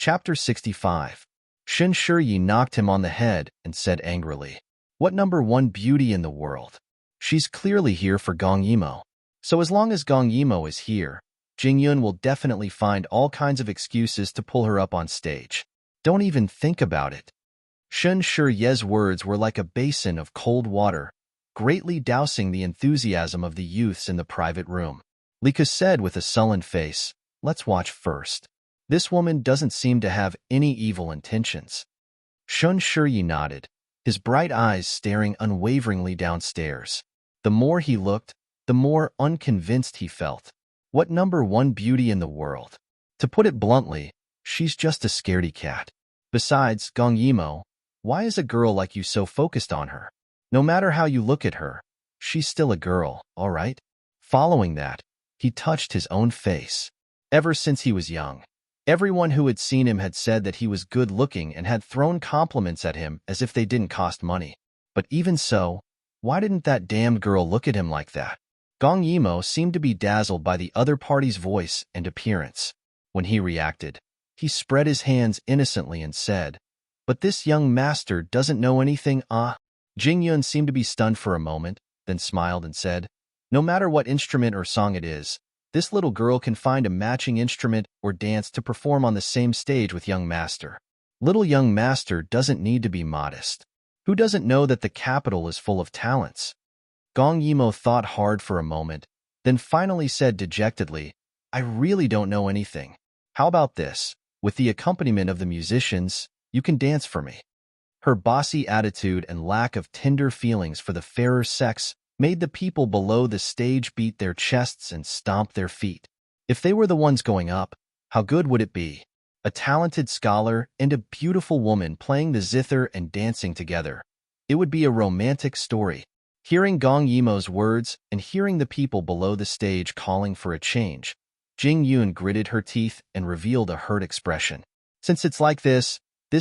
Chapter 65. Shen Shiyi knocked him on the head and said angrily, "What number one beauty in the world? She's clearly here for Gong Yimo. So as long as Gong Yimo is here, Jingyun will definitely find all kinds of excuses to pull her up on stage. Don't even think about it." Shen Shiyi's words were like a basin of cold water, greatly dousing the enthusiasm of the youths in the private room. Lika said with a sullen face, "Let's watch first. This woman doesn't seem to have any evil intentions." Shen Shiyi nodded, his bright eyes staring unwaveringly downstairs. The more he looked, the more unconvinced he felt. What number one beauty in the world? To put it bluntly, she's just a scaredy cat. Besides, Gong Yimo, why is a girl like you so focused on her? No matter how you look at her, she's still a girl, all right? Following that, he touched his own face. Ever since he was young, everyone who had seen him had said that he was good-looking and had thrown compliments at him as if they didn't cost money. But even so, why didn't that damned girl look at him like that? Gong Yimo seemed to be dazzled by the other party's voice and appearance. When he reacted, he spread his hands innocently and said, "But this young master doesn't know anything, ah?" Jingyun seemed to be stunned for a moment, then smiled and said, "No matter what instrument or song it is, this little girl can find a matching instrument or dance to perform on the same stage with young master. Little young master doesn't need to be modest. Who doesn't know that the capital is full of talents?" Gong Yimo thought hard for a moment, then finally said dejectedly, "I really don't know anything. How about this? With the accompaniment of the musicians, you can dance for me." Her bossy attitude and lack of tender feelings for the fairer sex made the people below the stage beat their chests and stomp their feet. If they were the ones going up, how good would it be? A talented scholar and a beautiful woman playing the zither and dancing together. It would be a romantic story. Hearing Gong Yimo's words and hearing the people below the stage calling for a change, Jingyun gritted her teeth and revealed a hurt expression. "Since it's like this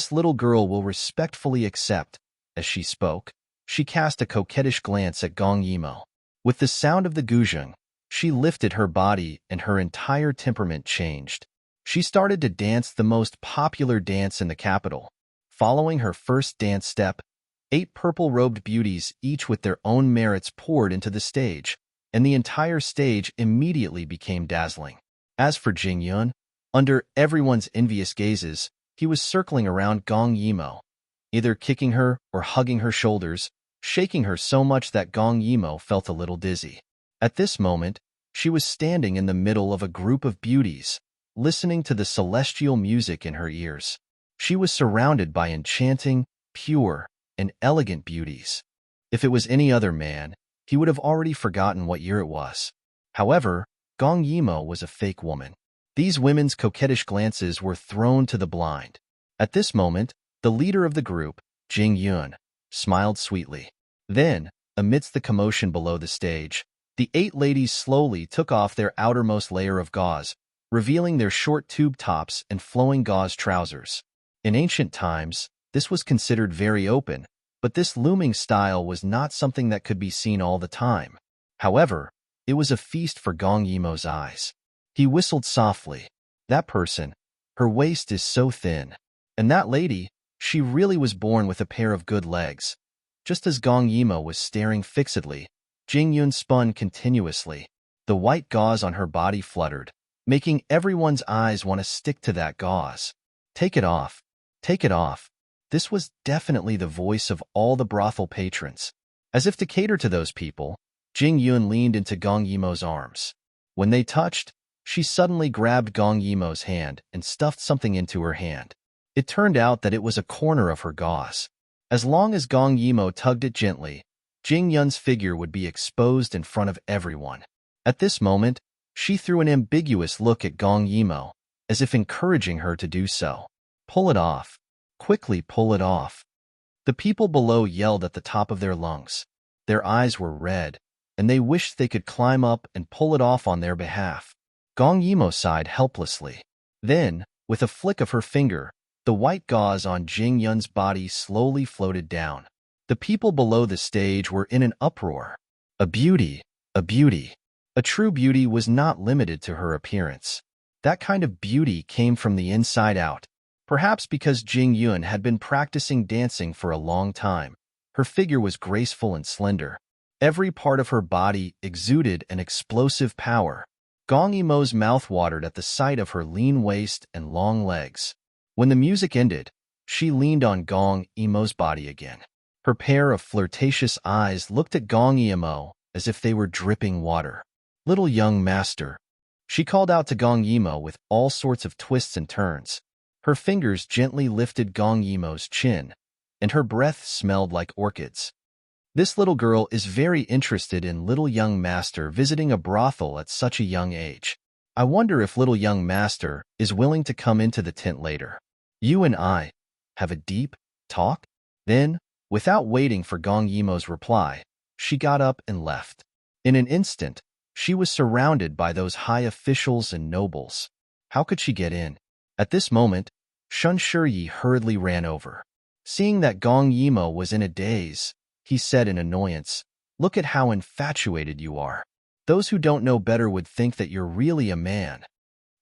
little girl will respectfully accept." As she spoke, she cast a coquettish glance at Gong Yimo. With the sound of the guzheng, she lifted her body and her entire temperament changed. She started to dance the most popular dance in the capital. Following her first dance step, 8 purple-robed beauties, each with their own merits, poured into the stage, and the entire stage immediately became dazzling. As for Jingyun, under everyone's envious gazes, he was circling around Gong Yimo, either kicking her or hugging her shoulders, shaking her so much that Gong Yimo felt a little dizzy. At this moment, she was standing in the middle of a group of beauties, listening to the celestial music in her ears. She was surrounded by enchanting, pure, and elegant beauties. If it was any other man, he would have already forgotten what year it was. However, Gong Yimo was a fake woman. These women's coquettish glances were thrown to the blind. At this moment, the leader of the group, Jingyun, smiled sweetly. Then, amidst the commotion below the stage, the 8 ladies slowly took off their outermost layer of gauze, revealing their short tube tops and flowing gauze trousers. In ancient times, this was considered very open, but this looming style was not something that could be seen all the time. However, it was a feast for Gong Yimo's eyes. He whistled softly. "That person, her waist is so thin. And that lady, she really was born with a pair of good legs." Just as Gong Yimo was staring fixedly, Jingyun spun continuously. The white gauze on her body fluttered, making everyone's eyes want to stick to that gauze. "Take it off. Take it off." This was definitely the voice of all the brothel patrons. As if to cater to those people, Jingyun leaned into Gong Yimo's arms. When they touched, she suddenly grabbed Gong Yimo's hand and stuffed something into her hand. It turned out that it was a corner of her gauze. As long as Gong Yimo tugged it gently, Jingyun's figure would be exposed in front of everyone. At this moment, she threw an ambiguous look at Gong Yimo, as if encouraging her to do so. "Pull it off. Quickly pull it off." The people below yelled at the top of their lungs. Their eyes were red, and they wished they could climb up and pull it off on their behalf. Gong Yimo sighed helplessly. Then, with a flick of her finger, the white gauze on Jingyun's body slowly floated down. The people below the stage were in an uproar. A beauty, a beauty. A true beauty was not limited to her appearance. That kind of beauty came from the inside out. Perhaps because Jing Yun had been practicing dancing for a long time, her figure was graceful and slender. Every part of her body exuded an explosive power. Gong Yimou's mouth watered at the sight of her lean waist and long legs. When the music ended, she leaned on Gong Yimou's body again. Her pair of flirtatious eyes looked at Gong Yimou as if they were dripping water. "Little young master," she called out to Gong Yimou with all sorts of twists and turns. Her fingers gently lifted Gong Yimou's chin, and her breath smelled like orchids. "This little girl is very interested in little young master visiting a brothel at such a young age. I wonder if little young master is willing to come into the tent later. You and I have a deep talk?" Then, without waiting for Gong Yimou's reply, she got up and left. In an instant, she was surrounded by those high officials and nobles. How could she get in? At this moment, Shun Shiyi hurriedly ran over. Seeing that Gong Yimou was in a daze, he said in annoyance, "Look at how infatuated you are. Those who don't know better would think that you're really a man."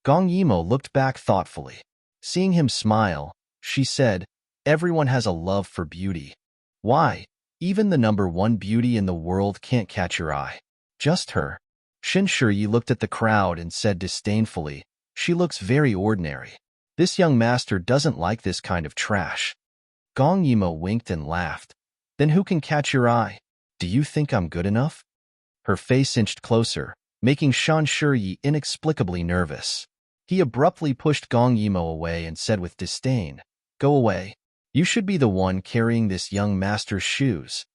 Gong Yimou looked back thoughtfully. Seeing him smile, she said, "Everyone has a love for beauty. Why, even the #1 beauty in the world can't catch your eye. Just her." Shin Shiyi looked at the crowd and said disdainfully, "She looks very ordinary. This young master doesn't like this kind of trash." Gong Yimou winked and laughed. "Then who can catch your eye? Do you think I'm good enough?" Her face inched closer, making Shan Shiyi inexplicably nervous. He abruptly pushed Gong Yimou away and said with disdain, "Go away. You should be the one carrying this young master's shoes."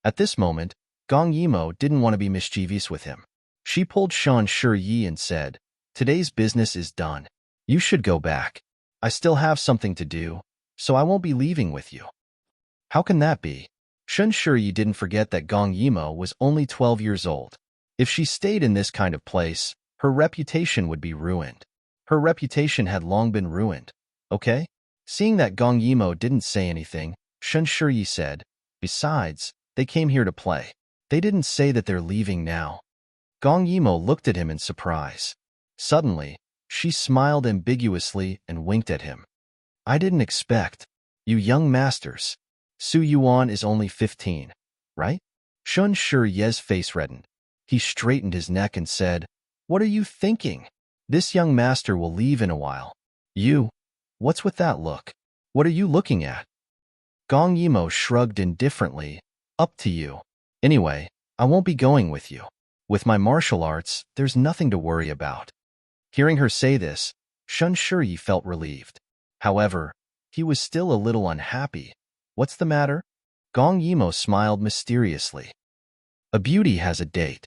At this moment, Gong Yimou didn't want to be mischievous with him. She pulled Shan Shiyi and said, "Today's business is done. You should go back. I still have something to do, so I won't be leaving with you." "How can that be?" Shun Shiyi didn't forget that Gong Yimou was only 12 years old. If she stayed in this kind of place, her reputation would be ruined. Her reputation had long been ruined. "Okay?" Seeing that Gong Yimou didn't say anything, Shun Shiyi said, "Besides, they came here to play. They didn't say that they're leaving now." Gong Yimou looked at him in surprise. Suddenly, she smiled ambiguously and winked at him. "I didn't expect. You young masters. Su Yuan is only 15, right?" Shun Shiyi's face reddened. He straightened his neck and said, "What are you thinking? This young master will leave in a while. You, what's with that look? What are you looking at?" Gong Yimou shrugged indifferently. "Up to you. Anyway, I won't be going with you. With my martial arts, there's nothing to worry about." Hearing her say this, Shun Shiyi felt relieved. However, he was still a little unhappy. "What's the matter?" Gong Yimou smiled mysteriously. "A beauty has a date."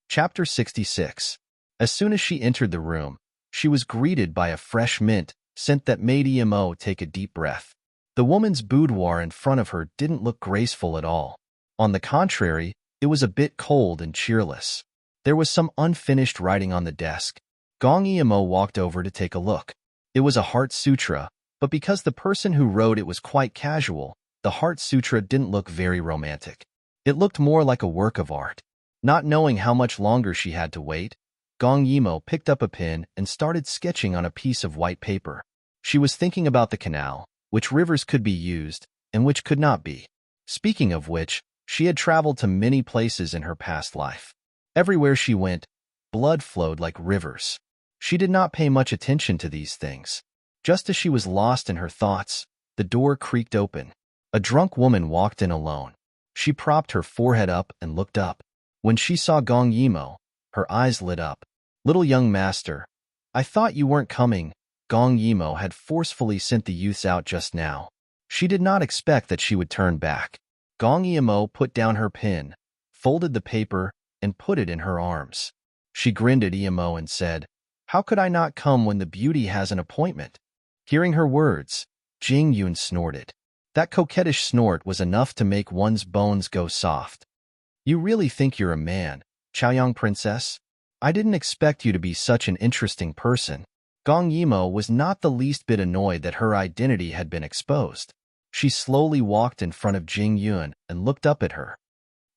Chapter 66. As soon as she entered the room, she was greeted by a fresh mint scent that made Emo take a deep breath. The woman's boudoir in front of her didn't look graceful at all. On the contrary, it was a bit cold and cheerless. There was some unfinished writing on the desk. Gong Emo walked over to take a look. It was a heart sutra, but because the person who wrote it was quite casual, the heart sutra didn't look very romantic. It looked more like a work of art. Not knowing how much longer she had to wait, Gong Yimou picked up a pen and started sketching on a piece of white paper. She was thinking about the canal, which rivers could be used, and which could not be. Speaking of which, she had traveled to many places in her past life. Everywhere she went, blood flowed like rivers. She did not pay much attention to these things. Just as she was lost in her thoughts, the door creaked open. A drunk woman walked in alone. She propped her forehead up and looked up. When she saw Gong Yimou, her eyes lit up. "Little young master, I thought you weren't coming." Gong Yimou had forcefully sent the youths out just now. She did not expect that she would turn back. Gong Yimou put down her pen, folded the paper, and put it in her arms. She grinned at Emo and said, "How could I not come when the beauty has an appointment?" Hearing her words, Jing Yun snorted. That coquettish snort was enough to make one's bones go soft. "You really think you're a man, Chaoyang princess? I didn't expect you to be such an interesting person." Gong Yimou was not the least bit annoyed that her identity had been exposed. She slowly walked in front of Jing Yun and looked up at her.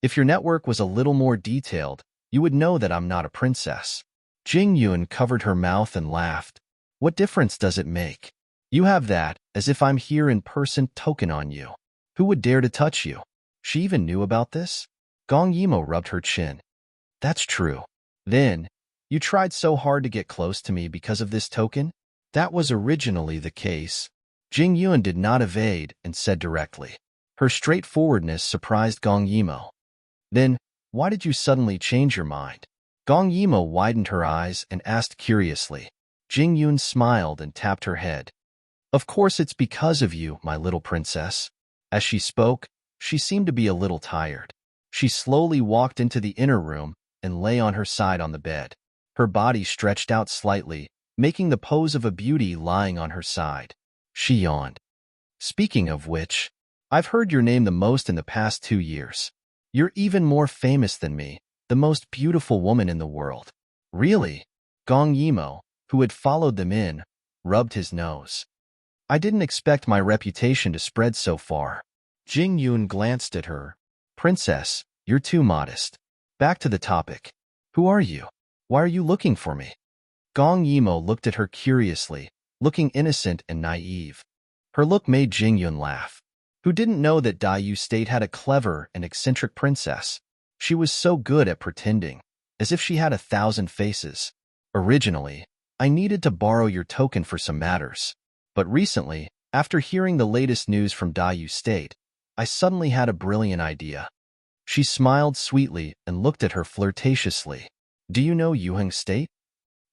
"If your network was a little more detailed, you would know that I'm not a princess." Jing Yun covered her mouth and laughed. What difference does it make? You have that, as if I'm here in person, token on you. Who would dare to touch you? She even knew about this? Gong Yimo rubbed her chin. That's true. Then, you tried so hard to get close to me because of this token? That was originally the case. Jing Yun did not evade and said directly. Her straightforwardness surprised Gong Yimo. Then, why did you suddenly change your mind? Gong Yimo widened her eyes and asked curiously. Jing Yun smiled and tapped her head. Of course it's because of you, my little princess. As she spoke, she seemed to be a little tired. She slowly walked into the inner room and lay on her side on the bed. Her body stretched out slightly, making the pose of a beauty lying on her side. She yawned. Speaking of which, I've heard your name the most in the past 2 years. You're even more famous than me, the most beautiful woman in the world. Really? Gong Yimo, who had followed them in, rubbed his nose. I didn't expect my reputation to spread so far. Jing Yun glanced at her. Princess, you're too modest. Back to the topic. Who are you? Why are you looking for me? Gong Yimo looked at her curiously, looking innocent and naive. Her look made Jing Yun laugh. Who didn't know that Daiyu State had a clever and eccentric princess? She was so good at pretending, as if she had 1,000 faces. Originally, I needed to borrow your token for some matters. But recently, after hearing the latest news from Daiyu State, I suddenly had a brilliant idea. She smiled sweetly and looked at her flirtatiously. Do you know Yuheng State?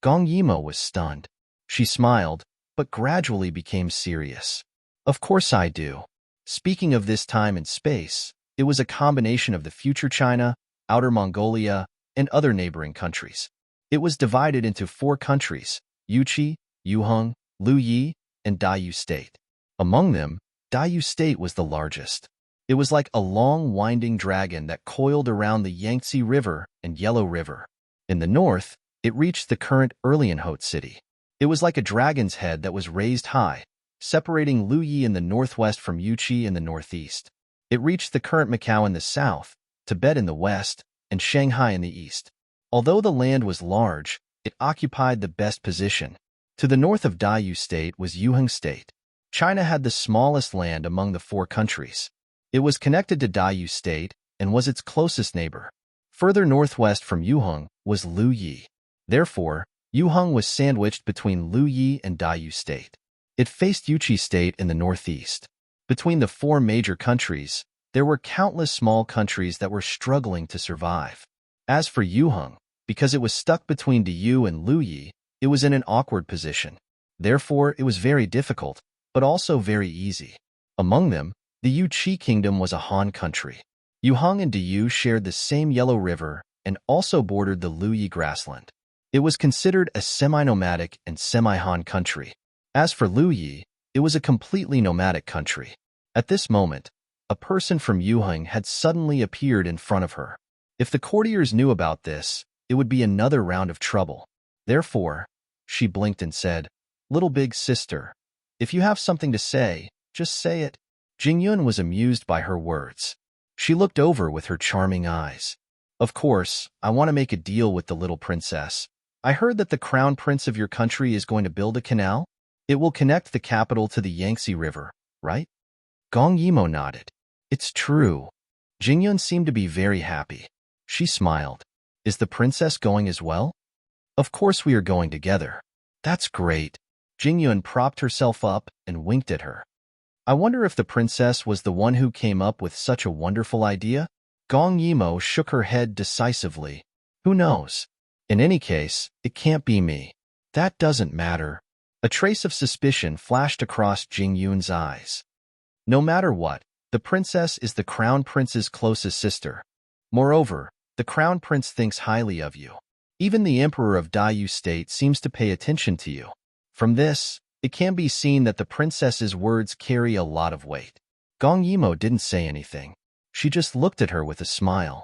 Gong Yimo was stunned. She smiled, but gradually became serious. Of course I do. Speaking of this time and space, it was a combination of the future China, Outer Mongolia, and other neighboring countries. It was divided into 4 countries, Yuqi, Yuheng, Luyi, and Daiyu State. Among them, Daiyu State was the largest. It was like a long, winding dragon that coiled around the Yangtze River and Yellow River. In the north, it reached the current Erlianhout city. It was like a dragon's head that was raised high, separating Luyi in the northwest from Yuqi in the northeast. It reached the current Macau in the south, Tibet in the west, and Shanghai in the east. Although the land was large, it occupied the best position. To the north of Daiyu State was Yuheng State. China had the smallest land among the 4 countries. It was connected to Daiyu State and was its closest neighbor. Further northwest from Yuheng was Luyi. Therefore, Yuheng was sandwiched between Luyi and Daiyu State. It faced Yuqi State in the northeast. Between the 4 major countries, there were countless small countries that were struggling to survive. As for Yuheng, because it was stuck between Daiyu and Luyi, it was in an awkward position. Therefore, it was very difficult, but also very easy. Among them, the Yuqi Kingdom was a Han country. Yuheng and Daiyu shared the same Yellow River and also bordered the Luyi grassland. It was considered a semi-nomadic and semi-Han country. As for Luyi, it was a completely nomadic country. At this moment, a person from Yuheng had suddenly appeared in front of her. If the courtiers knew about this, it would be another round of trouble. Therefore, she blinked and said, Little big sister, if you have something to say, just say it. Jing Yun was amused by her words. She looked over with her charming eyes. Of course, I want to make a deal with the little princess. I heard that the crown prince of your country is going to build a canal. It will connect the capital to the Yangtze River, right? Gong Yimo nodded. It's true. Jing Yun seemed to be very happy. She smiled. Is the princess going as well? Of course we are going together. That's great. Jing Yun propped herself up and winked at her. I wonder if the princess was the one who came up with such a wonderful idea? Gong Yimo shook her head decisively. Who knows? In any case, it can't be me. That doesn't matter. A trace of suspicion flashed across Jing Yun's eyes. No matter what, the princess is the crown prince's closest sister. Moreover, the crown prince thinks highly of you. Even the emperor of Daiyu State seems to pay attention to you. From this, it can be seen that the princess's words carry a lot of weight. Gong Yimo didn't say anything. She just looked at her with a smile.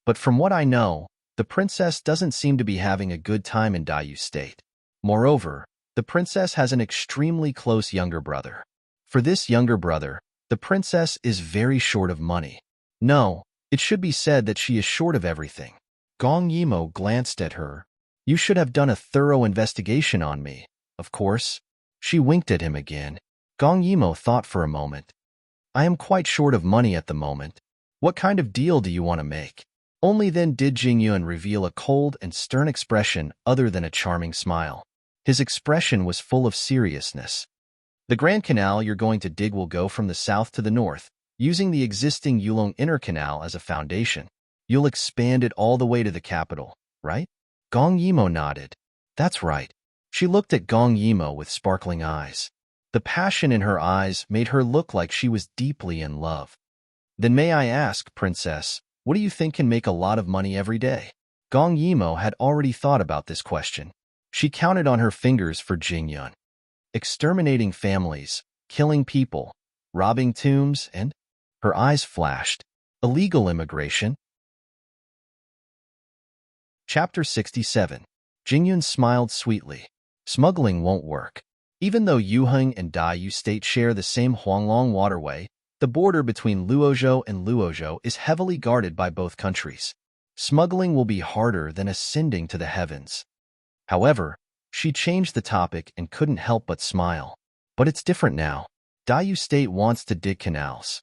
But from what I know, the princess doesn't seem to be having a good time in Daiyu State. Moreover, the princess has an extremely close younger brother. For this younger brother, the princess is very short of money. No, it should be said that she is short of everything. Gong Yimo glanced at her. You should have done a thorough investigation on me. of course. She winked at him again. Gong Yimo thought for a moment. I am quite short of money at the moment. What kind of deal do you want to make? Only then did Jingyun reveal a cold and stern expression other than a charming smile. His expression was full of seriousness. The Grand Canal you're going to dig will go from the south to the north, using the existing Yulong Inner Canal as a foundation. You'll expand it all the way to the capital, right? Gong Yimo nodded. That's right. She looked at Gong Yimo with sparkling eyes. The passion in her eyes made her look like she was deeply in love. Then may I ask, Princess, what do you think can make a lot of money every day? Gong Yimo had already thought about this question. She counted on her fingers for Jingyun. Exterminating families, killing people, robbing tombs, and her eyes flashed. Illegal immigration. Chapter 67. Jingyun smiled sweetly. Smuggling won't work. Even though Yuheng and Daiyu State share the same Huanglong waterway, the border between Luozhou and Luozhou is heavily guarded by both countries. Smuggling will be harder than ascending to the heavens. However, she changed the topic and couldn't help but smile. But it's different now. Daiyu State wants to dig canals.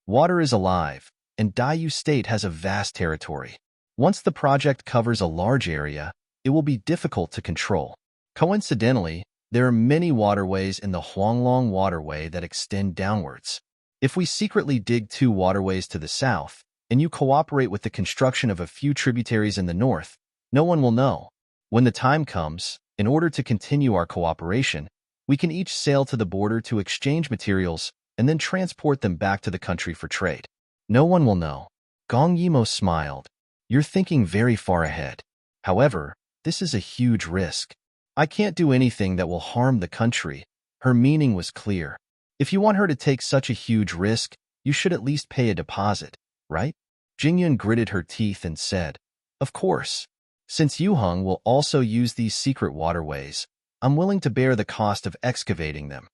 Water is alive, and Daiyu State has a vast territory. Once the project covers a large area, it will be difficult to control. Coincidentally, there are many waterways in the Huanglong waterway that extend downwards. If we secretly dig 2 waterways to the south, and you cooperate with the construction of a few tributaries in the north, no one will know. When the time comes, in order to continue our cooperation, we can each sail to the border to exchange materials and then transport them back to the country for trade. No one will know. Gong Yimo smiled. You're thinking very far ahead. However, this is a huge risk. I can't do anything that will harm the country. Her meaning was clear. If you want her to take such a huge risk, you should at least pay a deposit, right? Jingyun gritted her teeth and said, Of course. Since Yuheng will also use these secret waterways, I'm willing to bear the cost of excavating them.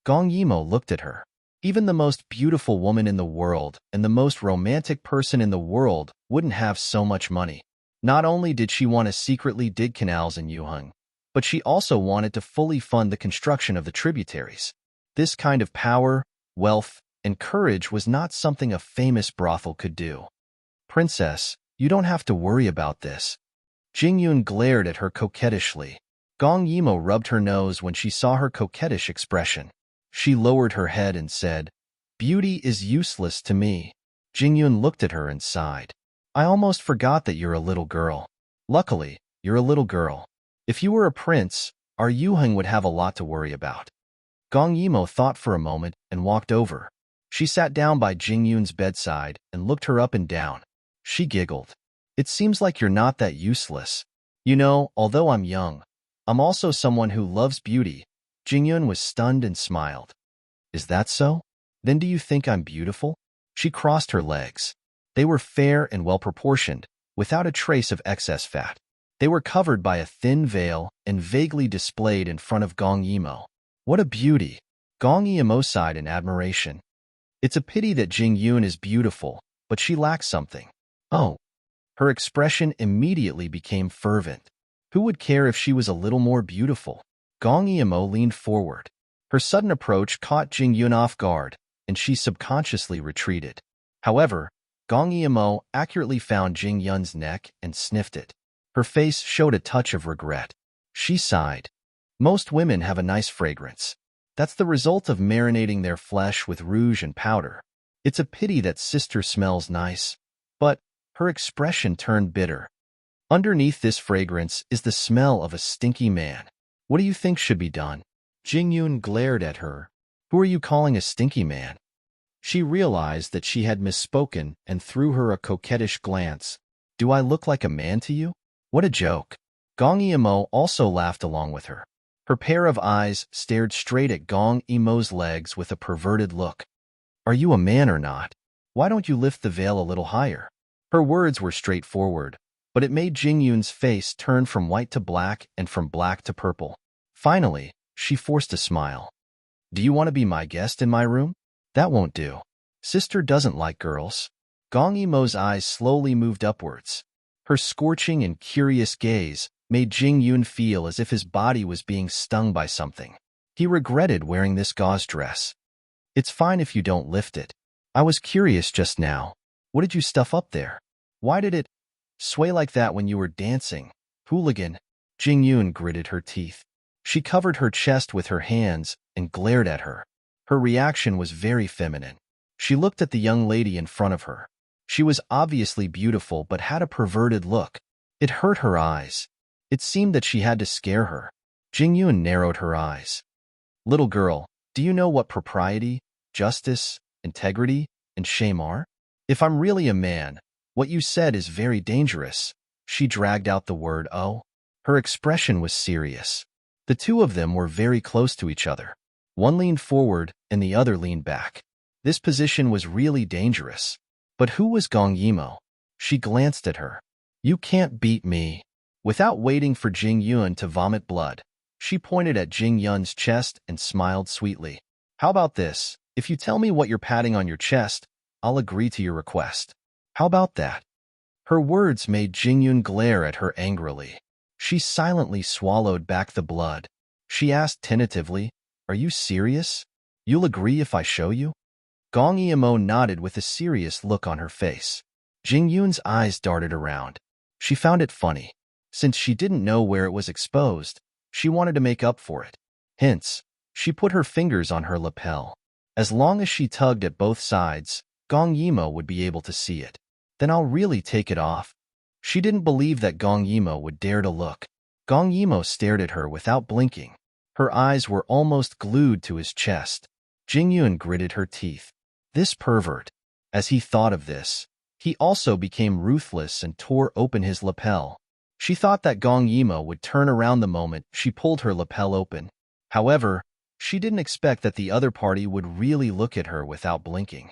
Gong Yimo looked at her. Even the most beautiful woman in the world and the most romantic person in the world wouldn't have so much money. Not only did she want to secretly dig canals in Yuheng, but she also wanted to fully fund the construction of the tributaries. This kind of power, wealth, and courage was not something a famous brothel could do. Princess, you don't have to worry about this. Jingyun glared at her coquettishly. Gong Yimo rubbed her nose when she saw her coquettish expression. She lowered her head and said, Beauty is useless to me. Jingyun looked at her and sighed. I almost forgot that you're a little girl. Luckily, you're a little girl. If you were a prince, our Yuheng would have a lot to worry about. Gong Yimo thought for a moment and walked over. She sat down by Jingyun's bedside and looked her up and down. She giggled. It seems like you're not that useless. You know, although I'm young, I'm also someone who loves beauty. Jingyun was stunned and smiled. Is that so? Then do you think I'm beautiful? She crossed her legs. They were fair and well-proportioned, without a trace of excess fat. They were covered by a thin veil and vaguely displayed in front of Gong Yimo. What a beauty! Gong Yimo sighed in admiration. It's a pity that Jingyun is beautiful, but she lacks something. Oh. Her expression immediately became fervent. Who would care if she was a little more beautiful? Gong Yimo leaned forward. Her sudden approach caught Jingyun off guard, and she subconsciously retreated. However, Gong Yimo accurately found Jingyun's neck and sniffed it. Her face showed a touch of regret. She sighed. Most women have a nice fragrance. That's the result of marinating their flesh with rouge and powder. It's a pity that sister smells nice. But her expression turned bitter. Underneath this fragrance is the smell of a stinky man. What do you think should be done? Jingyun glared at her. Who are you calling a stinky man? She realized that she had misspoken and threw her a coquettish glance. Do I look like a man to you? What a joke. Gong Yimo also laughed along with her. Her pair of eyes stared straight at Gong Yimo's legs with a perverted look. Are you a man or not? Why don't you lift the veil a little higher? Her words were straightforward, but it made Jingyun's face turn from white to black and from black to purple. Finally, she forced a smile. Do you want to be my guest in my room? That won't do. Sister doesn't like girls. Gong Yimo's eyes slowly moved upwards. Her scorching and curious gaze made Jing Yun feel as if his body was being stung by something. He regretted wearing this gauze dress. It's fine if you don't lift it. I was curious just now. What did you stuff up there? Why did it sway like that when you were dancing? Hooligan. Jing Yun gritted her teeth. She covered her chest with her hands and glared at her. Her reaction was very feminine. She looked at the young lady in front of her. She was obviously beautiful but had a perverted look. It hurt her eyes. It seemed that she had to scare her. Jing Yun narrowed her eyes. Little girl, do you know what propriety, justice, integrity, and shame are? If I'm really a man, what you said is very dangerous. She dragged out the word oh. Her expression was serious. The two of them were very close to each other. One leaned forward and the other leaned back. This position was really dangerous. But who was Gong Yimo? She glanced at her. You can't beat me. Without waiting for Jing Yun to vomit blood, she pointed at Jing Yun's chest and smiled sweetly. How about this? If you tell me what you're patting on your chest, I'll agree to your request. How about that? Her words made Jing Yun glare at her angrily. She silently swallowed back the blood. She asked tentatively, Are you serious? You'll agree if I show you? Gong Yimo nodded with a serious look on her face. Jing Yun's eyes darted around. She found it funny. Since she didn't know where it was exposed, she wanted to make up for it. Hence, she put her fingers on her lapel. As long as she tugged at both sides, Gong Yimo would be able to see it. Then I'll really take it off. She didn't believe that Gong Yimo would dare to look. Gong Yimo stared at her without blinking. Her eyes were almost glued to his chest. Jing Yun gritted her teeth. This pervert. As he thought of this, he also became ruthless and tore open his lapel. She thought that Gong Yimo would turn around the moment she pulled her lapel open. However, she didn't expect that the other party would really look at her without blinking.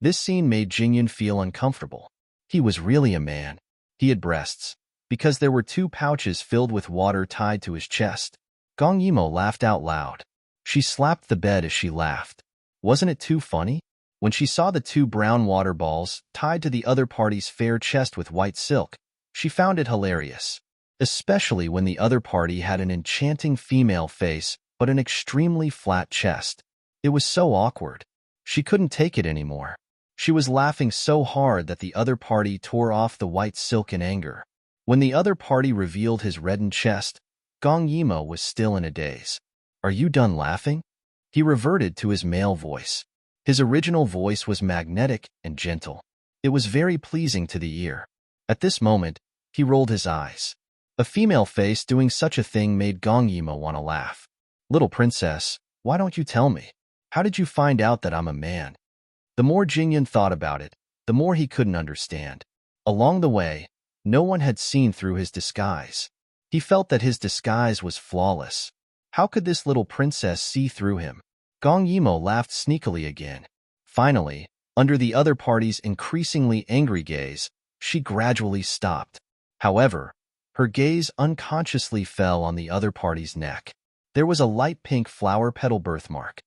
This scene made Jing Yun feel uncomfortable. He was really a man. He had breasts, because there were 2 pouches filled with water tied to his chest. Gong Yimo laughed out loud. She slapped the bed as she laughed. Wasn't it too funny? When she saw the 2 brown water balls tied to the other party's fair chest with white silk, she found it hilarious, especially when the other party had an enchanting female face but an extremely flat chest. It was so awkward. She couldn't take it anymore. She was laughing so hard that the other party tore off the white silk in anger. When the other party revealed his reddened chest, Gong Yimo was still in a daze. Are you done laughing? He reverted to his male voice. His original voice was magnetic and gentle. It was very pleasing to the ear. At this moment, he rolled his eyes. A female face doing such a thing made Gong Yimo want to laugh. Little princess, why don't you tell me? How did you find out that I'm a man? The more Jing Yun thought about it, the more he couldn't understand. Along the way, no one had seen through his disguise. He felt that his disguise was flawless. How could this little princess see through him? Gong Yimo laughed sneakily again. Finally, under the other party's increasingly angry gaze, she gradually stopped. However, her gaze unconsciously fell on the other party's neck. There was a light pink flower petal birthmark.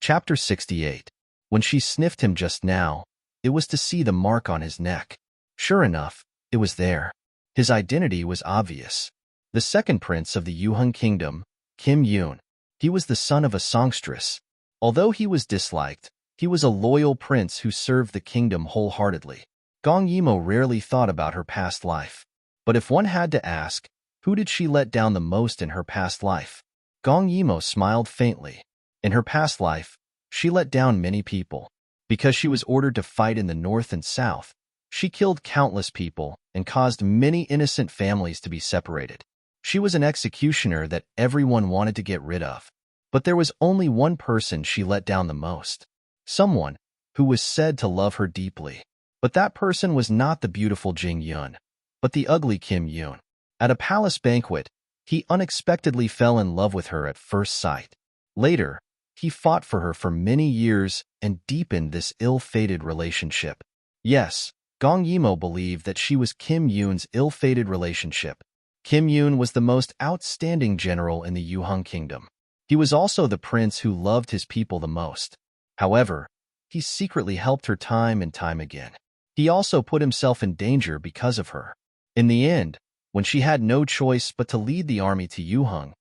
Chapter 68. When she sniffed him just now, it was to see the mark on his neck. Sure enough, it was there. His identity was obvious. The second prince of the Yuheng Kingdom, Kim Yun. He was the son of a songstress. Although he was disliked, he was a loyal prince who served the kingdom wholeheartedly. Gong Yimo rarely thought about her past life. But if one had to ask, who did she let down the most in her past life? Gong Yimo smiled faintly. In her past life, she let down many people. Because she was ordered to fight in the north and south, she killed countless people and caused many innocent families to be separated. She was an executioner that everyone wanted to get rid of. But there was only one person she let down the most. Someone who was said to love her deeply. But that person was not the beautiful Jing Yun, but the ugly Kim Yun. At a palace banquet, he unexpectedly fell in love with her at first sight. Later, he fought for her for many years and deepened this ill-fated relationship. Yes, Gong Yimo believed that she was Kim Yun's ill-fated relationship. Kim Yun was the most outstanding general in the Yuheng Kingdom. He was also the prince who loved his people the most. However, he secretly helped her time and time again. He also put himself in danger because of her. In the end, when she had no choice but to lead the army to Yuheng,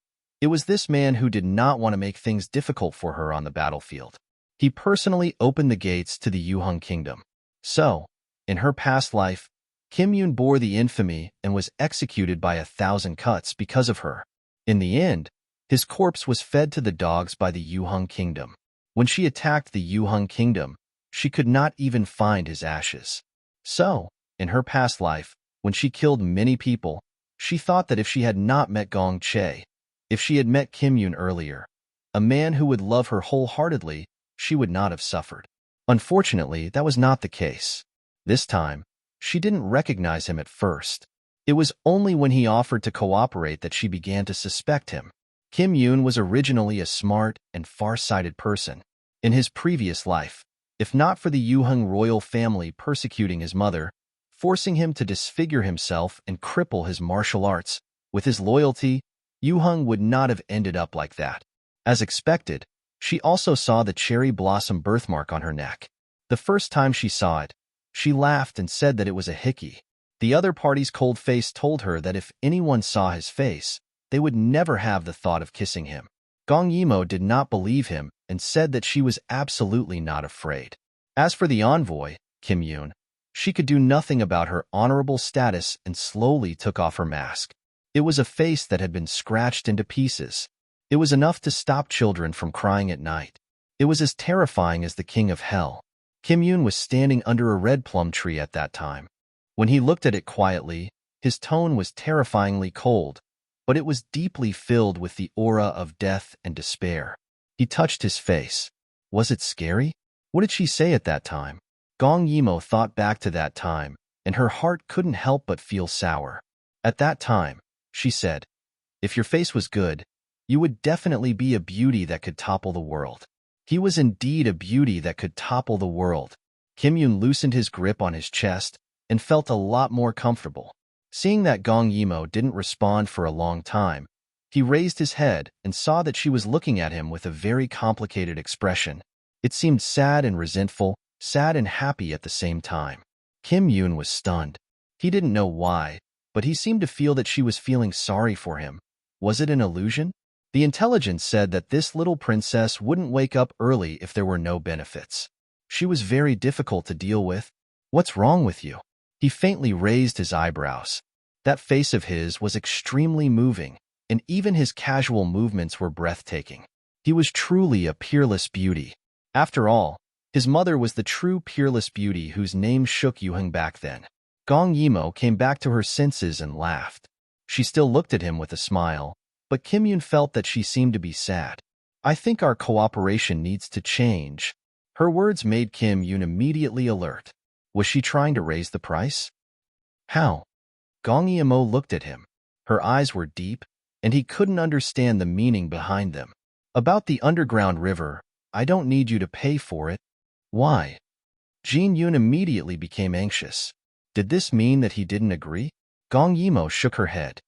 it was this man who did not want to make things difficult for her on the battlefield. He personally opened the gates to the Yuheng kingdom. So, in her past life, Kim Yun bore the infamy and was executed by 1,000 cuts because of her. In the end, his corpse was fed to the dogs by the Yuheng kingdom. When she attacked the Yuheng kingdom, she could not even find his ashes. So, in her past life, when she killed many people, she thought that if she had not met Gong Che, if she had met Kim Yun earlier, a man who would love her wholeheartedly, she would not have suffered. Unfortunately, that was not the case. This time, she didn't recognize him at first. It was only when he offered to cooperate that she began to suspect him. Kim Yun was originally a smart and far-sighted person. In his previous life, if not for the Yuheng royal family persecuting his mother, forcing him to disfigure himself and cripple his martial arts, with his loyalty, Yuheng would not have ended up like that. As expected, she also saw the cherry blossom birthmark on her neck. The first time she saw it, she laughed and said that it was a hickey. The other party's cold face told her that if anyone saw his face, they would never have the thought of kissing him. Gong Yimo did not believe him and said that she was absolutely not afraid. As for the envoy, Kim Yun, she could do nothing about her honorable status and slowly took off her mask. It was a face that had been scratched into pieces. It was enough to stop children from crying at night. It was as terrifying as the king of hell. Kim Yun was standing under a red plum tree at that time. When he looked at it quietly, his tone was terrifyingly cold, but it was deeply filled with the aura of death and despair. He touched his face. Was it scary? What did she say at that time? Gong Yimo thought back to that time, and her heart couldn't help but feel sour. At that time, she said, if your face was good, you would definitely be a beauty that could topple the world. He was indeed a beauty that could topple the world. Kim Yun loosened his grip on his chest and felt a lot more comfortable. Seeing that Gong Yimo didn't respond for a long time, he raised his head and saw that she was looking at him with a very complicated expression. It seemed sad and resentful, sad and happy at the same time. Kim Yun was stunned. He didn't know why, but he seemed to feel that she was feeling sorry for him. Was it an illusion? The intelligence said that this little princess wouldn't wake up early if there were no benefits. She was very difficult to deal with. What's wrong with you? He faintly raised his eyebrows. That face of his was extremely moving, and even his casual movements were breathtaking. He was truly a peerless beauty. After all, his mother was the true peerless beauty whose name shook Yuheng back then. Gong Yimo came back to her senses and laughed. She still looked at him with a smile, but Kim Yun felt that she seemed to be sad. I think our cooperation needs to change. Her words made Kim Yun immediately alert. Was she trying to raise the price? How? Gong Yimo looked at him. Her eyes were deep, and he couldn't understand the meaning behind them. About the underground river, I don't need you to pay for it. Why? Jin Yun immediately became anxious. Did this mean that he didn't agree? Gong Yimo shook her head.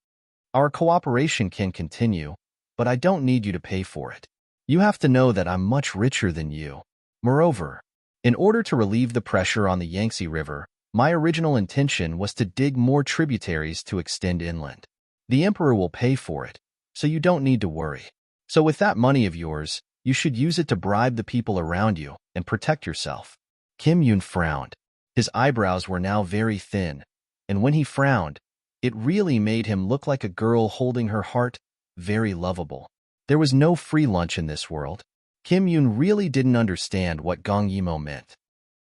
Our cooperation can continue, but I don't need you to pay for it. You have to know that I'm much richer than you. Moreover, in order to relieve the pressure on the Yangtze River, my original intention was to dig more tributaries to extend inland. The emperor will pay for it, so you don't need to worry. So with that money of yours, you should use it to bribe the people around you and protect yourself. Kim Yun frowned. His eyebrows were now very thin, and when he frowned, it really made him look like a girl holding her heart, very lovable. There was no free lunch in this world. Kim Yun really didn't understand what Gong Yimo meant.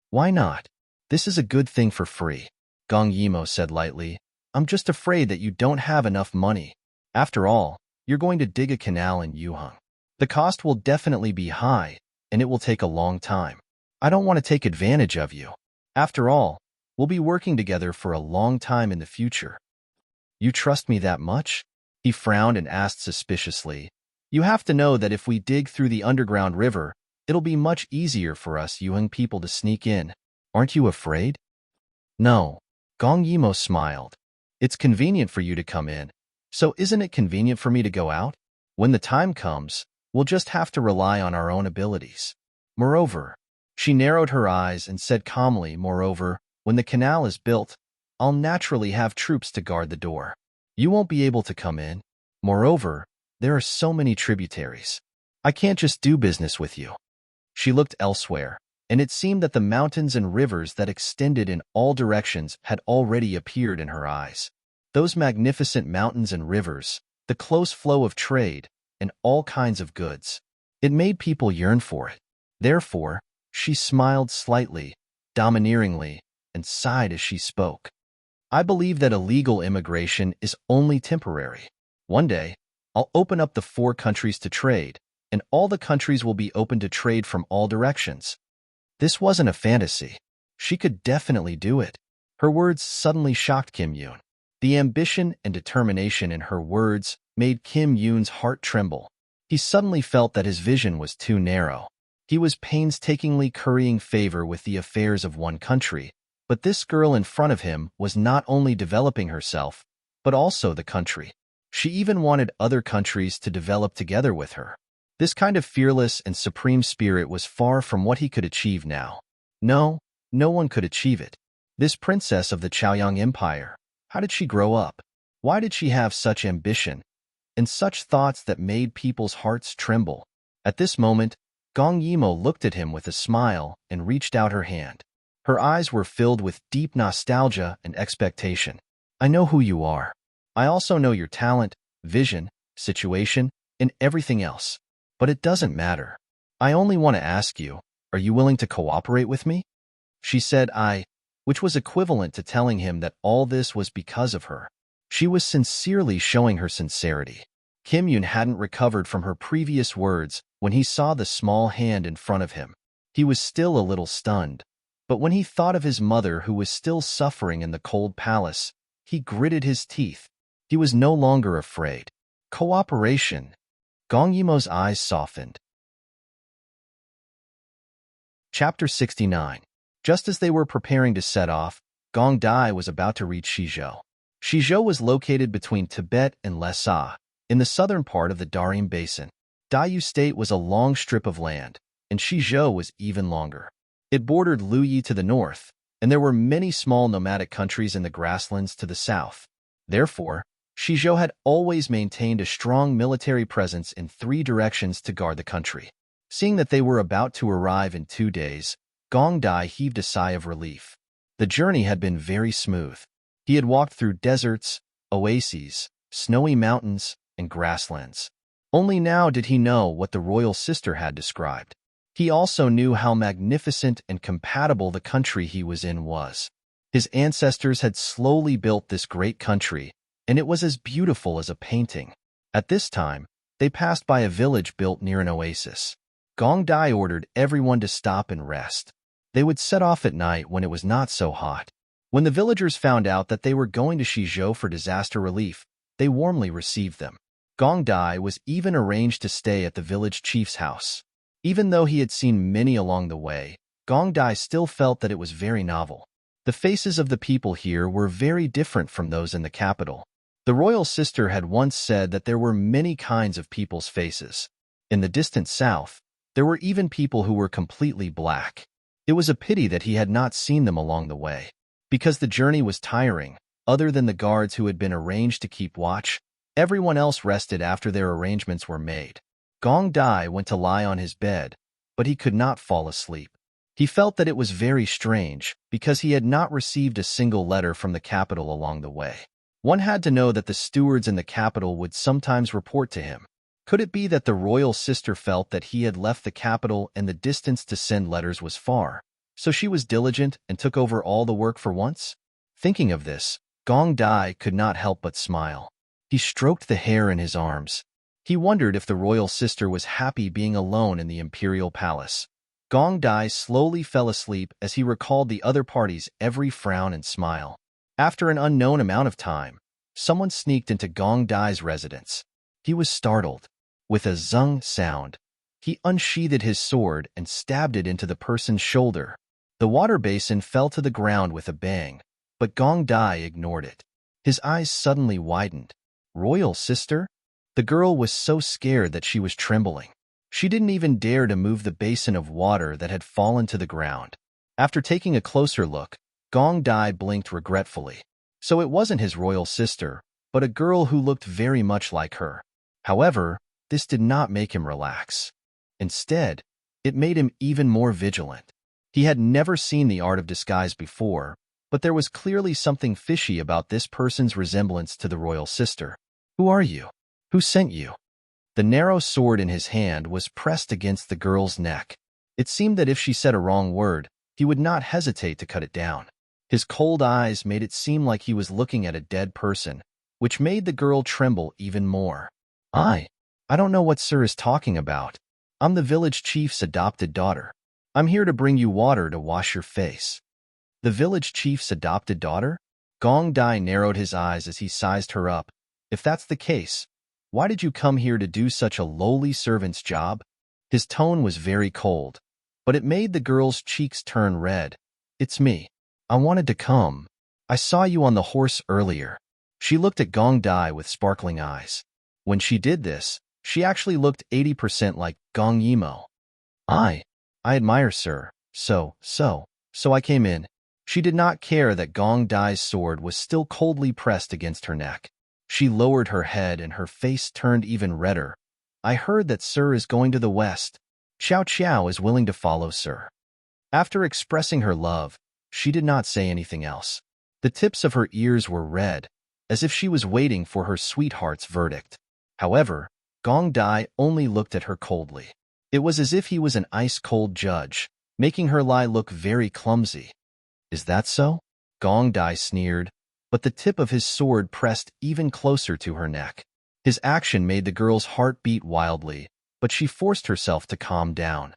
Why not? This is a good thing for free, Gong Yimo said lightly. I'm just afraid that you don't have enough money. After all, you're going to dig a canal in Yuheng. The cost will definitely be high, and it will take a long time. I don't want to take advantage of you. After all, we'll be working together for a long time in the future. You trust me that much? He frowned and asked suspiciously. You have to know that if we dig through the underground river, it'll be much easier for us Yuheng people to sneak in. Aren't you afraid? No. Gong Yimo smiled. It's convenient for you to come in, so isn't it convenient for me to go out? When the time comes, we'll just have to rely on our own abilities. Moreover, she narrowed her eyes and said calmly, moreover, when the canal is built, I'll naturally have troops to guard the door. You won't be able to come in. Moreover, there are so many tributaries. I can't just do business with you." She looked elsewhere, and it seemed that the mountains and rivers that extended in all directions had already appeared in her eyes. Those magnificent mountains and rivers, the close flow of trade, and all kinds of goods. It made people yearn for it. Therefore, she smiled slightly, domineeringly, and sighed as she spoke. "I believe that illegal immigration is only temporary. One day, I'll open up the 4 countries to trade, and all the countries will be open to trade from all directions." This wasn't a fantasy. She could definitely do it. Her words suddenly shocked Kim Yoon. The ambition and determination in her words made Kim Yoon's heart tremble. He suddenly felt that his vision was too narrow. He was painstakingly currying favor with the affairs of one country, but this girl in front of him was not only developing herself, but also the country. She even wanted other countries to develop together with her. This kind of fearless and supreme spirit was far from what he could achieve now. No one could achieve it. This princess of the Chaoyang Empire, how did she grow up? Why did she have such ambition and such thoughts that made people's hearts tremble? At this moment, Gong Yimo looked at him with a smile and reached out her hand. Her eyes were filled with deep nostalgia and expectation. "I know who you are. I also know your talent, vision, situation, and everything else. But it doesn't matter. I only want to ask you, are you willing to cooperate with me?" She said which was equivalent to telling him that all this was because of her. She was sincerely showing her sincerity. Kim Yoon hadn't recovered from her previous words when he saw the small hand in front of him. He was still a little stunned, but when he thought of his mother who was still suffering in the cold palace, he gritted his teeth. He was no longer afraid. Cooperation. Gong Yimo's eyes softened. Chapter 69. Just as they were preparing to set off, Gong Dai was about to reach Shizhou. Shizhou was located between Tibet and Lhasa, in the southern part of the Darim Basin. Dayu State was a long strip of land, and Shizhou was even longer. It bordered Luyi to the north, and there were many small nomadic countries in the grasslands to the south. Therefore, Shizhou had always maintained a strong military presence in 3 directions to guard the country. Seeing that they were about to arrive in 2 days, Gong Dai heaved a sigh of relief. The journey had been very smooth. He had walked through deserts, oases, snowy mountains, and grasslands. Only now did he know what the royal sister had described. He also knew how magnificent and compatible the country he was in was. His ancestors had slowly built this great country, and it was as beautiful as a painting. At this time, they passed by a village built near an oasis. Gong Dai ordered everyone to stop and rest. They would set off at night when it was not so hot. When the villagers found out that they were going to Shizhou for disaster relief, they warmly received them. Gong Dai was even arranged to stay at the village chief's house. Even though he had seen many along the way, Gong Dai still felt that it was very novel. The faces of the people here were very different from those in the capital. The royal sister had once said that there were many kinds of people's faces. In the distant south, there were even people who were completely black. It was a pity that he had not seen them along the way. Because the journey was tiring, other than the guards who had been arranged to keep watch, everyone else rested after their arrangements were made. Gong Dai went to lie on his bed, but he could not fall asleep. He felt that it was very strange, because he had not received a single letter from the capital along the way. One had to know that the stewards in the capital would sometimes report to him. Could it be that the royal sister felt that he had left the capital and the distance to send letters was far, so she was diligent and took over all the work for once? Thinking of this, Gong Dai could not help but smile. He stroked the hair in his arms. He wondered if the royal sister was happy being alone in the imperial palace. Gong Dai slowly fell asleep as he recalled the other party's every frown and smile. After an unknown amount of time, someone sneaked into Gong Dai's residence. He was startled. With a zung sound, he unsheathed his sword and stabbed it into the person's shoulder. The water basin fell to the ground with a bang, but Gong Dai ignored it. His eyes suddenly widened. Royal sister? The girl was so scared that she was trembling. She didn't even dare to move the basin of water that had fallen to the ground. After taking a closer look, Gong Dai blinked regretfully. So it wasn't his royal sister, but a girl who looked very much like her. However, this did not make him relax. Instead, it made him even more vigilant. He had never seen the art of disguise before, but there was clearly something fishy about this person's resemblance to the royal sister. Who are you? Who sent you? The narrow sword in his hand was pressed against the girl's neck. It seemed that if she said a wrong word, he would not hesitate to cut it down. His cold eyes made it seem like he was looking at a dead person, which made the girl tremble even more. I don't know what Sir is talking about. I'm the village chief's adopted daughter. I'm here to bring you water to wash your face. The village chief's adopted daughter? Gong Dai narrowed his eyes as he sized her up. If that's the case, why did you come here to do such a lowly servant's job? His tone was very cold, but it made the girl's cheeks turn red. It's me. I wanted to come. I saw you on the horse earlier. She looked at Gong Dai with sparkling eyes. When she did this, she actually looked 80% like Gong Yimo. I admire Sir. So I came in. She did not care that Gong Dai's sword was still coldly pressed against her neck. She lowered her head and her face turned even redder. I heard that Sir is going to the west. Xiao Qiao is willing to follow Sir. After expressing her love, she did not say anything else. The tips of her ears were red, as if she was waiting for her sweetheart's verdict. However, Gong Dai only looked at her coldly. It was as if he was an ice-cold judge, making her lie look very clumsy. Is that so? Gong Dai sneered, but the tip of his sword pressed even closer to her neck. His action made the girl's heart beat wildly, but she forced herself to calm down.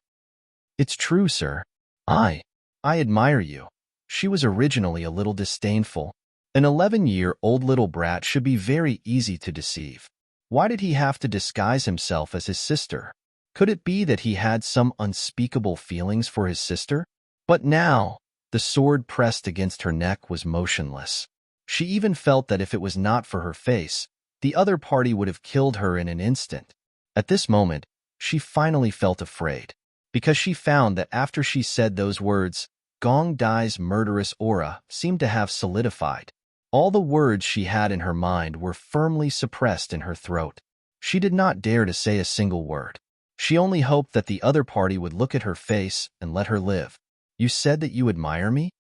It's true, Sir. I admire you. She was originally a little disdainful. An 11-year-old little brat should be very easy to deceive. Why did he have to disguise himself as his sister? Could it be that he had some unspeakable feelings for his sister? But now, the sword pressed against her neck was motionless. She even felt that if it was not for her face, the other party would have killed her in an instant. At this moment, she finally felt afraid, because she found that after she said those words, Gong Dai's murderous aura seemed to have solidified. All the words she had in her mind were firmly suppressed in her throat. She did not dare to say a single word. She only hoped that the other party would look at her face and let her live. You said that you admire me?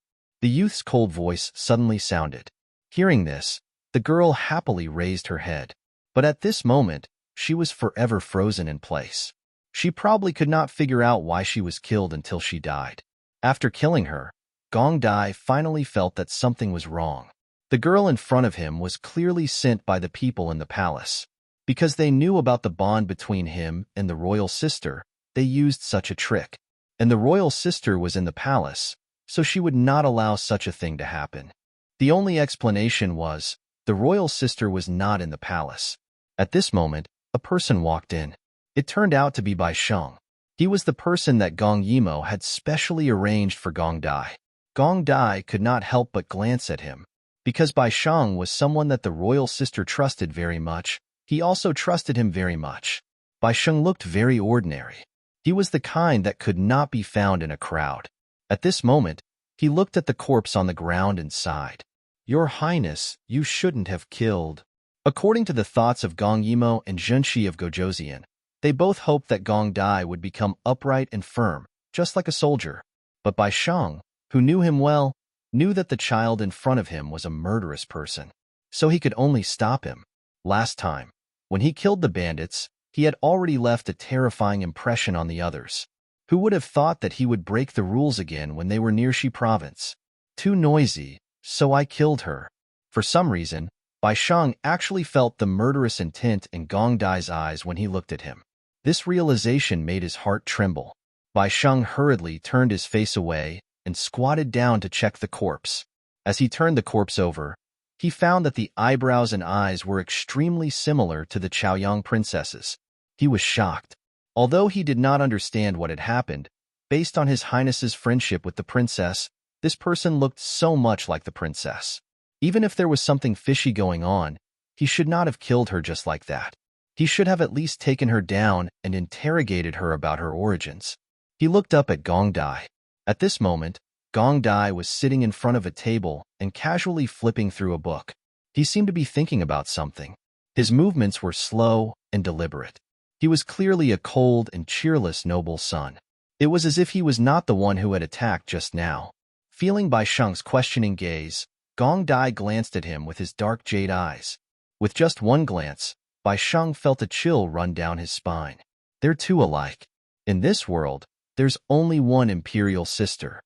The youth's cold voice suddenly sounded. Hearing this, the girl happily raised her head. But at this moment, she was forever frozen in place. She probably could not figure out why she was killed until she died. After killing her, Gong Dai finally felt that something was wrong. The girl in front of him was clearly sent by the people in the palace. Because they knew about the bond between him and the royal sister, they used such a trick. And the royal sister was in the palace, so she would not allow such a thing to happen. The only explanation was, the royal sister was not in the palace. At this moment, a person walked in. It turned out to be Bai Sheng. He was the person that Gong Yimo had specially arranged for Gong Dai. Gong Dai could not help but glance at him. Because Bai Sheng was someone that the royal sister trusted very much, he also trusted him very much. Bai Sheng looked very ordinary. He was the kind that could not be found in a crowd. At this moment, he looked at the corpse on the ground and sighed. Your Highness, you shouldn't have killed. According to the thoughts of Gong Yimo and Zhenxi of Gojoseon, they both hoped that Gong Dai would become upright and firm, just like a soldier. But Bai Sheng, who knew him well, knew that the child in front of him was a murderous person. So he could only stop him. Last time, when he killed the bandits, he had already left a terrifying impression on the others. Who would have thought that he would break the rules again when they were near Shi province? Too noisy, so I killed her. For some reason, Bai Sheng actually felt the murderous intent in Gong Dai's eyes when he looked at him. This realization made his heart tremble. Bai Sheng hurriedly turned his face away and squatted down to check the corpse. As he turned the corpse over, he found that the eyebrows and eyes were extremely similar to the Chaoyang princesses. He was shocked. Although he did not understand what had happened, based on His Highness's friendship with the princess, this person looked so much like the princess. Even if there was something fishy going on, he should not have killed her just like that. He should have at least taken her down and interrogated her about her origins. He looked up at Gong Dai. At this moment, Gong Dai was sitting in front of a table and casually flipping through a book. He seemed to be thinking about something. His movements were slow and deliberate. He was clearly a cold and cheerless noble son. It was as if he was not the one who had attacked just now. Feeling Bai Sheng's questioning gaze, Gong Dai glanced at him with his dark jade eyes. With just one glance, Bai Sheng felt a chill run down his spine. They're two alike. In this world, there's only one imperial sister.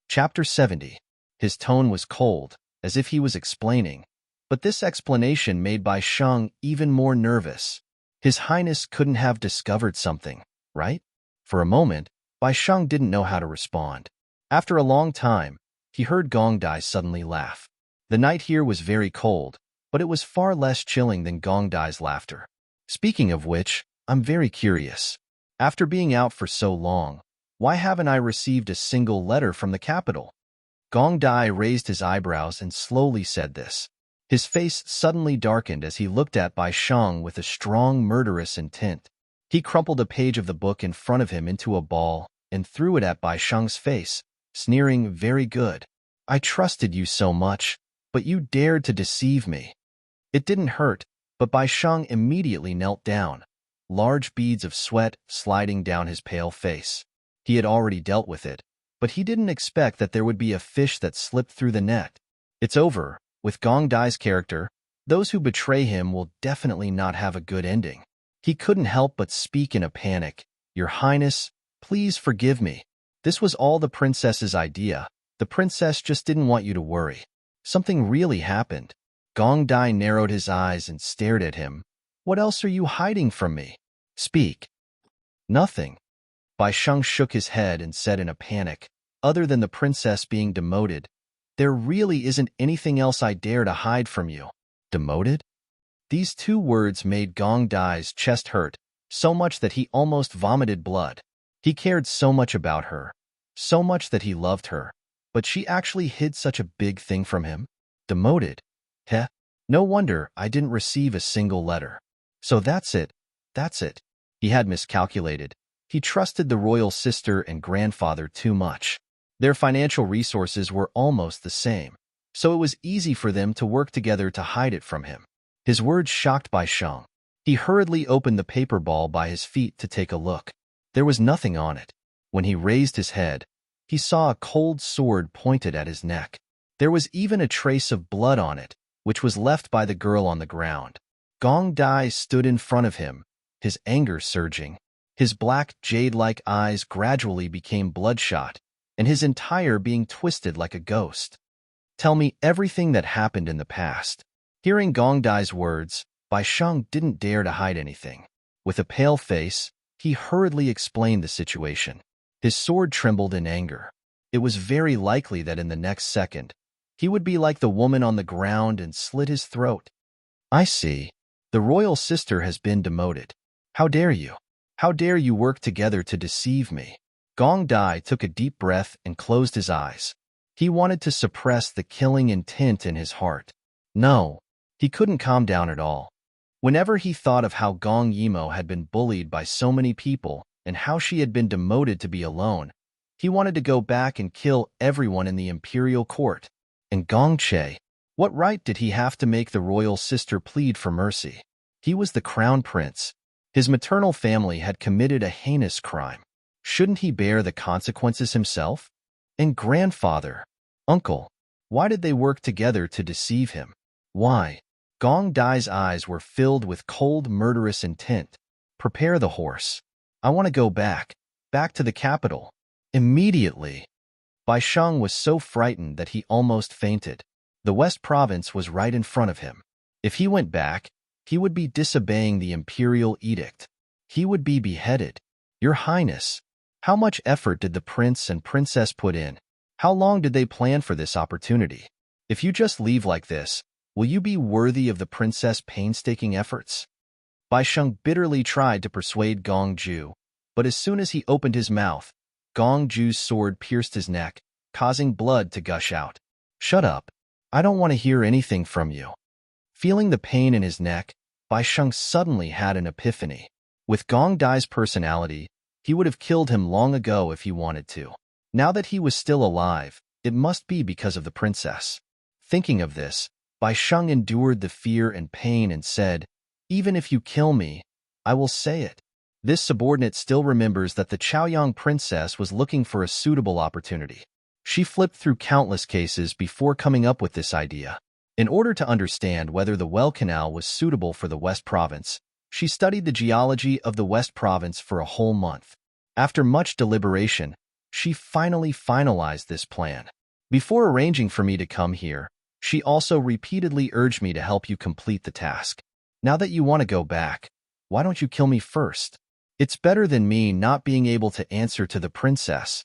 Chapter 70. His tone was cold, as if he was explaining, but this explanation made Bai Sheng even more nervous. His Highness couldn't have discovered something, right? For a moment, Bai Sheng didn't know how to respond. After a long time, he heard Gong Dai suddenly laugh. The night here was very cold, but it was far less chilling than Gong Dai's laughter. Speaking of which, I'm very curious. After being out for so long, why haven't I received a single letter from the capital? Gong Dai raised his eyebrows and slowly said this. His face suddenly darkened as he looked at Bai Sheng with a strong murderous intent. He crumpled a page of the book in front of him into a ball and threw it at Bai Sheng's face, sneering, "Very good. I trusted you so much, but you dared to deceive me." It didn't hurt, but Bai Sheng immediately knelt down, large beads of sweat sliding down his pale face. He had already dealt with it, but he didn't expect that there would be a fish that slipped through the net. It's over. With Gong Dai's character, those who betray him will definitely not have a good ending. He couldn't help but speak in a panic. "Your Highness, please forgive me. This was all the princess's idea. The princess just didn't want you to worry. Something really happened." Gong Dai narrowed his eyes and stared at him. "What else are you hiding from me? Speak." "Nothing." Bai Sheng shook his head and said in a panic, "Other than the princess being demoted, there really isn't anything else I dare to hide from you." "Demoted?" These two words made Gong Dai's chest hurt, so much that he almost vomited blood. He cared so much about her, so much that he loved her, but she actually hid such a big thing from him? Demoted? Heh. No wonder I didn't receive a single letter. So that's it. He had miscalculated. He trusted the royal sister and grandfather too much. Their financial resources were almost the same, so it was easy for them to work together to hide it from him. His words shocked Bai Sheng. He hurriedly opened the paper ball by his feet to take a look. There was nothing on it. When he raised his head, he saw a cold sword pointed at his neck. There was even a trace of blood on it, which was left by the girl on the ground. Gong Dai stood in front of him, his anger surging. His black, jade-like eyes gradually became bloodshot, and his entire being twisted like a ghost. "Tell me everything that happened in the past." Hearing Gong Dai's words, Bai Sheng didn't dare to hide anything. With a pale face, he hurriedly explained the situation. His sword trembled in anger. It was very likely that in the next second, he would be like the woman on the ground and slit his throat. "I see. The royal sister has been demoted. How dare you? How dare you work together to deceive me?" Gong Dai took a deep breath and closed his eyes. He wanted to suppress the killing intent in his heart. No, he couldn't calm down at all. Whenever he thought of how Gong Yimo had been bullied by so many people and how she had been demoted to be alone, he wanted to go back and kill everyone in the imperial court. And Gong Che, what right did he have to make the royal sister plead for mercy? He was the crown prince. His maternal family had committed a heinous crime. Shouldn't he bear the consequences himself? And grandfather, uncle, why did they work together to deceive him? Why? Gong Dai's eyes were filled with cold, murderous intent. "Prepare the horse. I want to go back to the capital. Immediately." Bai Sheng was so frightened that he almost fainted. The West Province was right in front of him. If he went back, he would be disobeying the imperial edict. He would be beheaded. "Your Highness, how much effort did the prince and princess put in? How long did they plan for this opportunity? If you just leave like this, will you be worthy of the princess' painstaking efforts?" Bai Sheng bitterly tried to persuade Gong Ju, but as soon as he opened his mouth, Gong Ju's sword pierced his neck, causing blood to gush out. "Shut up. I don't want to hear anything from you." Feeling the pain in his neck, Bai Sheng suddenly had an epiphany. With Gong Dai's personality, He would have killed him long ago if he wanted to. Now that he was still alive, it must be because of the princess. Thinking of this, Bai Sheng endured the fear and pain and said, "Even if you kill me, I will say it." This subordinate still remembers that the Chaoyang princess was looking for a suitable opportunity. She flipped through countless cases before coming up with this idea. In order to understand whether the well canal was suitable for the West Province, she studied the geology of the West Province for a whole month. After much deliberation, she finally finalized this plan. Before arranging for me to come here, she also repeatedly urged me to help you complete the task. Now that you want to go back, why don't you kill me first? It's better than me not being able to answer to the princess.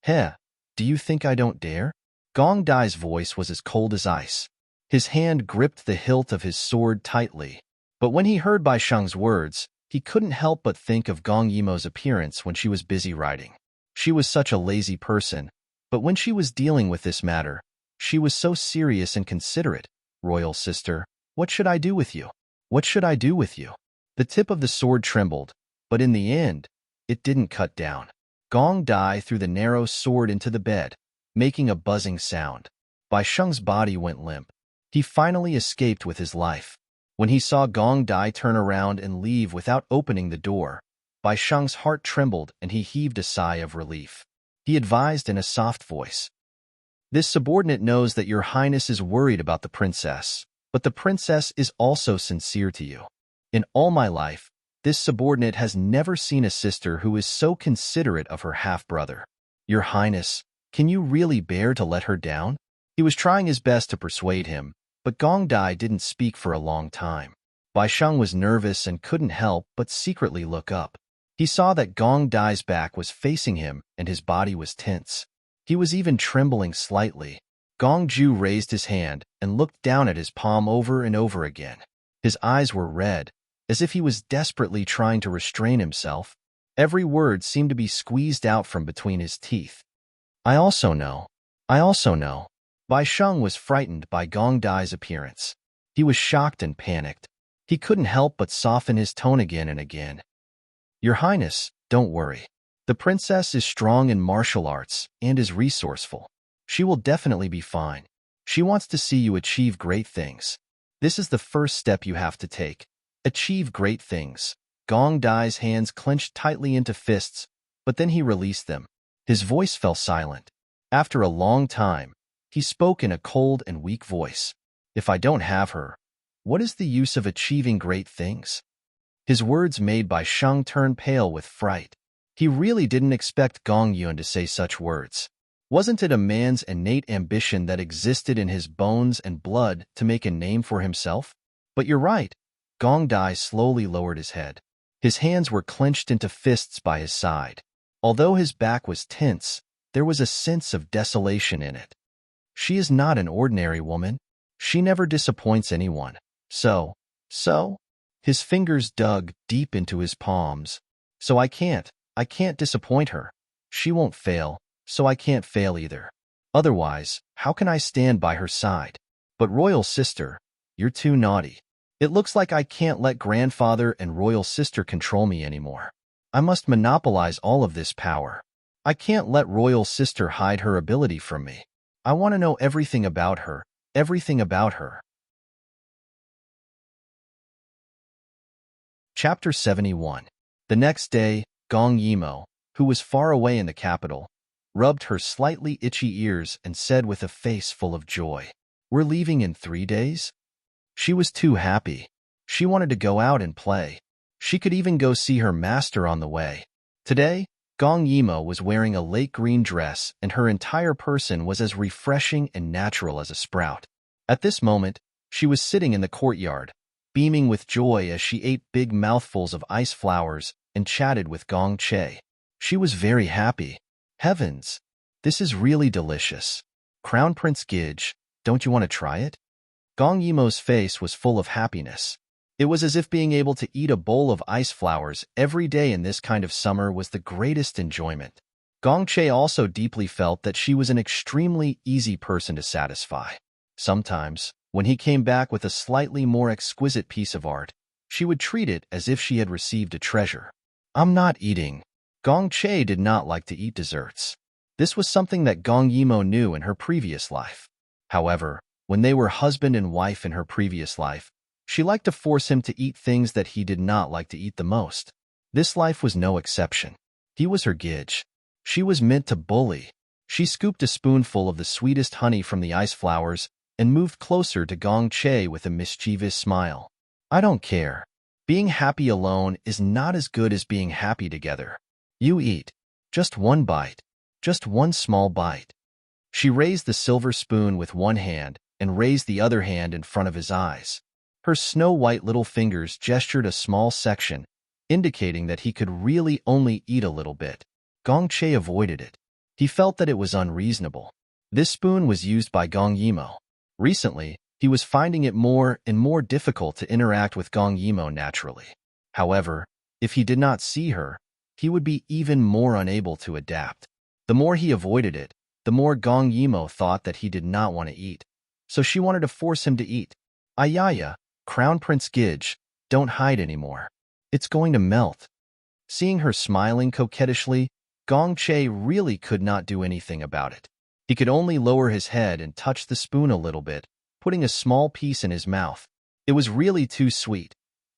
Heh, do you think I don't dare? Gong Dai's voice was as cold as ice. His hand gripped the hilt of his sword tightly. But when he heard Bai Sheng's words, he couldn't help but think of Gong Yimo's appearance when she was busy writing. She was such a lazy person, but when she was dealing with this matter, she was so serious and considerate. "Royal sister, what should I do with you? What should I do with you?" The tip of the sword trembled, but in the end, it didn't cut down. Gong Dai threw the narrow sword into the bed, making a buzzing sound. Bai Sheng's body went limp. He finally escaped with his life. When he saw Gong Dai turn around and leave without opening the door, Bai Sheng's heart trembled and he heaved a sigh of relief. He advised in a soft voice, "This subordinate knows that your highness is worried about the princess, but the princess is also sincere to you. In all my life, this subordinate has never seen a sister who is so considerate of her half-brother. Your highness, can you really bear to let her down?" He was trying his best to persuade him, but Gong Dai didn't speak for a long time. Bai Sheng was nervous and couldn't help but secretly look up. He saw that Gong Dai's back was facing him and his body was tense. He was even trembling slightly. Gong Ju raised his hand and looked down at his palm over and over again. His eyes were red, as if he was desperately trying to restrain himself. Every word seemed to be squeezed out from between his teeth. I also know. Bai Sheng was frightened by Gong Dai's appearance. He was shocked and panicked. He couldn't help but soften his tone again and again. "Your highness, don't worry. The princess is strong in martial arts and is resourceful. She will definitely be fine. She wants to see you achieve great things. This is the first step you have to take. Achieve great things." Gong Dai's hands clenched tightly into fists, but then he released them. His voice fell silent. After a long time, he spoke in a cold and weak voice. "If I don't have her, what is the use of achieving great things?" His words made Bai Sheng turn pale with fright. He really didn't expect Gong Yun to say such words. Wasn't it a man's innate ambition that existed in his bones and blood to make a name for himself? But you're right. Gong Dai slowly lowered his head. His hands were clenched into fists by his side. Although his back was tense, there was a sense of desolation in it. She is not an ordinary woman. She never disappoints anyone. So? His fingers dug deep into his palms. So I can't disappoint her. She won't fail, so I can't fail either. Otherwise, how can I stand by her side? But royal sister, you're too naughty. It looks like I can't let grandfather and royal sister control me anymore. I must monopolize all of this power. I can't let royal sister hide her ability from me. I want to know everything about her, everything about her. Chapter 71. The next day, Gong Yimo, who was far away in the capital, rubbed her slightly itchy ears and said with a face full of joy, "We're leaving in 3 days?" She was too happy. She wanted to go out and play. She could even go see her master on the way. Today, Gong Yimo was wearing a late green dress and her entire person was as refreshing and natural as a sprout. At this moment, she was sitting in the courtyard, beaming with joy as she ate big mouthfuls of ice flowers and chatted with Gong Che. She was very happy. Heavens, this is really delicious. Crown Prince Gidge, don't you want to try it? Gong Yimo's face was full of happiness. It was as if being able to eat a bowl of ice flowers every day in this kind of summer was the greatest enjoyment. Gong Che also deeply felt that she was an extremely easy person to satisfy. Sometimes, when he came back with a slightly more exquisite piece of art, she would treat it as if she had received a treasure. "I'm not eating," Gong Che did not like to eat desserts. This was something that Gong Yimo knew in her previous life. However, when they were husband and wife in her previous life, she liked to force him to eat things that he did not like to eat the most. This life was no exception. He was her gidge. She was meant to bully. She scooped a spoonful of the sweetest honey from the ice flowers and moved closer to Gong Che with a mischievous smile. I don't care. Being happy alone is not as good as being happy together. You eat. Just one bite. Just one small bite. She raised the silver spoon with one hand and raised the other hand in front of his eyes. Her snow-white little fingers gestured a small section, indicating that he could really only eat a little bit. Gong Che avoided it. He felt that it was unreasonable. This spoon was used by Gong Yimo. Recently, he was finding it more and more difficult to interact with Gong Yimo naturally. However, if he did not see her, he would be even more unable to adapt. The more he avoided it, the more Gong Yimo thought that he did not want to eat. So she wanted to force him to eat. Ayaya, Crown Prince Gidge, don't hide anymore. It's going to melt. Seeing her smiling coquettishly, Gong Che really could not do anything about it. He could only lower his head and touch the spoon a little bit, putting a small piece in his mouth. It was really too sweet.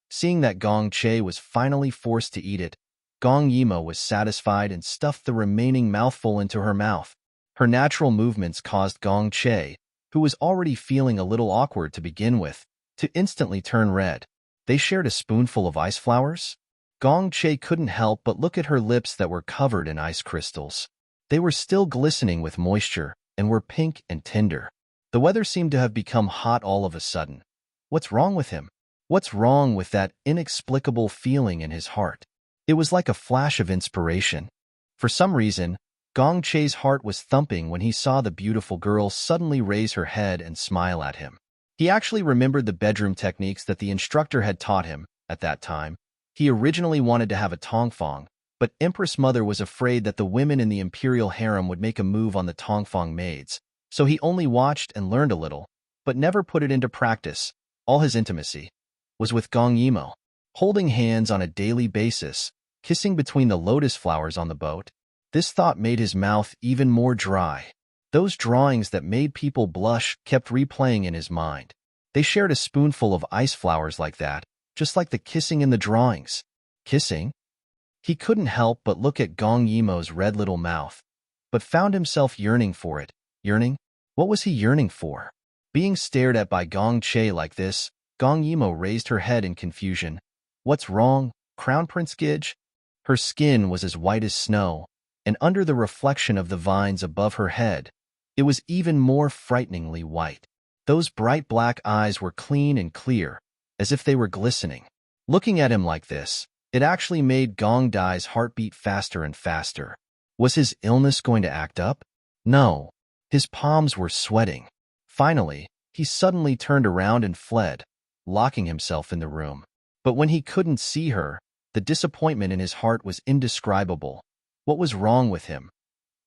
Seeing that Gong Che was finally forced to eat it, Gong Yimo was satisfied and stuffed the remaining mouthful into her mouth. Her natural movements caused Gong Che, who was already feeling a little awkward to begin with, to instantly turn red. They shared a spoonful of ice flowers? Gong Che couldn't help but look at her lips that were covered in ice crystals. They were still glistening with moisture and were pink and tender. The weather seemed to have become hot all of a sudden. What's wrong with him? What's wrong with that inexplicable feeling in his heart? It was like a flash of inspiration. For some reason, Gong Che's heart was thumping when he saw the beautiful girl suddenly raise her head and smile at him. He actually remembered the bedroom techniques that the instructor had taught him at that time. He originally wanted to have a tongfang, but Empress Mother was afraid that the women in the imperial harem would make a move on the tongfang maids, so he only watched and learned a little, but never put it into practice. All his intimacy was with Gong Yimo, holding hands on a daily basis, kissing between the lotus flowers on the boat. This thought made his mouth even more dry. Those drawings that made people blush kept replaying in his mind. They shared a spoonful of ice flowers like that, just like the kissing in the drawings. Kissing? He couldn't help but look at Gong Yimo's red little mouth, but found himself yearning for it. Yearning? What was he yearning for? Being stared at by Gong Che like this, Gong Yimo raised her head in confusion. What's wrong, Crown Prince Gidge? Her skin was as white as snow, and under the reflection of the vines above her head, it was even more frighteningly white. Those bright black eyes were clean and clear, as if they were glistening. Looking at him like this, it actually made Gong Dai's heart beat faster and faster. Was his illness going to act up? No. His palms were sweating. Finally, he suddenly turned around and fled, locking himself in the room. But when he couldn't see her, the disappointment in his heart was indescribable. What was wrong with him?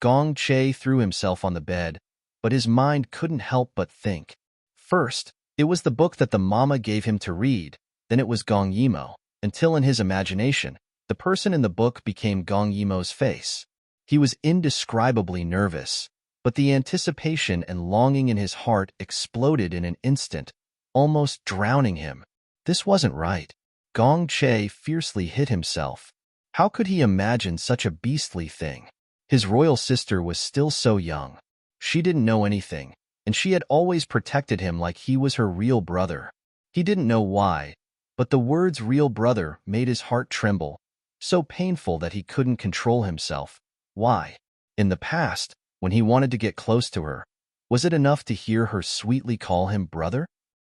Gong Che threw himself on the bed, but his mind couldn't help but think. First, it was the book that the mama gave him to read, then it was Gong Yimo, until in his imagination, the person in the book became Gong Yimo's face. He was indescribably nervous, but the anticipation and longing in his heart exploded in an instant, almost drowning him. This wasn't right. Gong Che fiercely hit himself. How could he imagine such a beastly thing? His royal sister was still so young. She didn't know anything, and she had always protected him like he was her real brother. He didn't know why, but the words real brother made his heart tremble, so painful that he couldn't control himself. Why? In the past, when he wanted to get close to her, was it enough to hear her sweetly call him brother?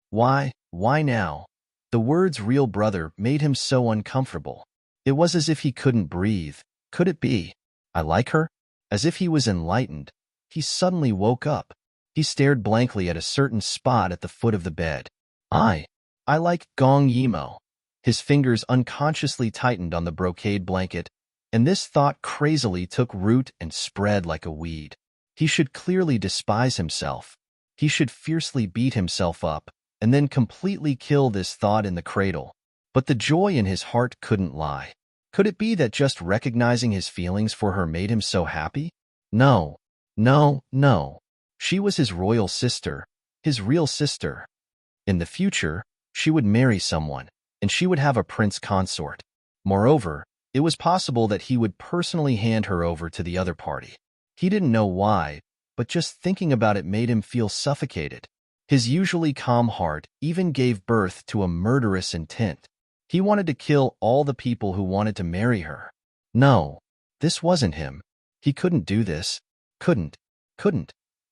Why now? The words real brother made him so uncomfortable. It was as if he couldn't breathe. Could it be? I like her? As if he was enlightened, he suddenly woke up. He stared blankly at a certain spot at the foot of the bed. I like Gong Yimo. His fingers unconsciously tightened on the brocade blanket, and this thought crazily took root and spread like a weed. He should clearly despise himself. He should fiercely beat himself up, and then completely kill this thought in the cradle. But the joy in his heart couldn't lie. Could it be that just recognizing his feelings for her made him so happy? No, no, no. She was his royal sister, his real sister. In the future, she would marry someone, and she would have a prince consort. Moreover, it was possible that he would personally hand her over to the other party. He didn't know why, but just thinking about it made him feel suffocated. His usually calm heart even gave birth to a murderous intent. He wanted to kill all the people who wanted to marry her. No, this wasn't him. He couldn't do this. Couldn't.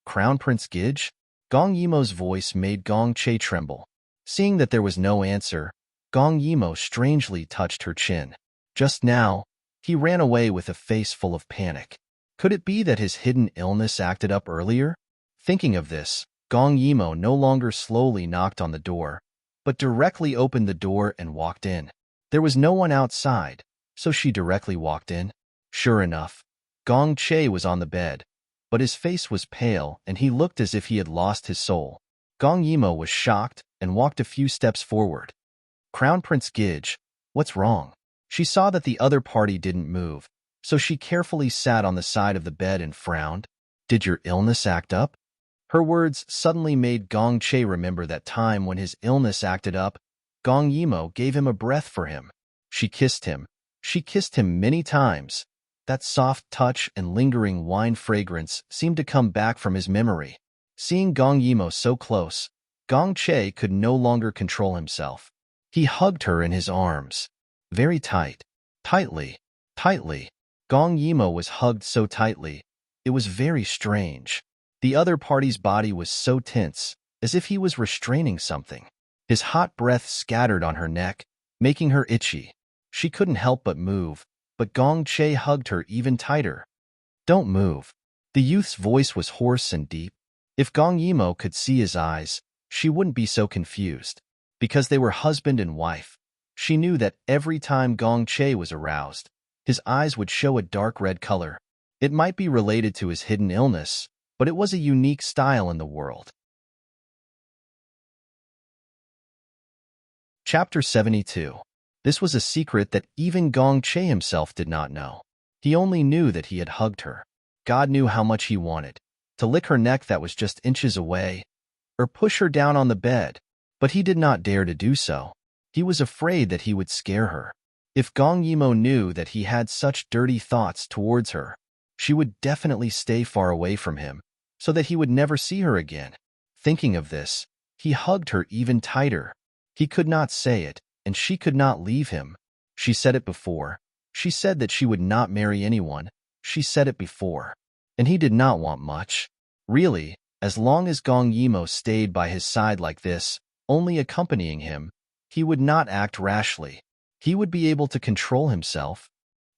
Crown Prince Gidge? Gong Yimo's voice made Gong Che tremble. Seeing that there was no answer, Gong Yimo strangely touched her chin. Just now, he ran away with a face full of panic. Could it be that his hidden illness acted up earlier? Thinking of this, Gong Yimo no longer slowly knocked on the door, but directly opened the door and walked in. There was no one outside, so she directly walked in. Sure enough, Gong Che was on the bed, but his face was pale and he looked as if he had lost his soul. Gong Yimo was shocked and walked a few steps forward. Crown Prince Gidge, what's wrong? She saw that the other party didn't move, so she carefully sat on the side of the bed and frowned. Did your illness act up? Her words suddenly made Gong Che remember that time when his illness acted up. Gong Yimo gave him a breath for him. She kissed him. She kissed him many times. That soft touch and lingering wine fragrance seemed to come back from his memory. Seeing Gong Yimo so close, Gong Che could no longer control himself. He hugged her in his arms. Very tightly. Gong Yimo was hugged so tightly. It was very strange. The other party's body was so tense, as if he was restraining something. His hot breath scattered on her neck, making her itchy. She couldn't help but move, but Gong Che hugged her even tighter. Don't move. The youth's voice was hoarse and deep. If Gong Yimo could see his eyes, she wouldn't be so confused. Because they were husband and wife, she knew that every time Gong Che was aroused, his eyes would show a dark red color. It might be related to his hidden illness, but it was a unique style in the world. Chapter 72. This was a secret that even Gong Che himself did not know. He only knew that he had hugged her. God knew how much he wanted. To lick her neck that was just inches away, or push her down on the bed. But he did not dare to do so. He was afraid that he would scare her. If Gong Yimo knew that he had such dirty thoughts towards her, she would definitely stay far away from him, so that he would never see her again. Thinking of this, he hugged her even tighter. He could not say it, and she could not leave him. She said it before. She said that she would not marry anyone. She said it before. And he did not want much. Really, as long as Gong Yimo stayed by his side like this, only accompanying him, he would not act rashly. He would be able to control himself.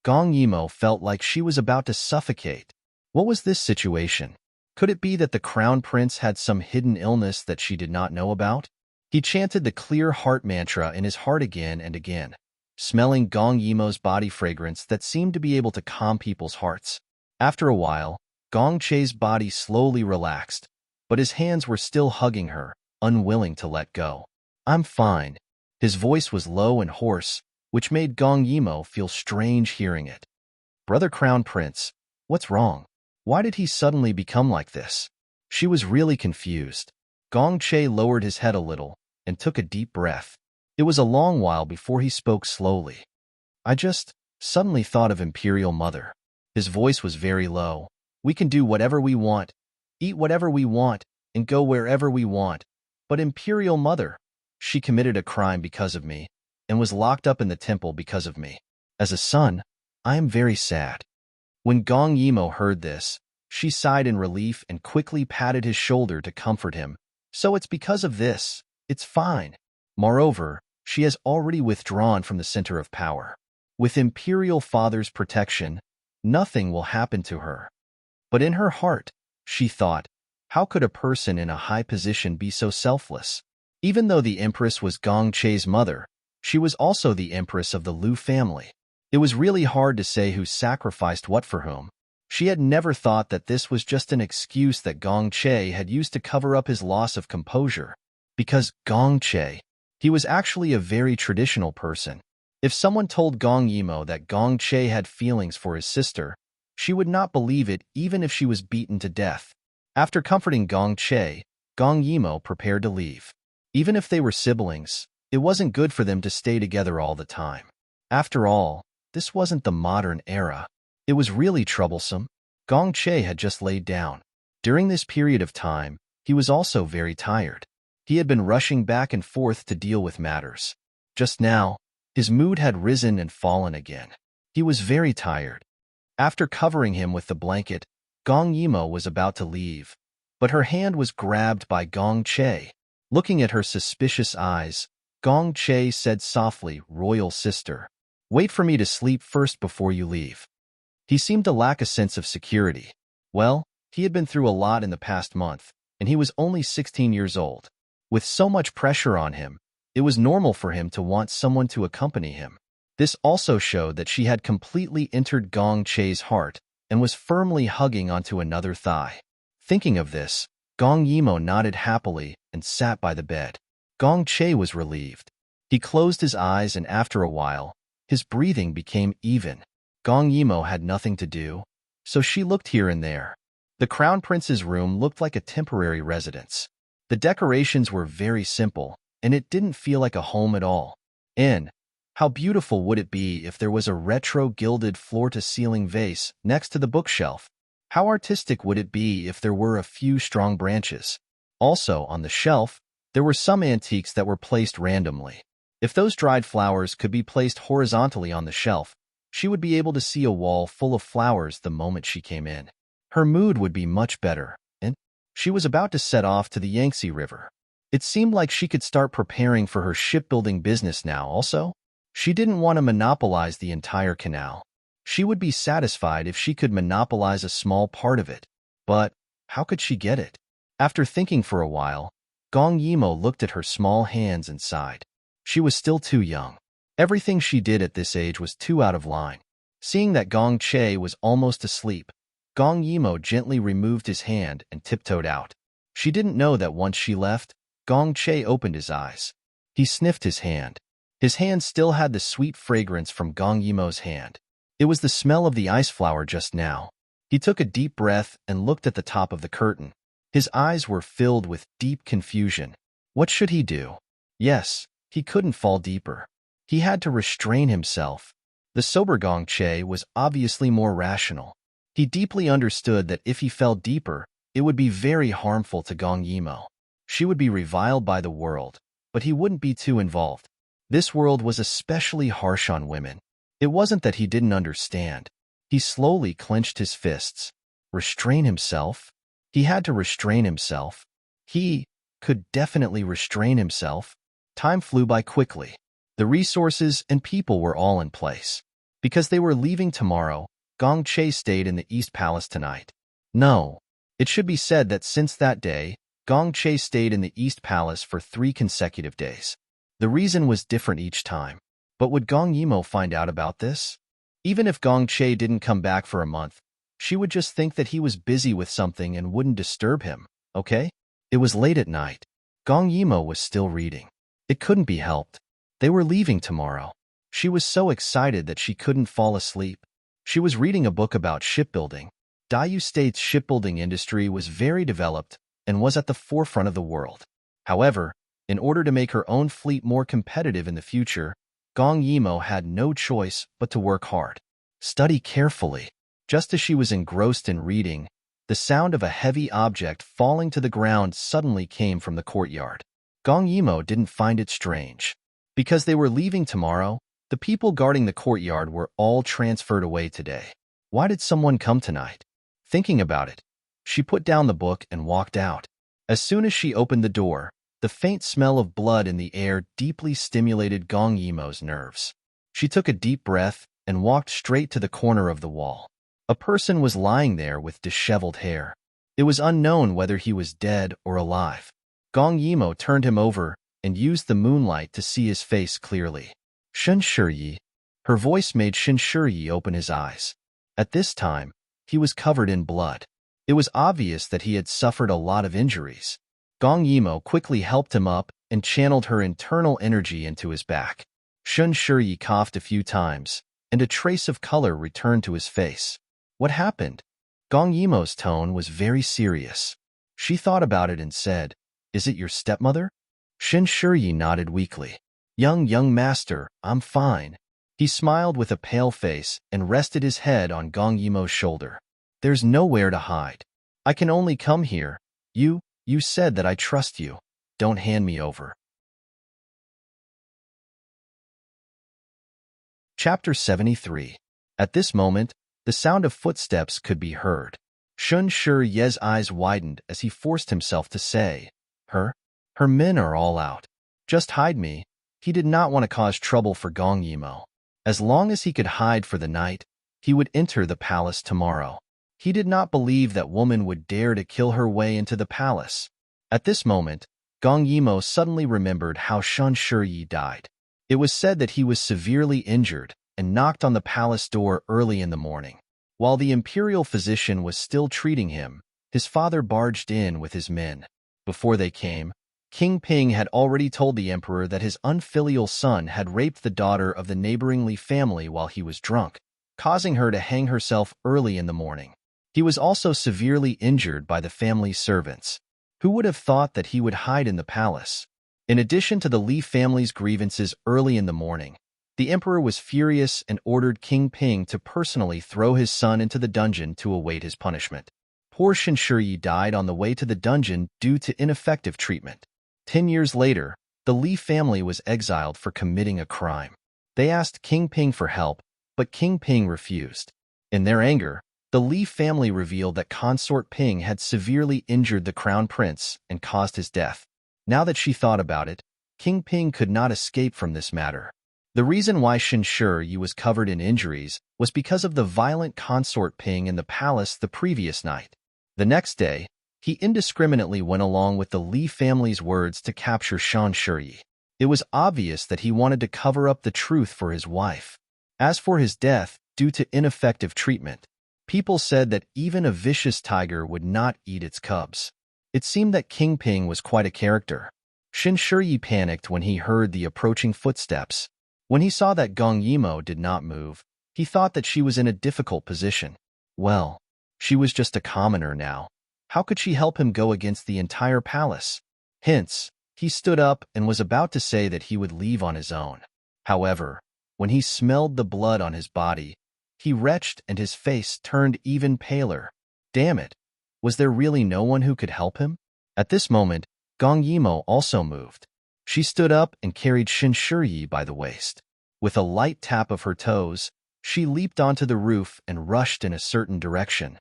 Gong Yimo felt like she was about to suffocate. What was this situation? Could it be that the crown prince had some hidden illness that she did not know about? He chanted the clear heart mantra in his heart again and again, smelling Gong Yimo's body fragrance that seemed to be able to calm people's hearts. After a while, Gong Che's body slowly relaxed, but his hands were still hugging her, unwilling to let go. I'm fine. His voice was low and hoarse, which made Gong Yimo feel strange hearing it. Brother Crown Prince, what's wrong? Why did he suddenly become like this? She was really confused. Gong Che lowered his head a little and took a deep breath. It was a long while before he spoke slowly. I just suddenly thought of Imperial Mother. His voice was very low. We can do whatever we want, eat whatever we want, and go wherever we want. But Imperial Mother, she committed a crime because of me and was locked up in the temple because of me. As a son, I am very sad. When Gong Yimo heard this, she sighed in relief and quickly patted his shoulder to comfort him. So it's because of this. It's fine. Moreover, she has already withdrawn from the center of power. With Imperial Father's protection, nothing will happen to her. But in her heart, she thought, how could a person in a high position be so selfless? Even though the Empress was Gong Che's mother, she was also the Empress of the Liu family. It was really hard to say who sacrificed what for whom. She had never thought that this was just an excuse that Gong Che had used to cover up his loss of composure. Because Gong Che, he was actually a very traditional person. If someone told Gong Yimo that Gong Che had feelings for his sister, she would not believe it even if she was beaten to death. After comforting Gong Che, Gong Yimo prepared to leave. Even if they were siblings, it wasn't good for them to stay together all the time. After all, this wasn't the modern era. It was really troublesome. Gong Che had just laid down. During this period of time, he was also very tired. He had been rushing back and forth to deal with matters. Just now, his mood had risen and fallen again. He was very tired. After covering him with the blanket, Gong Yimo was about to leave, but her hand was grabbed by Gong Che. Looking at her suspicious eyes, Gong Che said softly, "Royal sister, wait for me to sleep first before you leave." He seemed to lack a sense of security. Well, he had been through a lot in the past month, and he was only 16 years old. With so much pressure on him, it was normal for him to want someone to accompany him. This also showed that she had completely entered Gong Che's heart and was firmly hugging onto another thigh. Thinking of this, Gong Yimo nodded happily and sat by the bed. Gong Che was relieved. He closed his eyes and after a while, his breathing became even. Gong Yimo had nothing to do, so she looked here and there. The Crown Prince's room looked like a temporary residence. The decorations were very simple, and it didn't feel like a home at all. How beautiful would it be if there was a retro gilded floor-to-ceiling vase next to the bookshelf? How artistic would it be if there were a few strong branches? Also, on the shelf, there were some antiques that were placed randomly. If those dried flowers could be placed horizontally on the shelf, she would be able to see a wall full of flowers the moment she came in. Her mood would be much better, and she was about to set off to the Yangtze River. It seemed like she could start preparing for her shipbuilding business now also. She didn't want to monopolize the entire canal. She would be satisfied if she could monopolize a small part of it. But how could she get it? After thinking for a while, Gong Yimo looked at her small hands and sighed. She was still too young. Everything she did at this age was too out of line. Seeing that Gong Che was almost asleep, Gong Yimo gently removed his hand and tiptoed out. She didn't know that once she left, Gong Che opened his eyes. He sniffed his hand. His hand still had the sweet fragrance from Gong Yimo's hand. It was the smell of the ice flower just now. He took a deep breath and looked at the top of the curtain. His eyes were filled with deep confusion. What should he do? Yes, he couldn't fall deeper. He had to restrain himself. The sober Gong Che was obviously more rational. He deeply understood that if he fell deeper, it would be very harmful to Gong Yimo. She would be reviled by the world, but he wouldn't be too involved. This world was especially harsh on women. It wasn't that he didn't understand. He slowly clenched his fists. Restrain himself? He had to restrain himself. He could definitely restrain himself. Time flew by quickly. The resources and people were all in place. Because they were leaving tomorrow, Gong Che stayed in the East Palace tonight. No, it should be said that since that day, Gong Che stayed in the East Palace for 3 consecutive days. The reason was different each time. But would Gong Yimo find out about this? Even if Gong Che didn't come back for a month, she would just think that he was busy with something and wouldn't disturb him, okay? It was late at night. Gong Yimo was still reading. It couldn't be helped. They were leaving tomorrow. She was so excited that she couldn't fall asleep. She was reading a book about shipbuilding. Dayu State's shipbuilding industry was very developed and was at the forefront of the world. However, in order to make her own fleet more competitive in the future, Gong Yimo had no choice but to work hard. Study carefully. Just as she was engrossed in reading, the sound of a heavy object falling to the ground suddenly came from the courtyard. Gong Yimo didn't find it strange. Because they were leaving tomorrow, the people guarding the courtyard were all transferred away today. Why did someone come tonight? Thinking about it, she put down the book and walked out. As soon as she opened the door, the faint smell of blood in the air deeply stimulated Gong Yimo's nerves. She took a deep breath and walked straight to the corner of the wall. A person was lying there with disheveled hair. It was unknown whether he was dead or alive. Gong Yimo turned him over and used the moonlight to see his face clearly. Shen Shiyi. Her voice made Shen Shiyi open his eyes. At this time, he was covered in blood. It was obvious that he had suffered a lot of injuries. Gong Yimo quickly helped him up and channeled her internal energy into his back. Shun Shiyi coughed a few times, and a trace of color returned to his face. What happened? Gong Yimo's tone was very serious. She thought about it and said, "Is it your stepmother?" Shin Shiyi nodded weakly. Young master, I'm fine." He smiled with a pale face and rested his head on Gong Yimo's shoulder. "There's nowhere to hide. I can only come here. You said that I trust you. Don't hand me over." Chapter 73. At this moment, the sound of footsteps could be heard. Shun Shiyi's eyes widened as he forced himself to say, Her men are all out. Just hide me." He did not want to cause trouble for Gong Yimo. As long as he could hide for the night, he would enter the palace tomorrow. He did not believe that woman would dare to kill her way into the palace. At this moment, Gong Yimo suddenly remembered how Shun Shiyi died. It was said that he was severely injured and knocked on the palace door early in the morning. While the imperial physician was still treating him, his father barged in with his men. Before they came, King Ping had already told the emperor that his unfilial son had raped the daughter of the neighboring Li family while he was drunk, causing her to hang herself early in the morning. He was also severely injured by the family servants. Who would have thought that he would hide in the palace? In addition to the Li family's grievances early in the morning, the emperor was furious and ordered King Ping to personally throw his son into the dungeon to await his punishment. Poor Shin Shiyi died on the way to the dungeon due to ineffective treatment. 10 years later, the Li family was exiled for committing a crime. They asked King Ping for help, but King Ping refused. In their anger, the Li family revealed that Consort Ping had severely injured the crown prince and caused his death. Now that she thought about it, King Ping could not escape from this matter. The reason why Shin Shiyi was covered in injuries was because of the violent Consort Ping in the palace the previous night. The next day, he indiscriminately went along with the Li family's words to capture Shan Shiyi. It was obvious that he wanted to cover up the truth for his wife. As for his death, due to ineffective treatment, people said that even a vicious tiger would not eat its cubs. It seemed that King Ping was quite a character. Shin Shiyi panicked when he heard the approaching footsteps. When he saw that Gong Yimo did not move, he thought that she was in a difficult position. Well, she was just a commoner now. How could she help him go against the entire palace? Hence, he stood up and was about to say that he would leave on his own. However, when he smelled the blood on his body, he retched and his face turned even paler. Damn it! Was there really no one who could help him? At this moment, Gong Yimo also moved. She stood up and carried Shin Shiyi by the waist. With a light tap of her toes, she leaped onto the roof and rushed in a certain direction.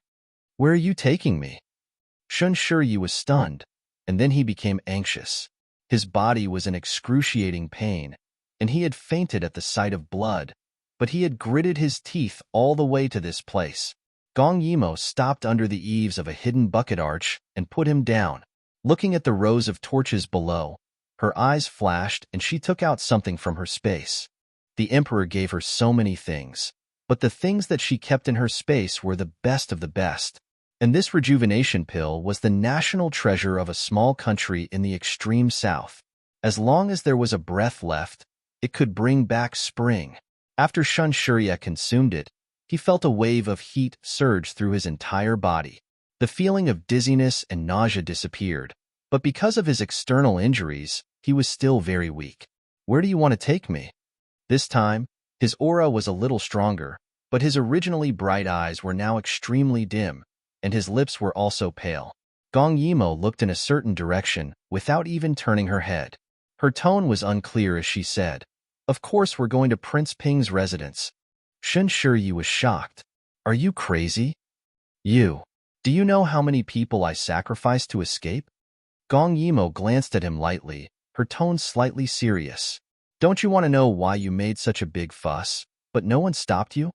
"Where are you taking me?" Shin Shiyi was stunned, and then he became anxious. His body was in excruciating pain, and he had fainted at the sight of blood, but he had gritted his teeth all the way to this place. Gong Yimo stopped under the eaves of a hidden bucket arch and put him down. Looking at the rows of torches below, her eyes flashed and she took out something from her space. The emperor gave her so many things, but the things that she kept in her space were the best of the best. And this rejuvenation pill was the national treasure of a small country in the extreme south. As long as there was a breath left, it could bring back spring. After Shun Shiyi consumed it, he felt a wave of heat surge through his entire body. The feeling of dizziness and nausea disappeared, but because of his external injuries, he was still very weak. "Where do you want to take me?" This time, his aura was a little stronger, but his originally bright eyes were now extremely dim, and his lips were also pale. Gong Yimo looked in a certain direction without even turning her head. Her tone was unclear as she said, "Of course we're going to Prince Ping's residence." Shin Shiyi was shocked. "Are you crazy? Do you know how many people I sacrificed to escape?" Gong Yimo glanced at him lightly, her tone slightly serious. "Don't you want to know why you made such a big fuss, but no one stopped you?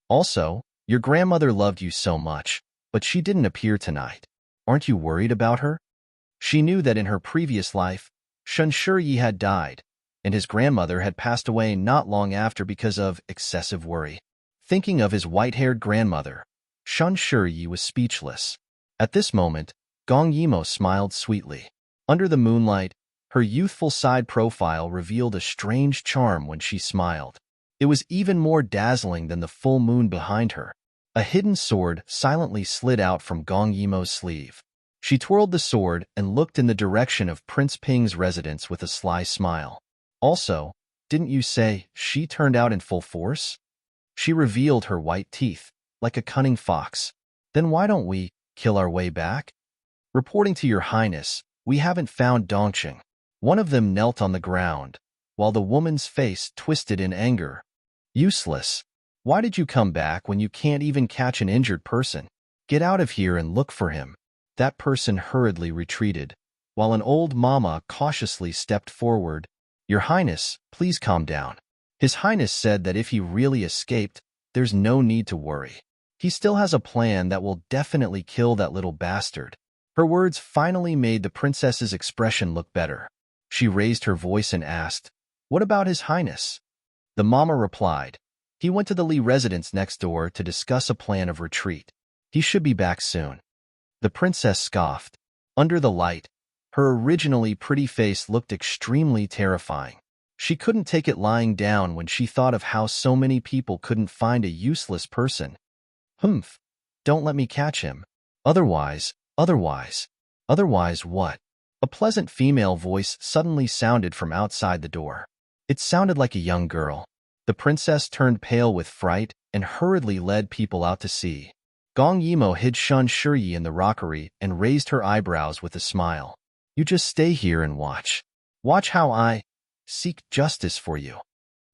Also, your grandmother loved you so much, but she didn't appear tonight. Aren't you worried about her?" She knew that in her previous life, Shun Shiyi had died, and his grandmother had passed away not long after because of excessive worry. Thinking of his white-haired grandmother, Shun Shiyi was speechless. At this moment, Gong Yimo smiled sweetly. Under the moonlight, Her youthful side profile revealed a strange charm when she smiled. It was even more dazzling than the full moon behind her. A hidden sword silently slid out from Gong Yimo's sleeve. She twirled the sword and looked in the direction of Prince Ping's residence with a sly smile. Also, didn't you say she turned out in full force? She revealed her white teeth, like a cunning fox. Then why don't we kill our way back? Reporting to your highness, we haven't found Dongqing. One of them knelt on the ground, while the woman's face twisted in anger. Useless. Why did you come back when you can't even catch an injured person? Get out of here and look for him. That person hurriedly retreated, while an old mama cautiously stepped forward. Your Highness, please calm down. His Highness said that if he really escaped, there's no need to worry. He still has a plan that will definitely kill that little bastard. Her words finally made the princess's expression look better. She raised her voice and asked, "What about His Highness?" The mama replied, "He went to the Li residence next door to discuss a plan of retreat. He should be back soon." The princess scoffed. Under the light, her originally pretty face looked extremely terrifying. She couldn't take it lying down when she thought of how so many people couldn't find a useless person. Humph, don't let me catch him. Otherwise what? A pleasant female voice suddenly sounded from outside the door. It sounded like a young girl. The princess turned pale with fright and hurriedly led people out to sea. Gong Yimo hid Shun Shiyi in the rockery and raised her eyebrows with a smile. You just stay here and watch. Watch how I seek justice for you.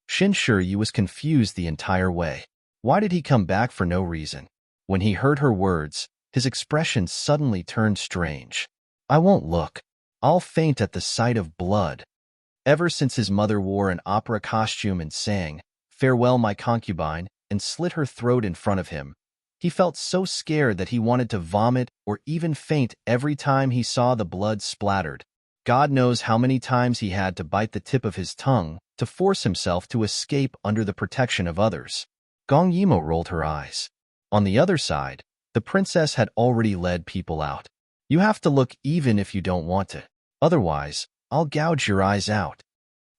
Shin Shiyi was confused the entire way. Why did he come back for no reason? When he heard her words, his expression suddenly turned strange. I won't look. I'll faint at the sight of blood. Ever since his mother wore an opera costume and sang, "Farewell, my concubine," and slit her throat in front of him, he felt so scared that he wanted to vomit or even faint every time he saw the blood splattered. God knows how many times he had to bite the tip of his tongue to force himself to escape under the protection of others. Gong Yimo rolled her eyes. On the other side, the princess had already led people out. You have to look even if you don't want to. Otherwise, I'll gouge your eyes out.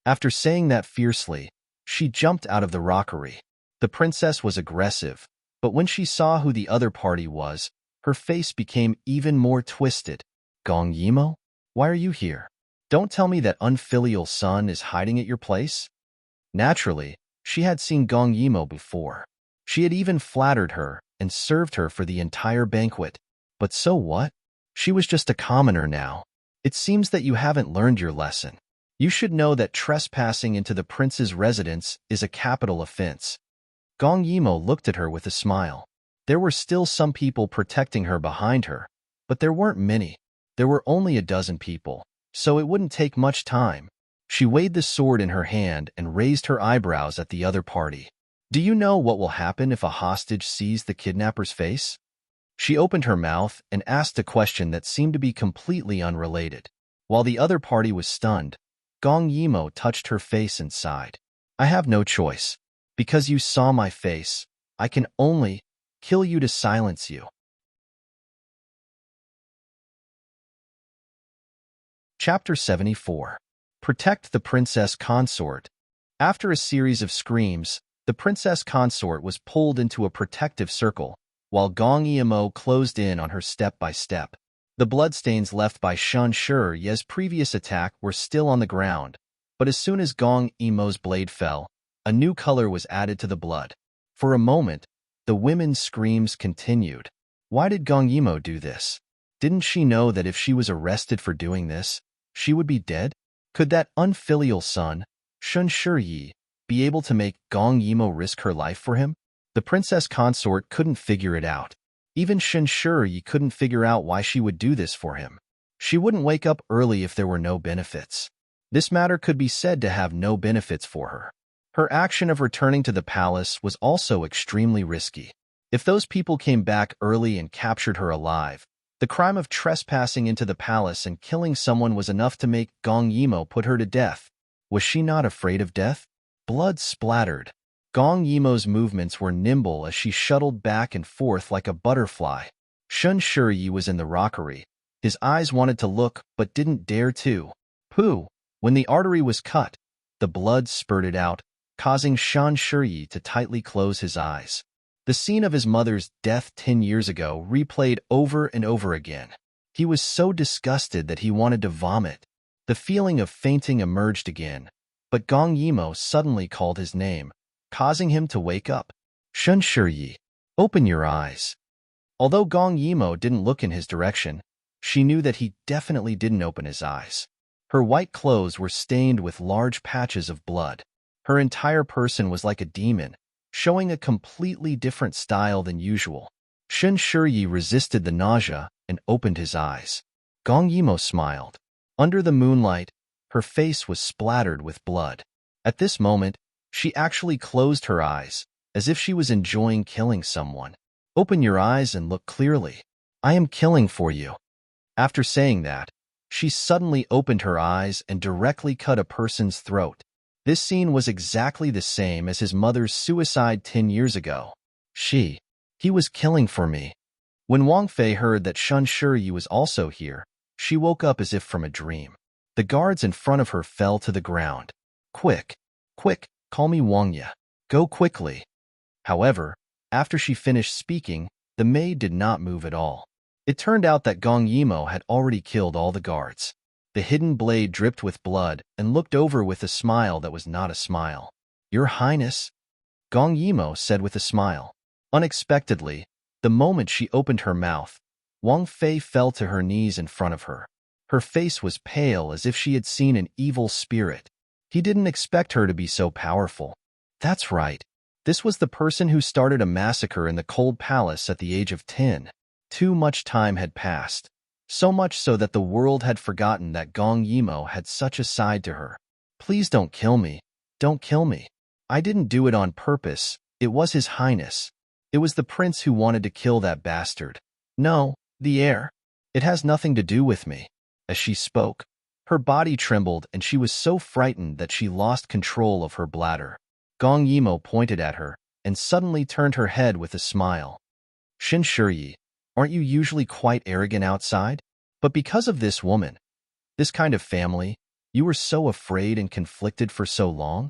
After saying that fiercely, she jumped out of the rockery. The princess was aggressive, but when she saw who the other party was, her face became even more twisted. Gong Yimo? Why are you here? Don't tell me that unfilial son is hiding at your place? Naturally, she had seen Gong Yimo before. She had even flattered her and served her for the entire banquet. But so what? She was just a commoner now. It seems that you haven't learned your lesson. You should know that trespassing into the prince's residence is a capital offense. Gong Yimo looked at her with a smile. There were still some people protecting her behind her, but there weren't many. There were only a dozen people, so it wouldn't take much time. She weighed the sword in her hand and raised her eyebrows at the other party. Do you know what will happen if a hostage sees the kidnapper's face? She opened her mouth and asked a question that seemed to be completely unrelated. While the other party was stunned, Gong Yimo touched her face and sighed. I have no choice. Because you saw my face, I can only kill you to silence you. Chapter 74. Protect the Princess Consort. After a series of screams, the Princess Consort was pulled into a protective circle, while Gong Yimo closed in on her step by step. The bloodstains left by Shun Shiyi's previous attack were still on the ground, but as soon as Gong Yimo's blade fell, a new color was added to the blood. For a moment, the women's screams continued. Why did Gong Yimo do this? Didn't she know that if she was arrested for doing this, she would be dead? Could that unfilial son, Shun Shiyi, be able to make Gong Yimo risk her life for him? The princess consort couldn't figure it out. Even Shun Shiyi couldn't figure out why she would do this for him. She wouldn't wake up early if there were no benefits. This matter could be said to have no benefits for her. Her action of returning to the palace was also extremely risky. If those people came back early and captured her alive, the crime of trespassing into the palace and killing someone was enough to make Gong Yimo put her to death. Was she not afraid of death? Blood splattered. Gong Yimo's movements were nimble as she shuttled back and forth like a butterfly. Shun Shiyi was in the rockery. His eyes wanted to look but didn't dare to. Pooh, When the artery was cut, the blood spurted out, causing Shan Shiyi to tightly close his eyes. The scene of his mother's death 10 years ago replayed over and over again. He was so disgusted that he wanted to vomit. The feeling of fainting emerged again, but Gong Yimo suddenly called his name, causing him to wake up. Shan Shiyi, open your eyes. Although Gong Yimo didn't look in his direction, she knew that he definitely didn't open his eyes. Her white clothes were stained with large patches of blood. Her entire person was like a demon, showing a completely different style than usual. Shan Shiyi resisted the nausea and opened his eyes. Gong Yimo smiled. Under the moonlight, her face was splattered with blood. At this moment, she actually closed her eyes, as if she was enjoying killing someone. Open your eyes and look clearly. I am killing for you. After saying that, she suddenly opened her eyes and directly cut a person's throat. This scene was exactly the same as his mother's suicide 10 years ago. He was killing for me. When Wang Fei heard that Shan Shiyi was also here, she woke up as if from a dream. The guards in front of her fell to the ground. Quick, call me Wang Ye. Go quickly. However, after she finished speaking, the maid did not move at all. It turned out that Gong Yimo had already killed all the guards. The hidden blade dripped with blood and looked over with a smile that was not a smile. Your Highness, Gong Yimo said with a smile. Unexpectedly, the moment she opened her mouth, Wang Fei fell to her knees in front of her. Her face was pale as if she had seen an evil spirit. He didn't expect her to be so powerful. That's right. This was the person who started a massacre in the Cold Palace at the age of 10. Too much time had passed. So much so that the world had forgotten that Gong Yimo had such a side to her. Please don't kill me. Don't kill me. I didn't do it on purpose. It was His Highness. It was the prince who wanted to kill that bastard. No, the heir. It has nothing to do with me. As she spoke, her body trembled and she was so frightened that she lost control of her bladder. Gong Yimo pointed at her and suddenly turned her head with a smile. Shan Shiyi, aren't you usually quite arrogant outside? But because of this woman, this kind of family, you were so afraid and conflicted for so long?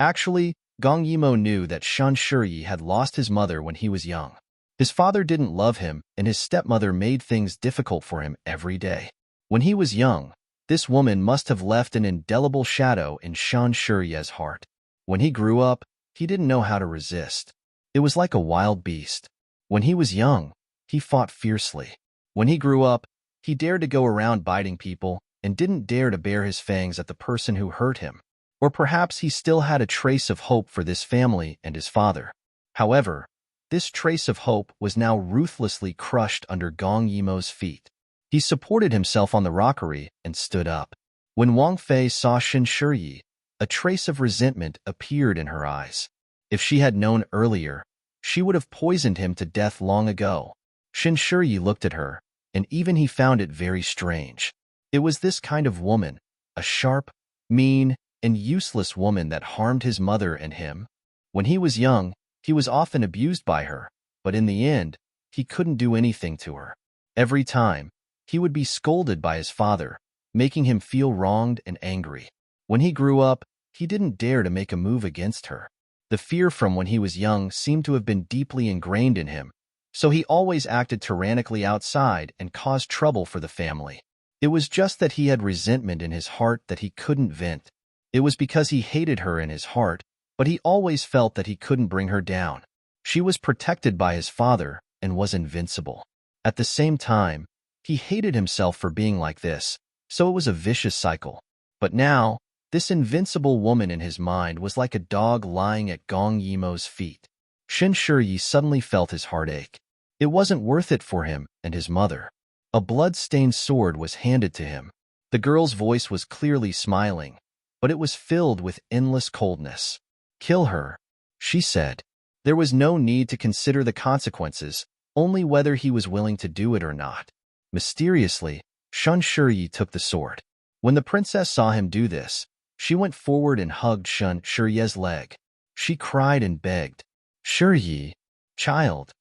Actually, Gong Yimo knew that Shan Shiyi had lost his mother when he was young. His father didn't love him, and his stepmother made things difficult for him every day. When he was young, this woman must have left an indelible shadow in Shan Shiyi's heart. When he grew up, he didn't know how to resist. It was like a wild beast. When he was young, he fought fiercely. When he grew up, he dared to go around biting people and didn't dare to bare his fangs at the person who hurt him. Or perhaps he still had a trace of hope for this family and his father. However, this trace of hope was now ruthlessly crushed under Gong Yimo's feet. He supported himself on the rockery and stood up. When Wang Fei saw Shan Shiyi, a trace of resentment appeared in her eyes. If she had known earlier, she would have poisoned him to death long ago. Shan Shiyi looked at her, and even he found it very strange. It was this kind of woman, a sharp, mean, and useless woman that harmed his mother and him. When he was young, he was often abused by her, but in the end, he couldn't do anything to her. Every time, he would be scolded by his father, making him feel wronged and angry. When he grew up, he didn't dare to make a move against her. The fear from when he was young seemed to have been deeply ingrained in him, so he always acted tyrannically outside and caused trouble for the family. It was just that he had resentment in his heart that he couldn't vent. It was because he hated her in his heart, but he always felt that he couldn't bring her down. She was protected by his father and was invincible. At the same time, he hated himself for being like this, so it was a vicious cycle. But now, this invincible woman in his mind was like a dog lying at Gong Yimo's feet. Shan Shiyi suddenly felt his heart ache. It wasn't worth it for him and his mother. A blood-stained sword was handed to him. The girl's voice was clearly smiling, but it was filled with endless coldness. Kill her, she said. There was no need to consider the consequences, only whether he was willing to do it or not. Mysteriously, Shan Shiyi took the sword. When the princess saw him do this, she went forward and hugged Shan Shiyi's leg. She cried and begged, Shiyi, child,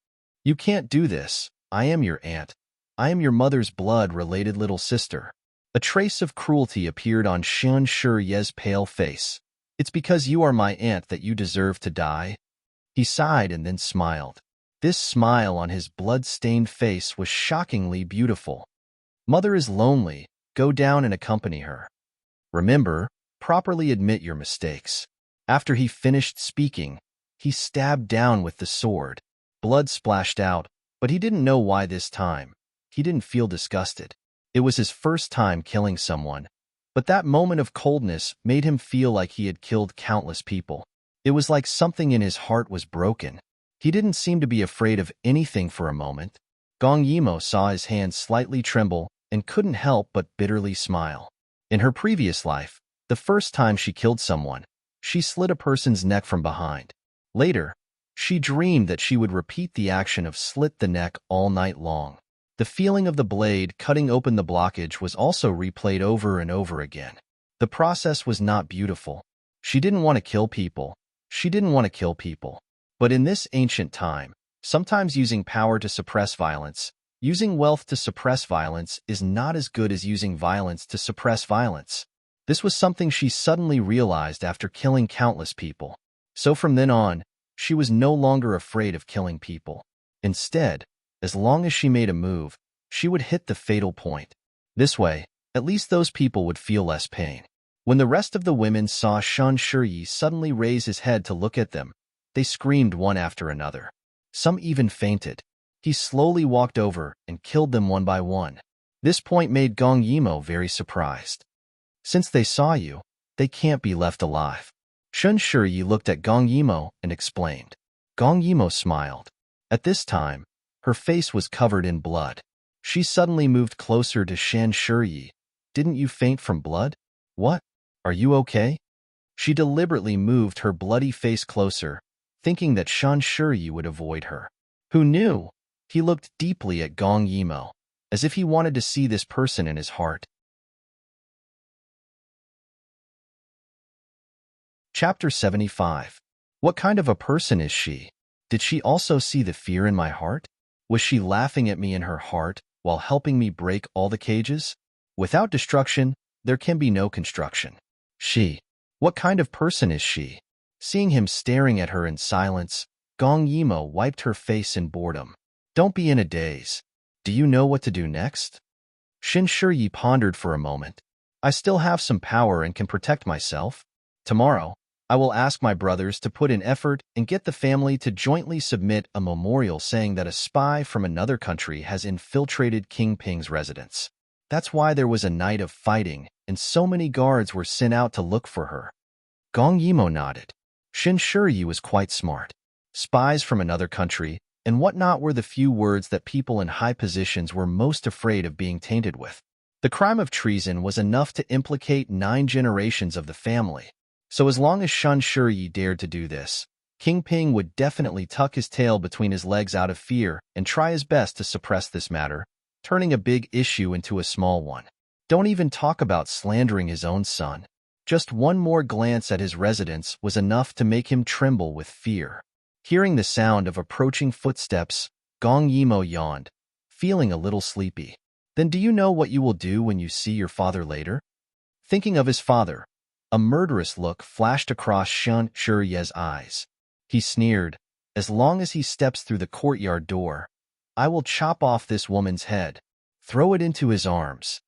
you can't do this. I am your aunt. I am your mother's blood-related little sister. A trace of cruelty appeared on Shan Ye's pale face. It's because you are my aunt that you deserve to die? He sighed and then smiled. This smile on his blood-stained face was shockingly beautiful. Mother is lonely. Go down and accompany her. Remember, properly admit your mistakes. After he finished speaking, he stabbed down with the sword. Blood splashed out, but he didn't know why this time. He didn't feel disgusted. It was his first time killing someone, but that moment of coldness made him feel like he had killed countless people. It was like something in his heart was broken. He didn't seem to be afraid of anything for a moment. Gong Yimo saw his hands slightly tremble and couldn't help but bitterly smile. In her previous life, the first time she killed someone, she slit a person's neck from behind. Later, she dreamed that she would repeat the action of slit the neck all night long. The feeling of the blade cutting open the blockage was also replayed over and over again. The process was not beautiful. She didn't want to kill people. But in this ancient time, sometimes using power to suppress violence, using wealth to suppress violence is not as good as using violence to suppress violence. This was something she suddenly realized after killing countless people. So from then on, she was no longer afraid of killing people. Instead, as long as she made a move, she would hit the fatal point. This way, at least those people would feel less pain. When the rest of the women saw Shan Shiyi suddenly raise his head to look at them, they screamed one after another. Some even fainted. He slowly walked over and killed them one by one. This point made Gong Yimo very surprised. Since they saw you, they can't be left alive. Shan Shiyi looked at Gong Yimo and explained. Gong Yimo smiled. At this time, her face was covered in blood. She suddenly moved closer to Shan Shiyi. Didn't you faint from blood? What? Are you okay? She deliberately moved her bloody face closer, thinking that Shan Shiyi would avoid her. Who knew? He looked deeply at Gong Yimo, as if he wanted to see this person in his heart. Chapter 75. What kind of a person is she? Did she also see the fear in my heart? Was she laughing at me in her heart while helping me break all the cages? Without destruction, there can be no construction. She. What kind of person is she? Seeing him staring at her in silence, Gong Yimo wiped her face in boredom. Don't be in a daze. Do you know what to do next? Shin Shiyi pondered for a moment. I still have some power and can protect myself. Tomorrow, I will ask my brothers to put in effort and get the family to jointly submit a memorial saying that a spy from another country has infiltrated King Ping's residence. That's why there was a night of fighting, and so many guards were sent out to look for her. Gong Yimo nodded. Shin Shiyi was quite smart. Spies from another country, and whatnot were the few words that people in high positions were most afraid of being tainted with. The crime of treason was enough to implicate 9 generations of the family. So as long as Shan Shiyi dared to do this, King Ping would definitely tuck his tail between his legs out of fear and try his best to suppress this matter, turning a big issue into a small one. Don't even talk about slandering his own son. Just one more glance at his residence was enough to make him tremble with fear. Hearing the sound of approaching footsteps, Gong Yimo yawned, feeling a little sleepy. Then do you know what you will do when you see your father later? Thinking of his father, a murderous look flashed across Shan Shiyi's eyes. He sneered, as long as he steps through the courtyard door, I will chop off this woman's head, throw it into his arms.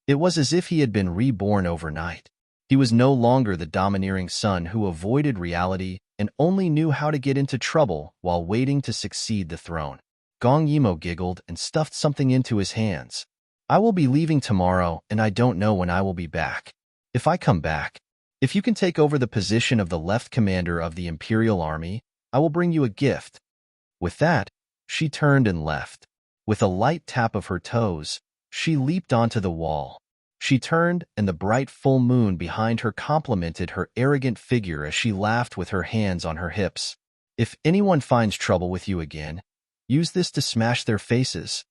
It was as if he had been reborn overnight. He was no longer the domineering son who avoided reality and only knew how to get into trouble while waiting to succeed the throne. Gong Yimo giggled and stuffed something into his hands. I will be leaving tomorrow, and I don't know when I will be back. If I come back, if you can take over the position of the left commander of the Imperial Army, I will bring you a gift. With that, she turned and left. With a light tap of her toes, she leaped onto the wall. She turned, and the bright full moon behind her complimented her arrogant figure as she laughed with her hands on her hips. If anyone finds trouble with you again, use this to smash their faces.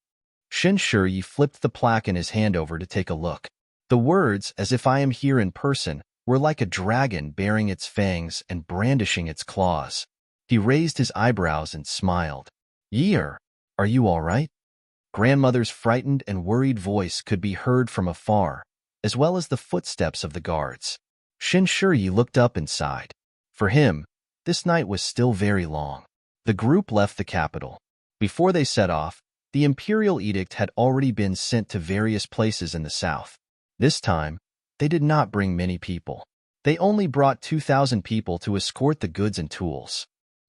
Shin Shiyi flipped the plaque in his hand over to take a look. The words, as if I am here in person, were like a dragon baring its fangs and brandishing its claws. He raised his eyebrows and smiled. Year, are you all right? Grandmother's frightened and worried voice could be heard from afar, as well as the footsteps of the guards. Shin Shiyi looked up and sighed. For him, this night was still very long. The group left the capital. Before they set off, the imperial edict had already been sent to various places in the south. This time, they did not bring many people. They only brought 2,000 people to escort the goods and tools.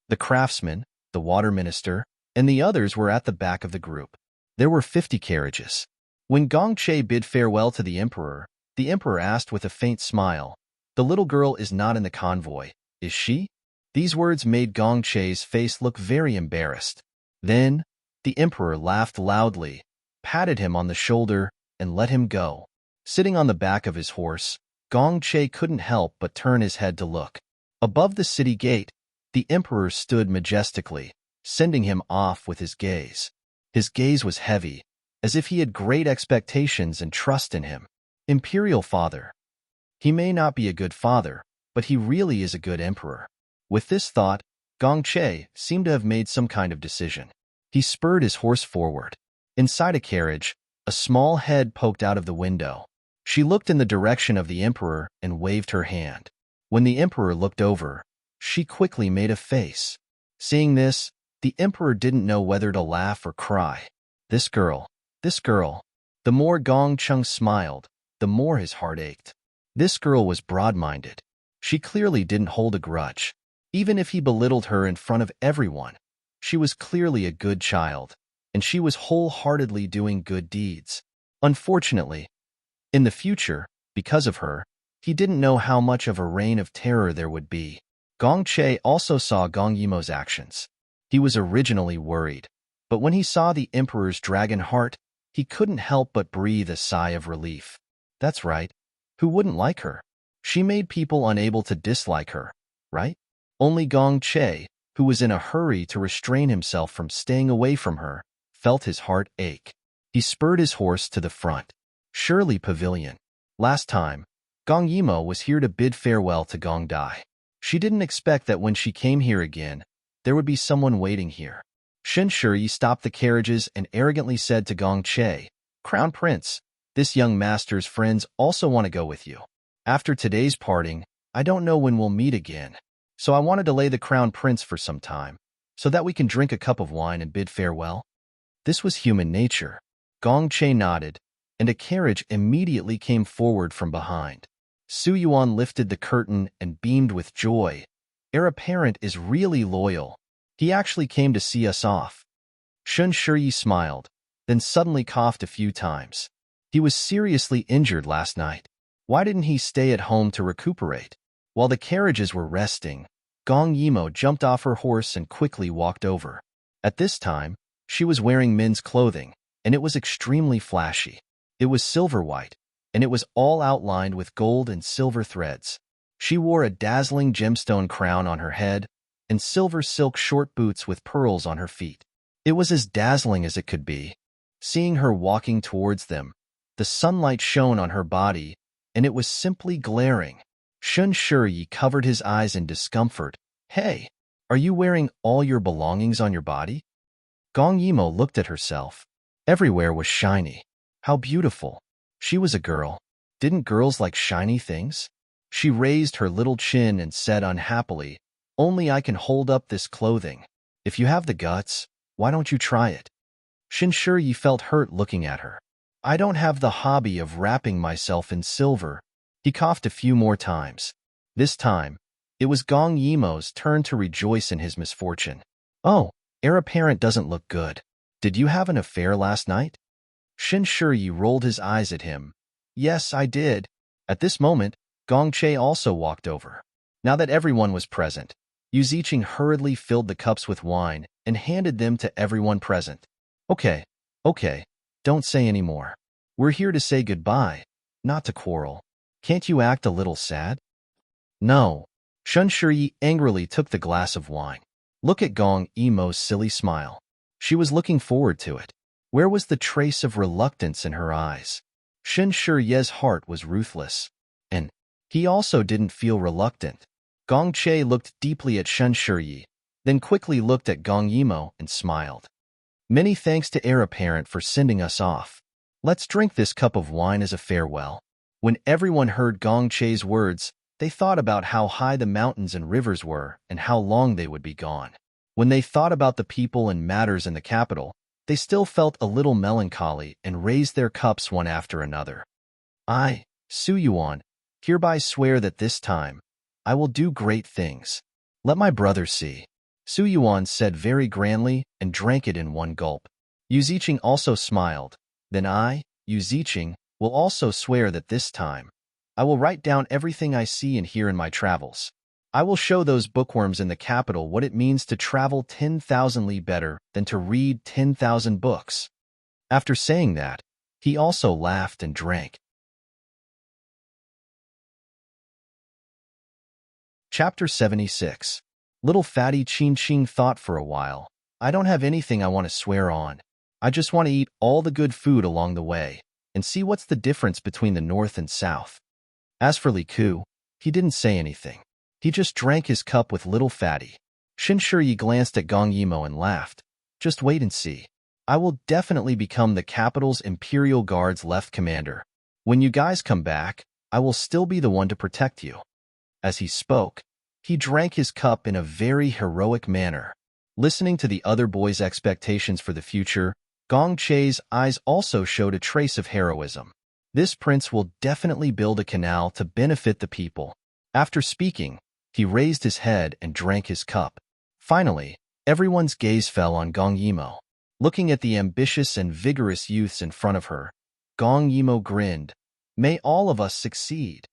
The craftsman, the water minister, and the others were at the back of the group. There were 50 carriages. When Gong Che bid farewell to the emperor asked with a faint smile, "The little girl is not in the convoy, is she?" These words made Gong Che's face look very embarrassed. Then, the emperor laughed loudly, patted him on the shoulder, and let him go. Sitting on the back of his horse, Gong Che couldn't help but turn his head to look. Above the city gate, the emperor stood majestically, sending him off with his gaze. His gaze was heavy, as if he had great expectations and trust in him. Imperial father. He may not be a good father, but he really is a good emperor. With this thought, Gong Che seemed to have made some kind of decision. He spurred his horse forward. Inside a carriage, a small head poked out of the window. She looked in the direction of the emperor and waved her hand. When the emperor looked over, she quickly made a face. Seeing this, the emperor didn't know whether to laugh or cry. This girl. The more Gong Chung smiled, the more his heart ached. This girl was broad-minded. She clearly didn't hold a grudge. Even if he belittled her in front of everyone, she was clearly a good child, and she was wholeheartedly doing good deeds. Unfortunately, in the future, because of her, he didn't know how much of a reign of terror there would be. Gong Che also saw Gong Yimo's actions. He was originally worried, but when he saw the emperor's dragon heart, he couldn't help but breathe a sigh of relief. That's right. Who wouldn't like her? She made people unable to dislike her, right? Only Gong Che, who was in a hurry to restrain himself from staying away from her, felt his heart ache. He spurred his horse to the front. Shirley Pavilion. Last time, Gong Yimo was here to bid farewell to Gong Dai. She didn't expect that when she came here again, there would be someone waiting here. Shin Shiyi stopped the carriages and arrogantly said to Gong Che, "Crown Prince, this young master's friends also want to go with you. After today's parting, I don't know when we'll meet again, so I want to delay the Crown Prince for some time, so that we can drink a cup of wine and bid farewell." This was human nature. Gong Che nodded, and a carriage immediately came forward from behind. Su Yuan lifted the curtain and beamed with joy. "Heir apparent is really loyal. He actually came to see us off." Shun Shiyi smiled, then suddenly coughed a few times. He was seriously injured last night. Why didn't he stay at home to recuperate? While the carriages were resting, Gong Yimo jumped off her horse and quickly walked over. At this time, she was wearing men's clothing, and it was extremely flashy. It was silver white, and it was all outlined with gold and silver threads. She wore a dazzling gemstone crown on her head and silver silk short boots with pearls on her feet. It was as dazzling as it could be. Seeing her walking towards them, the sunlight shone on her body, and it was simply glaring. Shun Shiyi covered his eyes in discomfort. "Hey, are you wearing all your belongings on your body?" Gong Yimo looked at herself. Everywhere was shiny. How beautiful. She was a girl. Didn't girls like shiny things? She raised her little chin and said unhappily, "Only I can hold up this clothing. If you have the guts, why don't you try it?" Shin Shiyi felt hurt looking at her. "I don't have the hobby of wrapping myself in silver." He coughed a few more times. This time, it was Gong Yimo's turn to rejoice in his misfortune. "Oh, heir apparent doesn't look good. Did you have an affair last night?" Shin Shiyi rolled his eyes at him. "Yes, I did." At this moment, Gong Che also walked over. Now that everyone was present, Yu Ziqing hurriedly filled the cups with wine and handed them to everyone present. Okay, don't say any more. We're here to say goodbye, not to quarrel. Can't you act a little sad?" "No." Shun Shiyi angrily took the glass of wine. Look at Gong Yimo's silly smile. She was looking forward to it. Where was the trace of reluctance in her eyes? Shin Shiyi's heart was ruthless, and he also didn't feel reluctant. Gong Che looked deeply at Shun Shiyi, then quickly looked at Gong Yimo and smiled. "Many thanks to heir apparent for sending us off. Let's drink this cup of wine as a farewell." When everyone heard Gong Che's words, they thought about how high the mountains and rivers were and how long they would be gone. When they thought about the people and matters in the capital, they still felt a little melancholy and raised their cups one after another. I, Su Yuan, hereby swear that this time, I will do great things. Let my brother see. Su Yuan said very grandly and drank it in one gulp. Yu Ziqing also smiled. Then I, Yu Ziqing, will also swear that this time, I will write down everything I see and hear in my travels. I will show those bookworms in the capital what it means to travel 10,000 li better than to read 10,000 books. After saying that, he also laughed and drank. Chapter 76. Little fatty Qin Qing thought for a while. I don't have anything I want to swear on. I just want to eat all the good food along the way and see what's the difference between the north and south. As for Li Ku, he didn't say anything. He just drank his cup with little fatty. Xin Shiyi glanced at Gong Yimo and laughed. Just wait and see. I will definitely become the capital's Imperial Guard's left commander. When you guys come back, I will still be the one to protect you. As he spoke, he drank his cup in a very heroic manner. Listening to the other boys' expectations for the future, Gong Che's eyes also showed a trace of heroism. This prince will definitely build a canal to benefit the people. After speaking, he raised his head and drank his cup. Finally, everyone's gaze fell on Gong Yimo. Looking at the ambitious and vigorous youths in front of her, Gong Yimo grinned. May all of us succeed.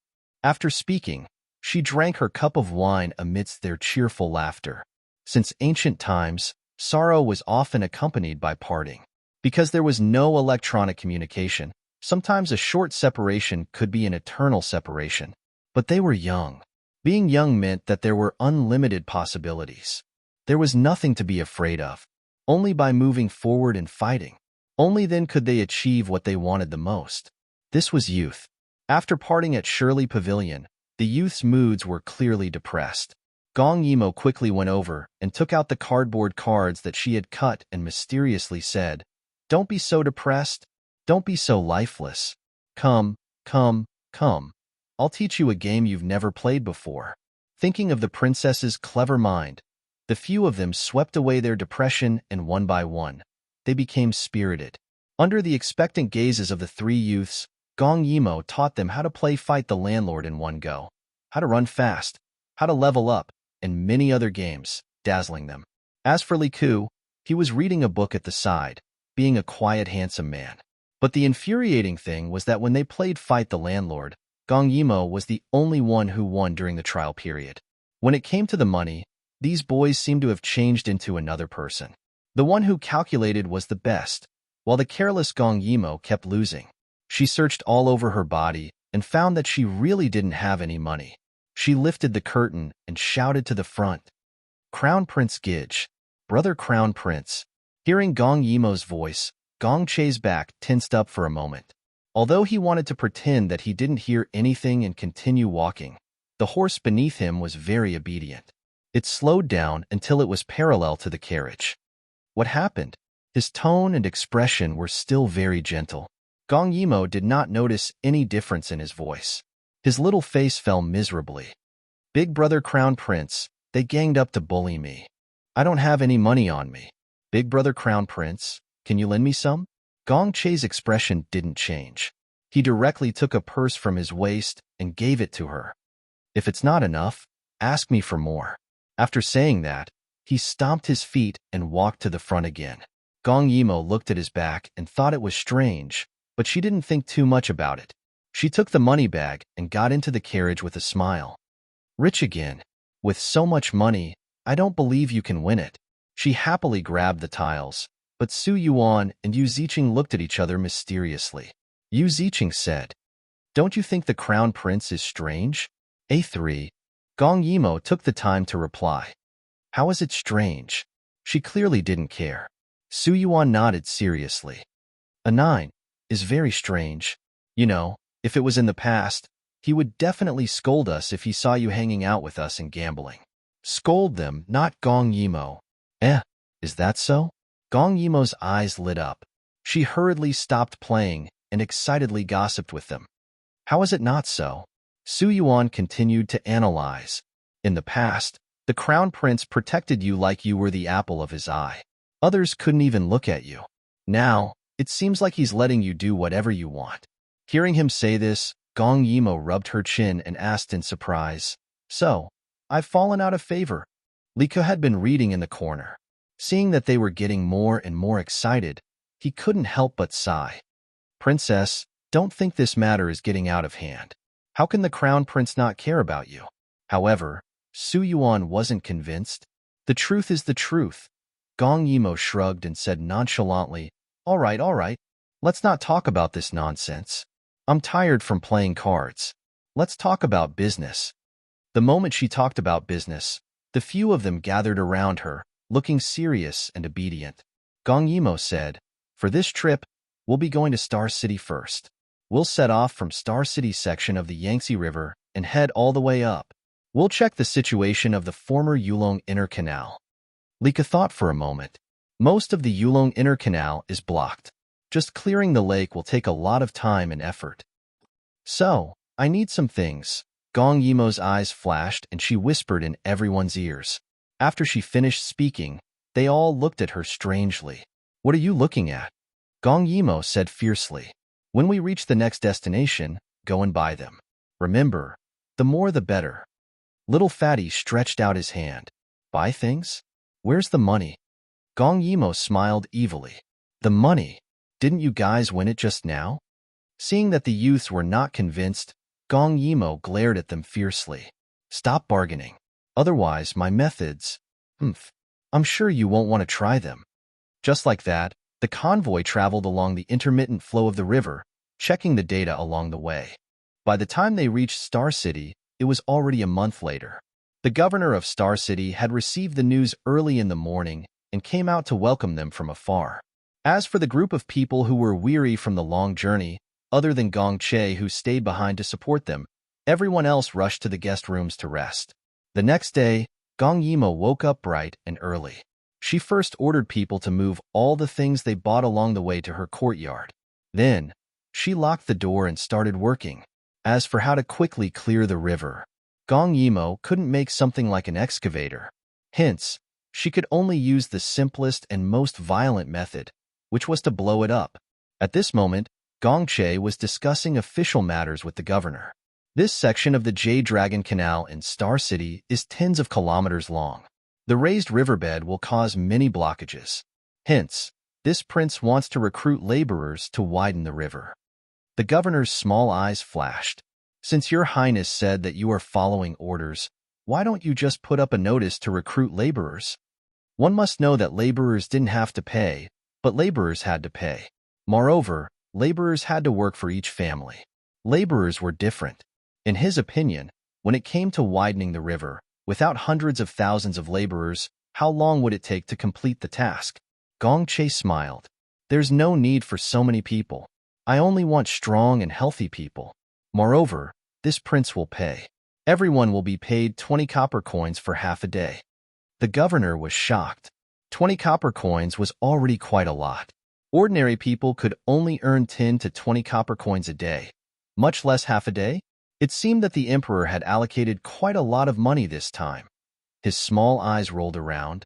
After speaking, she drank her cup of wine amidst their cheerful laughter. Since ancient times, sorrow was often accompanied by parting. Because there was no electronic communication, sometimes a short separation could be an eternal separation. But they were young. Being young meant that there were unlimited possibilities. There was nothing to be afraid of. Only by moving forward and fighting. Only then could they achieve what they wanted the most. This was youth. After parting at Shirley Pavilion, the youth's moods were clearly depressed. Gong Yimo quickly went over and took out the cardboard cards that she had cut and mysteriously said, "Don't be so depressed. Don't be so lifeless. Come, come, come. I'll teach you a game you've never played before." Thinking of the princess's clever mind, the few of them swept away their depression and one by one, they became spirited. Under the expectant gazes of the three youths, Gong Yimo taught them how to play Fight the Landlord in one go, how to run fast, how to level up, and many other games, dazzling them. As for Li Ku, he was reading a book at the side, being a quiet, handsome man. But the infuriating thing was that when they played Fight the Landlord, Gong Yimo was the only one who won during the trial period. When it came to the money, these boys seemed to have changed into another person. The one who calculated was the best, while the careless Gong Yimo kept losing. She searched all over her body and found that she really didn't have any money. She lifted the curtain and shouted to the front, "Crown Prince Gidge, brother Crown Prince." Hearing Gong Yimo's voice, Gong Che's back tensed up for a moment. Although he wanted to pretend that he didn't hear anything and continue walking, the horse beneath him was very obedient. It slowed down until it was parallel to the carriage. What happened? His tone and expression were still very gentle. Gong Yimo did not notice any difference in his voice. His little face fell miserably. "Big brother Crown Prince, they ganged up to bully me. I don't have any money on me. Big brother Crown Prince, can you lend me some?" Gong Che's expression didn't change. He directly took a purse from his waist and gave it to her. "If it's not enough, ask me for more." After saying that, he stomped his feet and walked to the front again. Gong Yimo looked at his back and thought it was strange, but she didn't think too much about it. She took the money bag and got into the carriage with a smile. "Rich again. With so much money, I don't believe you can win it." She happily grabbed the tiles, but Su Yuan and Yu Ziqing looked at each other mysteriously. Yu Ziqing said, "Don't you think the Crown Prince is strange?" A3. Gong Yimo took the time to reply. "How is it strange?" She clearly didn't care. Su Yuan nodded seriously. "A9 is very strange. You know, if it was in the past, he would definitely scold us if he saw you hanging out with us and gambling." "Scold them, not Gong Yimo." Is that so?" Gong Yimo's eyes lit up. She hurriedly stopped playing and excitedly gossiped with them. How is it not so? Su Yuan continued to analyze. In the past, the crown prince protected you like you were the apple of his eye. Others couldn't even look at you. Now, it seems like he's letting you do whatever you want. Hearing him say this, Gong Yimo rubbed her chin and asked in surprise, "So, I've fallen out of favor?" Li Ke had been reading in the corner. Seeing that they were getting more and more excited, he couldn't help but sigh. "Princess, don't think this matter is getting out of hand. How can the crown prince not care about you?" However, Su Yuan wasn't convinced. "The truth is the truth." Gong Yimo shrugged and said nonchalantly, all right. Let's not talk about this nonsense. I'm tired from playing cards. Let's talk about business." The moment she talked about business, the few of them gathered around her, looking serious and obedient. Gong Yimo said, "For this trip, we'll be going to Star City first. We'll set off from Star City section of the Yangtze River and head all the way up. We'll check the situation of the former Yulong Inner Canal." Li Ke thought for a moment. Most of the Yulong Inner Canal is blocked. Just clearing the lake will take a lot of time and effort. "So, I need some things." Gong Yimo's eyes flashed and she whispered in everyone's ears. After she finished speaking, they all looked at her strangely. "What are you looking at?" Gong Yimo said fiercely. "When we reach the next destination, go and buy them. Remember, the more the better." Little Fatty stretched out his hand. "Buy things? Where's the money?" Gong Yimo smiled evilly. "The money? Didn't you guys win it just now?" Seeing that the youths were not convinced, Gong Yimo glared at them fiercely. "Stop bargaining. Otherwise, my methods, I'm sure you won't want to try them." Just like that, the convoy traveled along the intermittent flow of the river, checking the data along the way. By the time they reached Star City, it was already a month later. The governor of Star City had received the news early in the morning and came out to welcome them from afar. As for the group of people who were weary from the long journey, other than Gong Che who stayed behind to support them, everyone else rushed to the guest rooms to rest. The next day, Gong Yimo woke up bright and early. She first ordered people to move all the things they bought along the way to her courtyard. Then, she locked the door and started working. As for how to quickly clear the river, Gong Yimo couldn't make something like an excavator. Hence, she could only use the simplest and most violent method, which was to blow it up. At this moment, Gong Che was discussing official matters with the governor. This section of the Jade Dragon Canal in Star City is tens of kilometers long. The raised riverbed will cause many blockages. Hence, this prince wants to recruit laborers to widen the river. The governor's small eyes flashed. "Since your highness said that you are following orders, why don't you just put up a notice to recruit laborers?" One must know that laborers didn't have to pay, but laborers had to pay. Moreover, laborers had to work for each family. Laborers were different. In his opinion, when it came to widening the river, without hundreds of thousands of laborers, how long would it take to complete the task? Gong Che smiled. "There's no need for so many people. I only want strong and healthy people. Moreover, this prince will pay. Everyone will be paid 20 copper coins for half a day." The governor was shocked. 20 copper coins was already quite a lot. Ordinary people could only earn 10 to 20 copper coins a day, much less half a day. It seemed that the emperor had allocated quite a lot of money this time. His small eyes rolled around.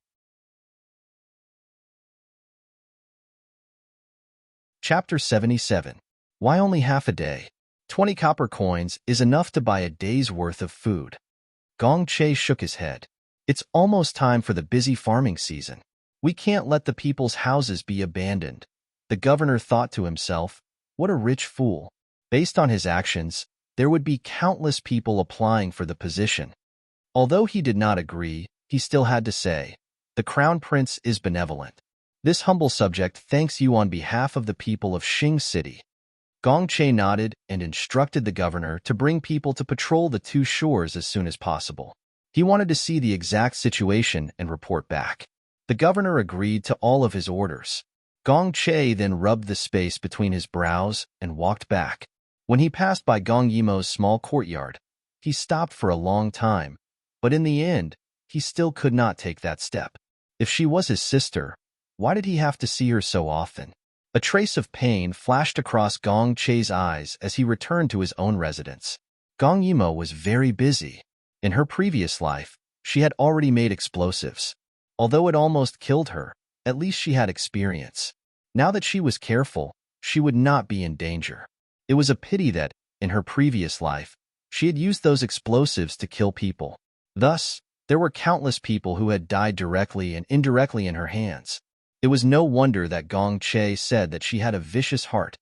Chapter 77. Why only half a day? 20 copper coins is enough to buy a day's worth of food. Gong Che shook his head. "It's almost time for the busy farming season. We can't let the people's houses be abandoned." The governor thought to himself, what a rich fool. Based on his actions, there would be countless people applying for the position. Although he did not agree, he still had to say, "The crown prince is benevolent. This humble subject thanks you on behalf of the people of Xing City." Gong Che nodded and instructed the governor to bring people to patrol the two shores as soon as possible. He wanted to see the exact situation and report back. The governor agreed to all of his orders. Gong Che then rubbed the space between his brows and walked back. When he passed by Gong Yimo's small courtyard, he stopped for a long time, but in the end, he still could not take that step. If she was his sister, why did he have to see her so often? A trace of pain flashed across Gong Che's eyes as he returned to his own residence. Gong Yimo was very busy. In her previous life, she had already made explosives. Although it almost killed her, at least she had experience. Now that she was careful, she would not be in danger. It was a pity that, in her previous life, she had used those explosives to kill people. Thus, there were countless people who had died directly and indirectly in her hands. It was no wonder that Gong Che said that she had a vicious heart.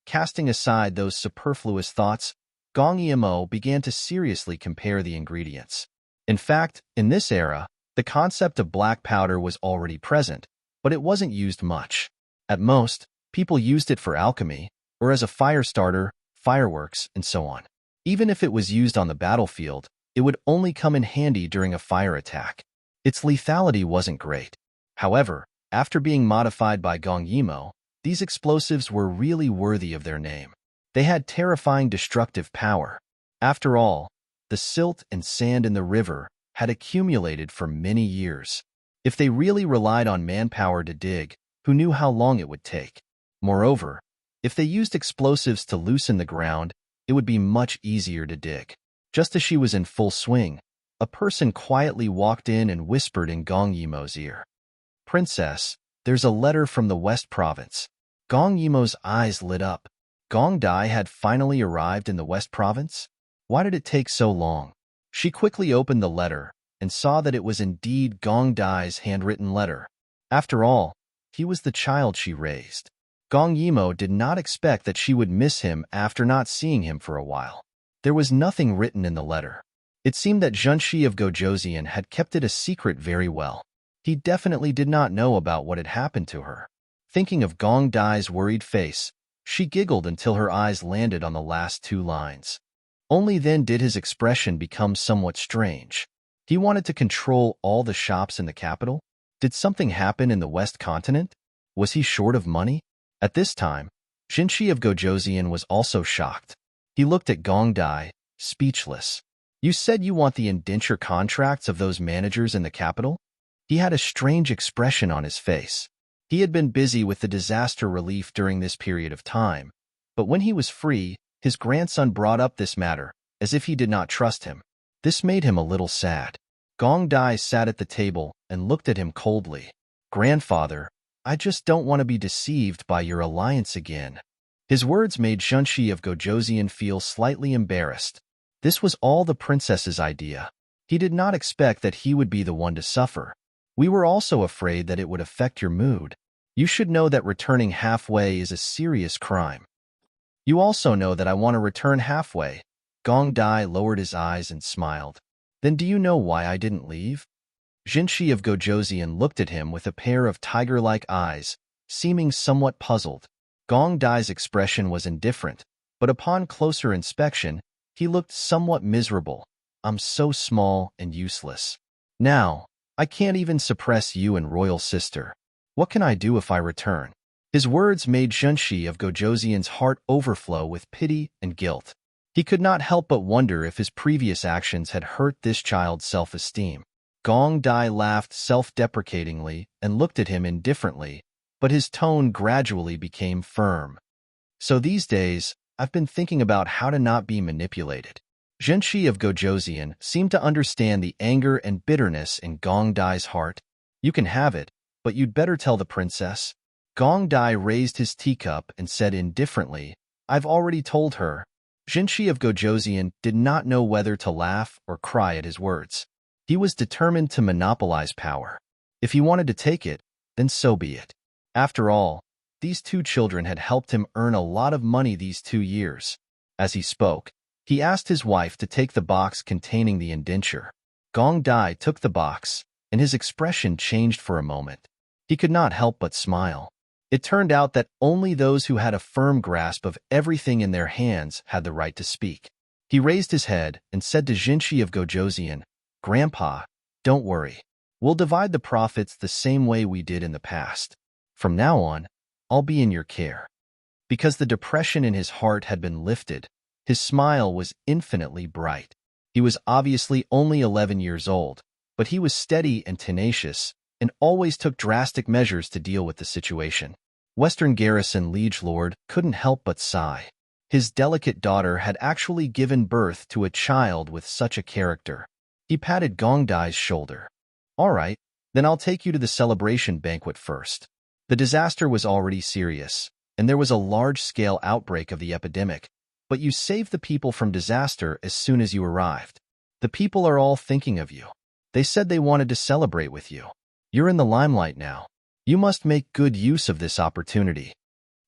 Casting aside those superfluous thoughts, Gong Yimo began to seriously compare the ingredients. In fact, in this era, the concept of black powder was already present, but it wasn't used much. At most, people used it for alchemy, or as a fire starter, fireworks, and so on. Even if it was used on the battlefield, it would only come in handy during a fire attack. Its lethality wasn't great. However, after being modified by Gong Yimo, these explosives were really worthy of their name. They had terrifying destructive power. After all, the silt and sand in the river had accumulated for many years. If they really relied on manpower to dig, who knew how long it would take? Moreover, if they used explosives to loosen the ground, it would be much easier to dig. Just as she was in full swing, a person quietly walked in and whispered in Gong Yimo's ear. "Princess, there's a letter from the West Province." Gong Yimo's eyes lit up. Gong Dai had finally arrived in the West Province? Why did it take so long? She quickly opened the letter and saw that it was indeed Gong Dai's handwritten letter. After all, he was the child she raised. Gong Yimo did not expect that she would miss him after not seeing him for a while. There was nothing written in the letter. It seemed that Junshi of Gojoseon had kept it a secret very well. He definitely did not know about what had happened to her. Thinking of Gong Dai's worried face, she giggled until her eyes landed on the last two lines. Only then did his expression become somewhat strange. He wanted to control all the shops in the capital? Did something happen in the West Continent? Was he short of money? At this time, Junshi of Gojoseon was also shocked. He looked at Gong Dai, speechless. "You said you want the indenture contracts of those managers in the capital?" He had a strange expression on his face. He had been busy with the disaster relief during this period of time, but when he was free, his grandson brought up this matter, as if he did not trust him. This made him a little sad. Gong Dai sat at the table and looked at him coldly. "Grandfather, I just don't want to be deceived by your alliance again." His words made Junshi of Gojoseon feel slightly embarrassed. This was all the princess's idea. He did not expect that he would be the one to suffer. "We were also afraid that it would affect your mood. You should know that returning halfway is a serious crime." "You also know that I want to return halfway." Gong Dai lowered his eyes and smiled. "Then do you know why I didn't leave?" Junshi of Gojoseon looked at him with a pair of tiger-like eyes, seeming somewhat puzzled. Gong Dai's expression was indifferent, but upon closer inspection, he looked somewhat miserable. "I'm so small and useless. Now, I can't even suppress you and royal sister. What can I do if I return?" His words made Junshi of Gojoseon's heart overflow with pity and guilt. He could not help but wonder if his previous actions had hurt this child's self-esteem. Gong Dai laughed self-deprecatingly and looked at him indifferently, but his tone gradually became firm. "So these days, I've been thinking about how to not be manipulated." Junshi of Gojoseon seemed to understand the anger and bitterness in Gong Dai's heart. "You can have it, but you'd better tell the princess." Gong Dai raised his teacup and said indifferently, "I've already told her." Junshi of Gojoseon did not know whether to laugh or cry at his words. He was determined to monopolize power. If he wanted to take it, then so be it. After all, these two children had helped him earn a lot of money these 2 years. As he spoke, he asked his wife to take the box containing the indenture. Gong Dai took the box, and his expression changed for a moment. He could not help but smile. It turned out that only those who had a firm grasp of everything in their hands had the right to speak. He raised his head and said to Junshi of Gojoseon, "Grandpa, don't worry. We'll divide the profits the same way we did in the past. From now on, I'll be in your care." Because the depression in his heart had been lifted, his smile was infinitely bright. He was obviously only 11 years old, but he was steady and tenacious, and always took drastic measures to deal with the situation. Western Garrison Liege Lord couldn't help but sigh. His delicate daughter had actually given birth to a child with such a character. He patted Gong Dai's shoulder. All right, then I'll take you to the celebration banquet first. The disaster was already serious, and there was a large-scale outbreak of the epidemic, but you saved the people from disaster as soon as you arrived. The people are all thinking of you. They said they wanted to celebrate with you. You're in the limelight now. You must make good use of this opportunity.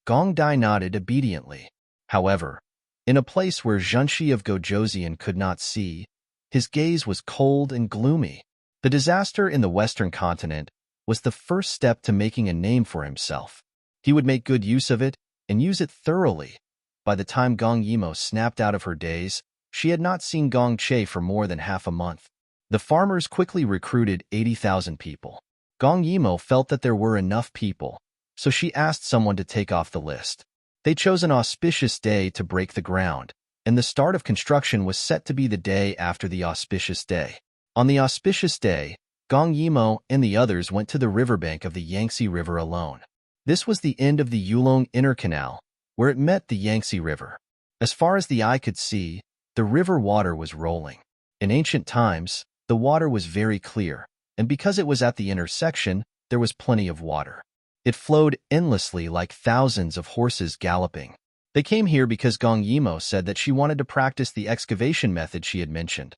Gong Dai nodded obediently. However, in a place where Zhenshi of Gojoseon could not see, his gaze was cold and gloomy. The disaster in the Western continent was the first step to making a name for himself. He would make good use of it, and use it thoroughly. By the time Gong Yimo snapped out of her daze, she had not seen Gong Che for more than half a month. The farmers quickly recruited 80,000 people. Gong Yimo felt that there were enough people, so she asked someone to take off the list. They chose an auspicious day to break the ground, and the start of construction was set to be the day after the auspicious day. On the auspicious day, Gong Yimo and the others went to the riverbank of the Yangtze River alone. This was the end of the Yulong Inner Canal, where it met the Yangtze River. As far as the eye could see, the river water was rolling. In ancient times, the water was very clear, and because it was at the intersection, there was plenty of water. It flowed endlessly like thousands of horses galloping. They came here because Gong Yimo said that she wanted to practice the excavation method she had mentioned.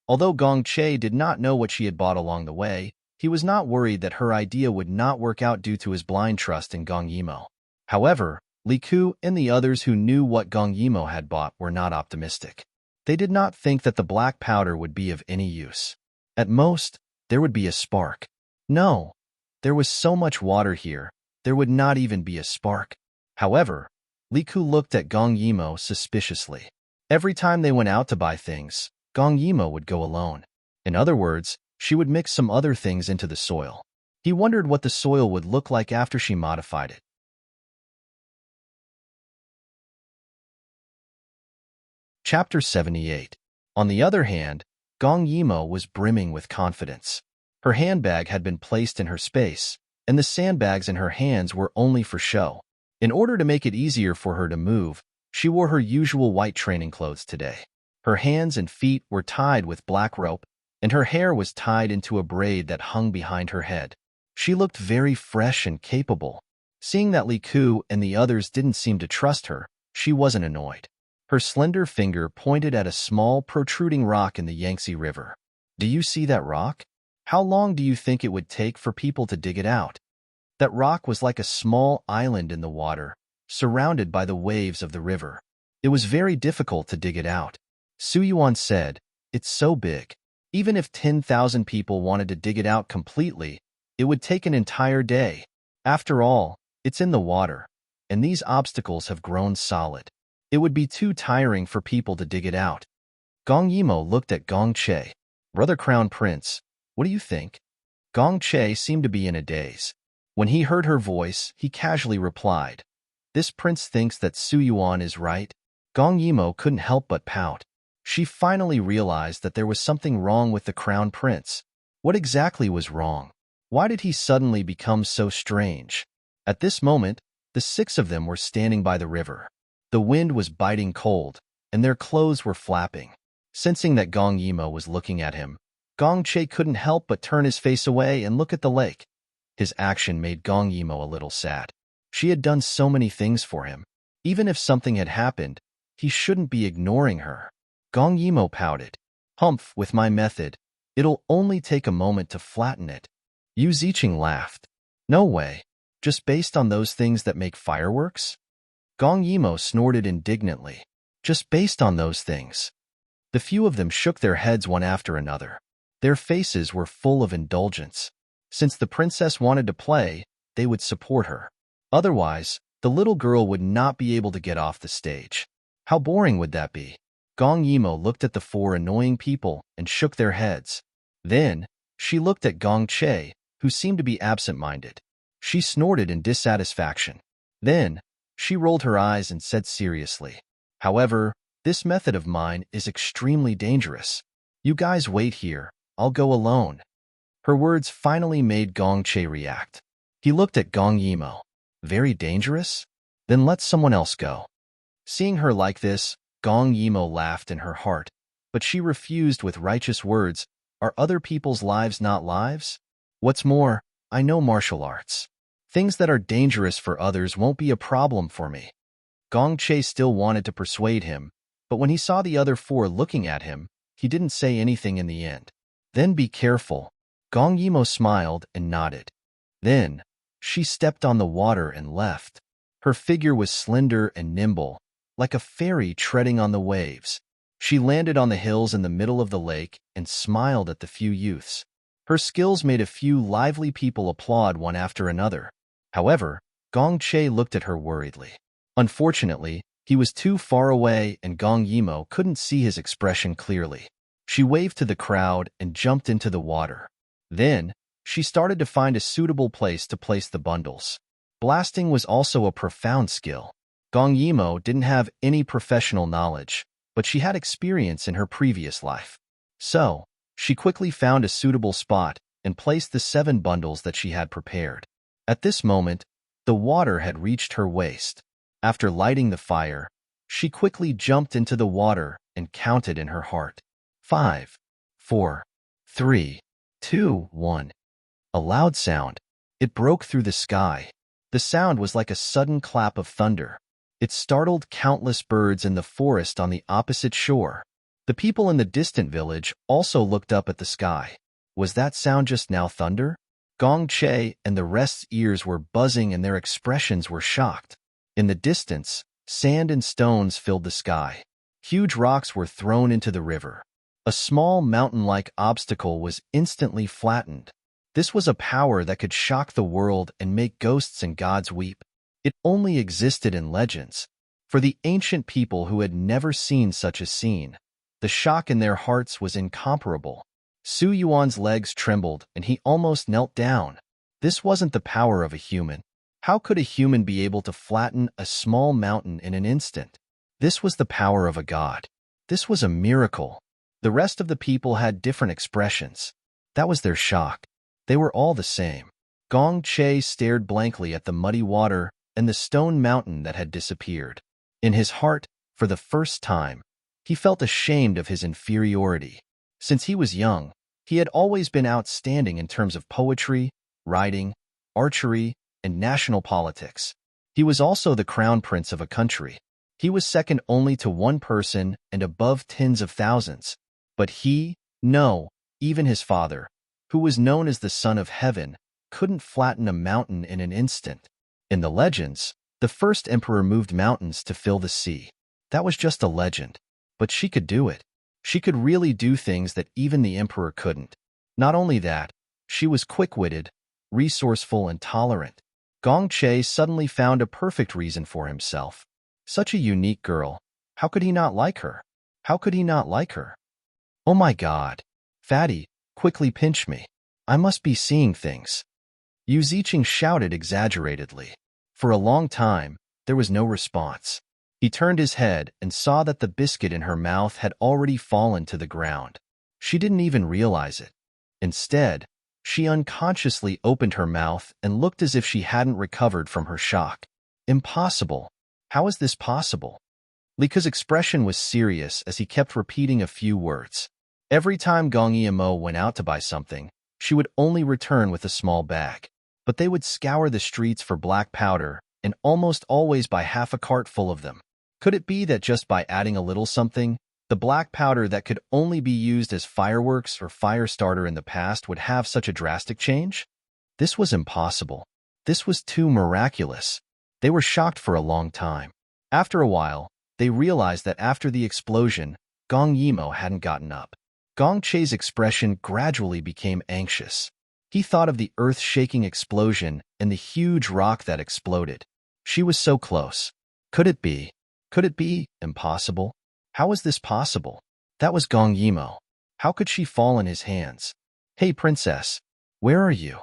Although Gong Che did not know what she had bought along the way, he was not worried that her idea would not work out due to his blind trust in Gong Yimo. However, Li Ku and the others who knew what Gong Yimo had bought were not optimistic. They did not think that the black powder would be of any use. At most, there would be a spark. No, there was so much water here, there would not even be a spark. However, Li Ku looked at Gong Yimo suspiciously. Every time they went out to buy things, Gong Yimo would go alone. In other words, she would mix some other things into the soil. He wondered what the soil would look like after she modified it. Chapter 78. On the other hand, Gong Yimo was brimming with confidence. Her handbag had been placed in her space, and the sandbags in her hands were only for show. In order to make it easier for her to move, she wore her usual white training clothes today. Her hands and feet were tied with black rope, and her hair was tied into a braid that hung behind her head. She looked very fresh and capable. Seeing that Li Ku and the others didn't seem to trust her, she wasn't annoyed. Her slender finger pointed at a small, protruding rock in the Yangtze River. Do you see that rock? How long do you think it would take for people to dig it out? That rock was like a small island in the water, surrounded by the waves of the river. It was very difficult to dig it out. Su Yuan said, "It's so big. Even if 10,000 people wanted to dig it out completely, it would take an entire day. After all, it's in the water, and these obstacles have grown solid. It would be too tiring for people to dig it out." Gong Yimo looked at Gong Che. "Brother Crown Prince, what do you think?" Gong Che seemed to be in a daze. When he heard her voice, he casually replied, "This prince thinks that Su Yuan is right." Gong Yimo couldn't help but pout. She finally realized that there was something wrong with the crown prince. What exactly was wrong? Why did he suddenly become so strange? At this moment, the 6 of them were standing by the river. The wind was biting cold, and their clothes were flapping. Sensing that Gong Yimo was looking at him, Gong Che couldn't help but turn his face away and look at the lake. His action made Gong Yimo a little sad. She had done so many things for him. Even if something had happened, he shouldn't be ignoring her. Gong Yimo pouted. "Humph, with my method, it'll only take a moment to flatten it." Yu Ziqing laughed. "No way. Just based on those things that make fireworks?" Gong Yimo snorted indignantly. "Just based on those things." The few of them shook their heads one after another. Their faces were full of indulgence. Since the princess wanted to play, they would support her. Otherwise, the little girl would not be able to get off the stage. How boring would that be? Gong Yimo looked at the 4 annoying people and shook their heads. Then, she looked at Gong Che, who seemed to be absent-minded. She snorted in dissatisfaction. Then, she rolled her eyes and said seriously, "However, this method of mine is extremely dangerous. You guys wait here, I'll go alone." Her words finally made Gong Che react. He looked at Gong Yimo. Very dangerous? Then let someone else go. Seeing her like this, Gong Yimo laughed in her heart, but she refused with righteous words. Are other people's lives not lives? What's more, I know martial arts. Things that are dangerous for others won't be a problem for me. Gong Che still wanted to persuade him, but when he saw the other four looking at him, he didn't say anything in the end. Then be careful. Gong Yimo smiled and nodded. Then, she stepped on the water and left. Her figure was slender and nimble, like a fairy treading on the waves. She landed on the hills in the middle of the lake and smiled at the few youths. Her skills made a few lively people applaud one after another. However, Gong Che looked at her worriedly. Unfortunately, he was too far away and Gong Yimo couldn't see his expression clearly. She waved to the crowd and jumped into the water. Then, she started to find a suitable place to place the bundles. Blasting was also a profound skill. Gong Yimo didn't have any professional knowledge, but she had experience in her previous life. So, she quickly found a suitable spot and placed the 7 bundles that she had prepared. At this moment, the water had reached her waist. After lighting the fire, she quickly jumped into the water and counted in her heart. 5, 4, 3, 2, 1. A loud sound. It broke through the sky. The sound was like a sudden clap of thunder. It startled countless birds in the forest on the opposite shore. The people in the distant village also looked up at the sky. Was that sound just now thunder? Gong Che and the rest's ears were buzzing and their expressions were shocked. In the distance, sand and stones filled the sky. Huge rocks were thrown into the river. A small mountain-like obstacle was instantly flattened. This was a power that could shock the world and make ghosts and gods weep. It only existed in legends. For the ancient people who had never seen such a scene, the shock in their hearts was incomparable. Su Yuan's legs trembled and he almost knelt down. This wasn't the power of a human. How could a human be able to flatten a small mountain in an instant? This was the power of a god. This was a miracle. The rest of the people had different expressions. That was their shock. They were all the same. Gong Che stared blankly at the muddy water and the stone mountain that had disappeared. In his heart, for the first time, he felt ashamed of his inferiority. Since he was young, he had always been outstanding in terms of poetry, writing, archery, and national politics. He was also the crown prince of a country. He was second only to one person and above tens of thousands. But even his father, who was known as the Son of Heaven, couldn't flatten a mountain in an instant. In the legends, the first emperor moved mountains to fill the sea. That was just a legend. But she could do it. She could really do things that even the emperor couldn't. Not only that, she was quick-witted, resourceful, and tolerant. Gong Che suddenly found a perfect reason for himself. Such a unique girl. How could he not like her? How could he not like her? Oh my God. Fatty, quickly pinch me. I must be seeing things. Yu Ziqing shouted exaggeratedly. For a long time, there was no response. He turned his head and saw that the biscuit in her mouth had already fallen to the ground. She didn't even realize it. Instead, she unconsciously opened her mouth and looked as if she hadn't recovered from her shock. Impossible. How is this possible? Lika's expression was serious as he kept repeating a few words. Every time Gong Yimo went out to buy something, she would only return with a small bag. But they would scour the streets for black powder and almost always buy half a cart full of them. Could it be that just by adding a little something, the black powder that could only be used as fireworks or fire starter in the past would have such a drastic change? This was impossible. This was too miraculous. They were shocked for a long time. After a while, they realized that after the explosion, Gong Yimo hadn't gotten up. Gong Che's expression gradually became anxious. He thought of the earth-shaking explosion and the huge rock that exploded. She was so close. Could it be? Could it be impossible? How was this possible? That was Gong Yimo. How could she fall in his hands? Hey, princess, where are you?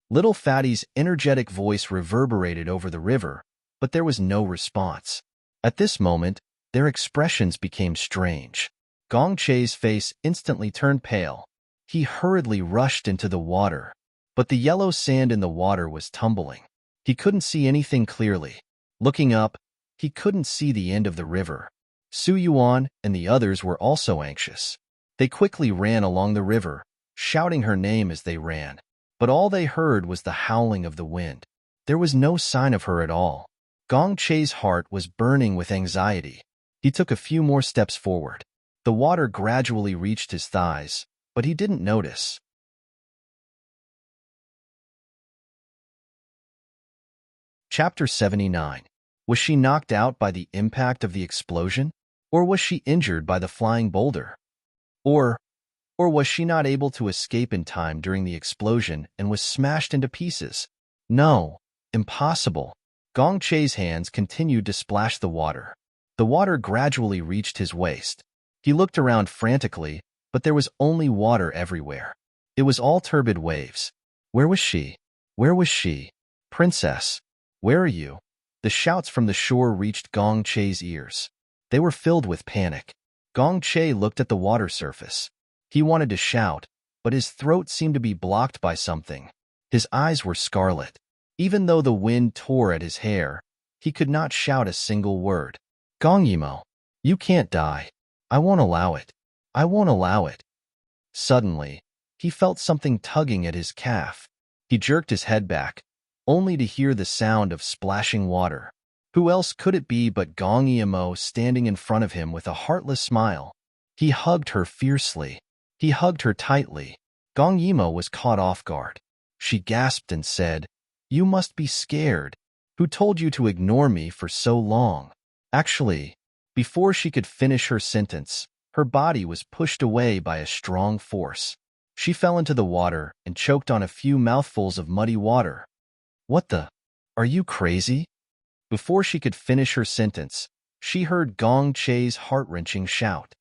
Little Fatty's energetic voice reverberated over the river, but there was no response. At this moment, their expressions became strange. Gong Che's face instantly turned pale. He hurriedly rushed into the water, but the yellow sand in the water was tumbling. He couldn't see anything clearly. Looking up, he couldn't see the end of the river. Su Yuan and the others were also anxious. They quickly ran along the river, shouting her name as they ran. But all they heard was the howling of the wind. There was no sign of her at all. Gong Chei's heart was burning with anxiety. He took a few more steps forward. The water gradually reached his thighs, but he didn't notice. Chapter 79. Was she knocked out by the impact of the explosion? Or was she injured by the flying boulder? Or was she not able to escape in time during the explosion and was smashed into pieces? No, impossible. Gong Chei's hands continued to splash the water. The water gradually reached his waist. He looked around frantically, but there was only water everywhere. It was all turbid waves. Where was she? Where was she? Princess, where are you? The shouts from the shore reached Gong Chei's ears. They were filled with panic. Gong Chei looked at the water surface. He wanted to shout, but his throat seemed to be blocked by something. His eyes were scarlet. Even though the wind tore at his hair, he could not shout a single word. Gong Yimo, you can't die. I won't allow it. I won't allow it. Suddenly, he felt something tugging at his calf. He jerked his head back, only to hear the sound of splashing water. Who else could it be but Gong Yimo standing in front of him with a heartless smile? He hugged her fiercely. He hugged her tightly. Gong Yimo was caught off guard. She gasped and said, "You must be scared. Who told you to ignore me for so long?" Actually, before she could finish her sentence, her body was pushed away by a strong force. She fell into the water and choked on a few mouthfuls of muddy water. What the? Are you crazy? Before she could finish her sentence, she heard Gong Chei's heart-wrenching shout.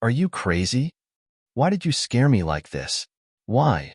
Are you crazy? Why did you scare me like this? Why?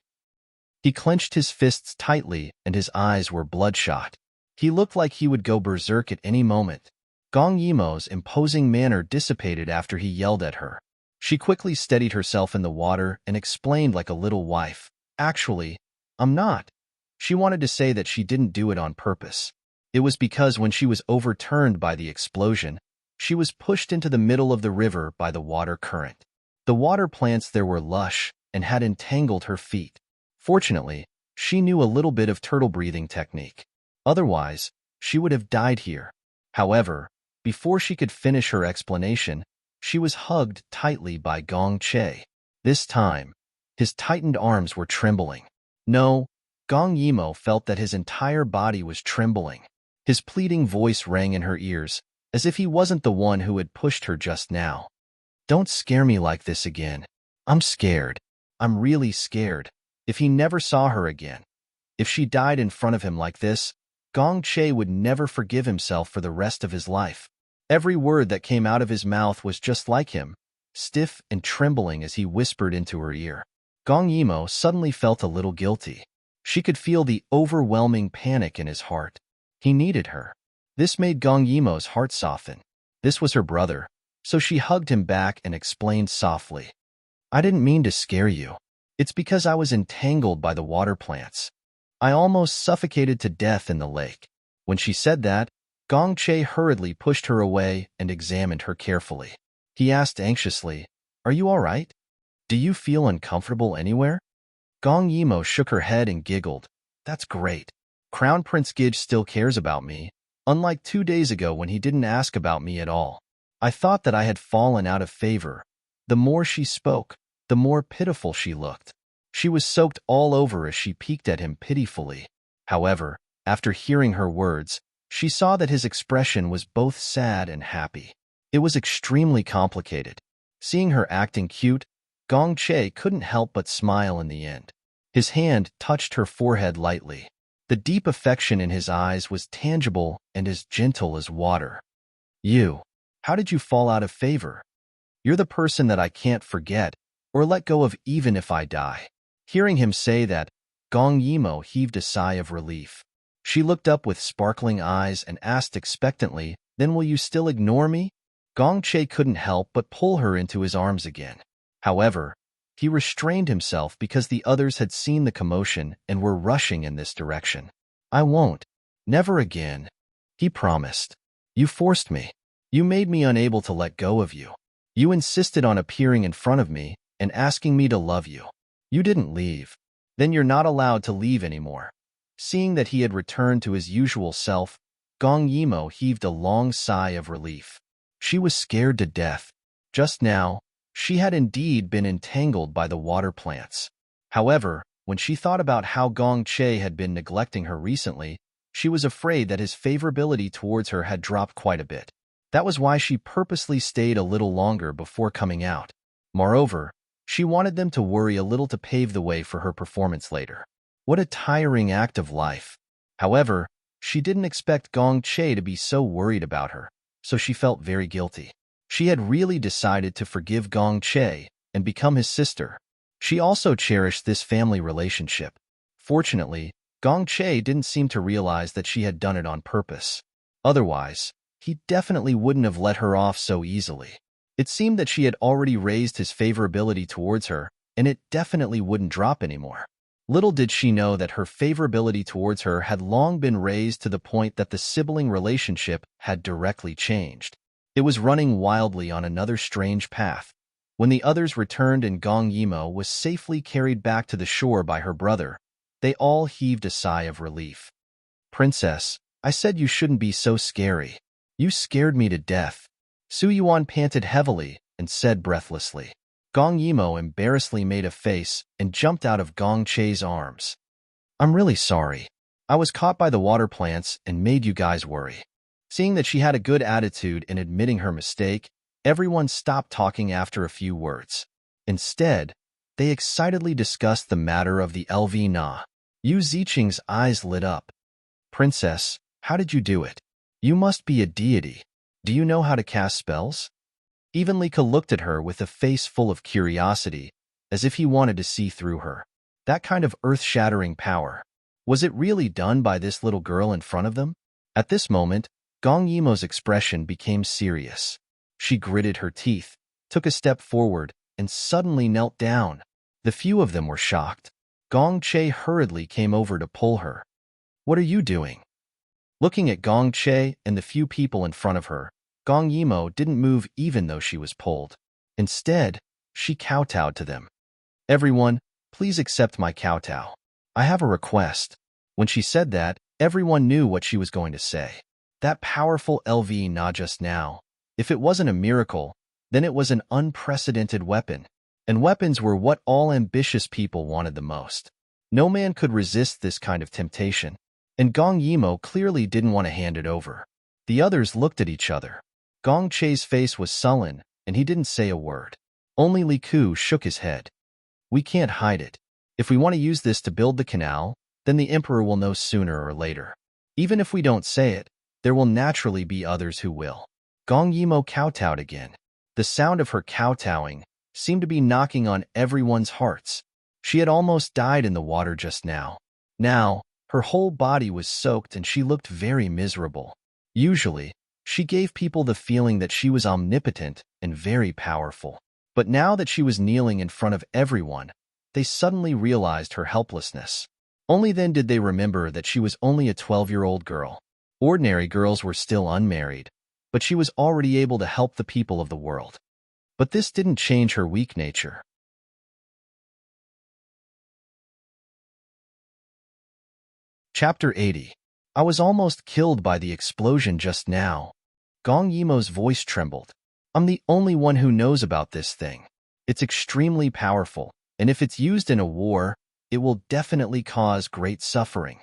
He clenched his fists tightly and his eyes were bloodshot. He looked like he would go berserk at any moment. Gong Yimo's imposing manner dissipated after he yelled at her. She quickly steadied herself in the water and explained like a little wife. Actually, I'm not. She wanted to say that she didn't do it on purpose. It was because when she was overturned by the explosion, she was pushed into the middle of the river by the water current. The water plants there were lush and had entangled her feet. Fortunately, she knew a little bit of turtle breathing technique. Otherwise, she would have died here. However, before she could finish her explanation, she was hugged tightly by Gong Chei. This time, his tightened arms were trembling. No, Gong Yimo felt that his entire body was trembling. His pleading voice rang in her ears, as if he wasn't the one who had pushed her just now. Don't scare me like this again. I'm scared. I'm really scared. If he never saw her again, if she died in front of him like this, Gong Chei would never forgive himself for the rest of his life. Every word that came out of his mouth was just like him, stiff and trembling as he whispered into her ear. Gong Yimo suddenly felt a little guilty. She could feel the overwhelming panic in his heart. He needed her. This made Gong Yimo's heart soften. This was her brother, so she hugged him back and explained softly. I didn't mean to scare you. It's because I was entangled by the water plants. I almost suffocated to death in the lake. When she said that, Gong Chei hurriedly pushed her away and examined her carefully. He asked anxiously, Are you all right? Do you feel uncomfortable anywhere? Gong Yimo shook her head and giggled. That's great. Crown Prince Gidge still cares about me, unlike 2 days ago when he didn't ask about me at all. I thought that I had fallen out of favor. The more she spoke, the more pitiful she looked. She was soaked all over as she peeked at him pitifully. However, after hearing her words, she saw that his expression was both sad and happy. It was extremely complicated. Seeing her acting cute, Gong Chei couldn't help but smile in the end. His hand touched her forehead lightly. The deep affection in his eyes was tangible and as gentle as water. How did you fall out of favor? You're the person that I can't forget or let go of even if I die. Hearing him say that, Gong Yimo heaved a sigh of relief. She looked up with sparkling eyes and asked expectantly, Then will you still ignore me? Gong Chei couldn't help but pull her into his arms again. However, he restrained himself because the others had seen the commotion and were rushing in this direction. I won't. Never again, he promised. You forced me. You made me unable to let go of you. You insisted on appearing in front of me and asking me to love you. You didn't leave. Then you're not allowed to leave anymore. Seeing that he had returned to his usual self, Gong Yimo heaved a long sigh of relief. She was scared to death. Just now, she had indeed been entangled by the water plants. However, when she thought about how Gong Che had been neglecting her recently, she was afraid that his favorability towards her had dropped quite a bit. That was why she purposely stayed a little longer before coming out. Moreover, she wanted them to worry a little to pave the way for her performance later. What a tiring act of life. However, she didn't expect Gong Che to be so worried about her, so she felt very guilty. She had really decided to forgive Gong Che and become his sister. She also cherished this family relationship. Fortunately, Gong Che didn't seem to realize that she had done it on purpose. Otherwise, he definitely wouldn't have let her off so easily. It seemed that she had already raised his favorability towards her, and it definitely wouldn't drop anymore. Little did she know that her favorability towards her had long been raised to the point that the sibling relationship had directly changed. It was running wildly on another strange path. When the others returned and Gong Yimo was safely carried back to the shore by her brother, they all heaved a sigh of relief. "Princess, I said you shouldn't be so scary. You scared me to death." Su Yuan panted heavily and said breathlessly. Gong Yimo embarrassedly made a face and jumped out of Gong Che's arms. "I'm really sorry. I was caught by the water plants and made you guys worry." Seeing that she had a good attitude in admitting her mistake, everyone stopped talking after a few words. Instead, they excitedly discussed the matter of the LV Na. Yu Ziqing's eyes lit up. "Princess, how did you do it? You must be a deity. Do you know how to cast spells?" Even Lika looked at her with a face full of curiosity, as if he wanted to see through her. That kind of earth-shattering power. Was it really done by this little girl in front of them? At this moment, Gong Yimo's expression became serious. She gritted her teeth, took a step forward, and suddenly knelt down. The few of them were shocked. Gong Che hurriedly came over to pull her. "What are you doing?" Looking at Gong Che and the few people in front of her, Gong Yimo didn't move even though she was pulled. Instead, she kowtowed to them. "Everyone, please accept my kowtow. I have a request." When she said that, everyone knew what she was going to say. That powerful LV Na just now, if it wasn't a miracle, then it was an unprecedented weapon. And weapons were what all ambitious people wanted the most. No man could resist this kind of temptation. And Gong Yimo clearly didn't want to hand it over. The others looked at each other. Gong Che's face was sullen, and he didn't say a word. Only Li Ku shook his head. "We can't hide it. If we want to use this to build the canal, then the emperor will know sooner or later. Even if we don't say it, there will naturally be others who will." Gong Yimo kowtowed again. The sound of her kowtowing seemed to be knocking on everyone's hearts. She had almost died in the water just now. Now, her whole body was soaked and she looked very miserable. Usually, she gave people the feeling that she was omnipotent and very powerful. But now that she was kneeling in front of everyone, they suddenly realized her helplessness. Only then did they remember that she was only a 12-year-old girl. Ordinary girls were still unmarried, but she was already able to help the people of the world. But this didn't change her weak nature. Chapter 80. I was almost killed by the explosion just now. Gong Yimo's voice trembled. "I'm the only one who knows about this thing. It's extremely powerful, and if it's used in a war, it will definitely cause great suffering."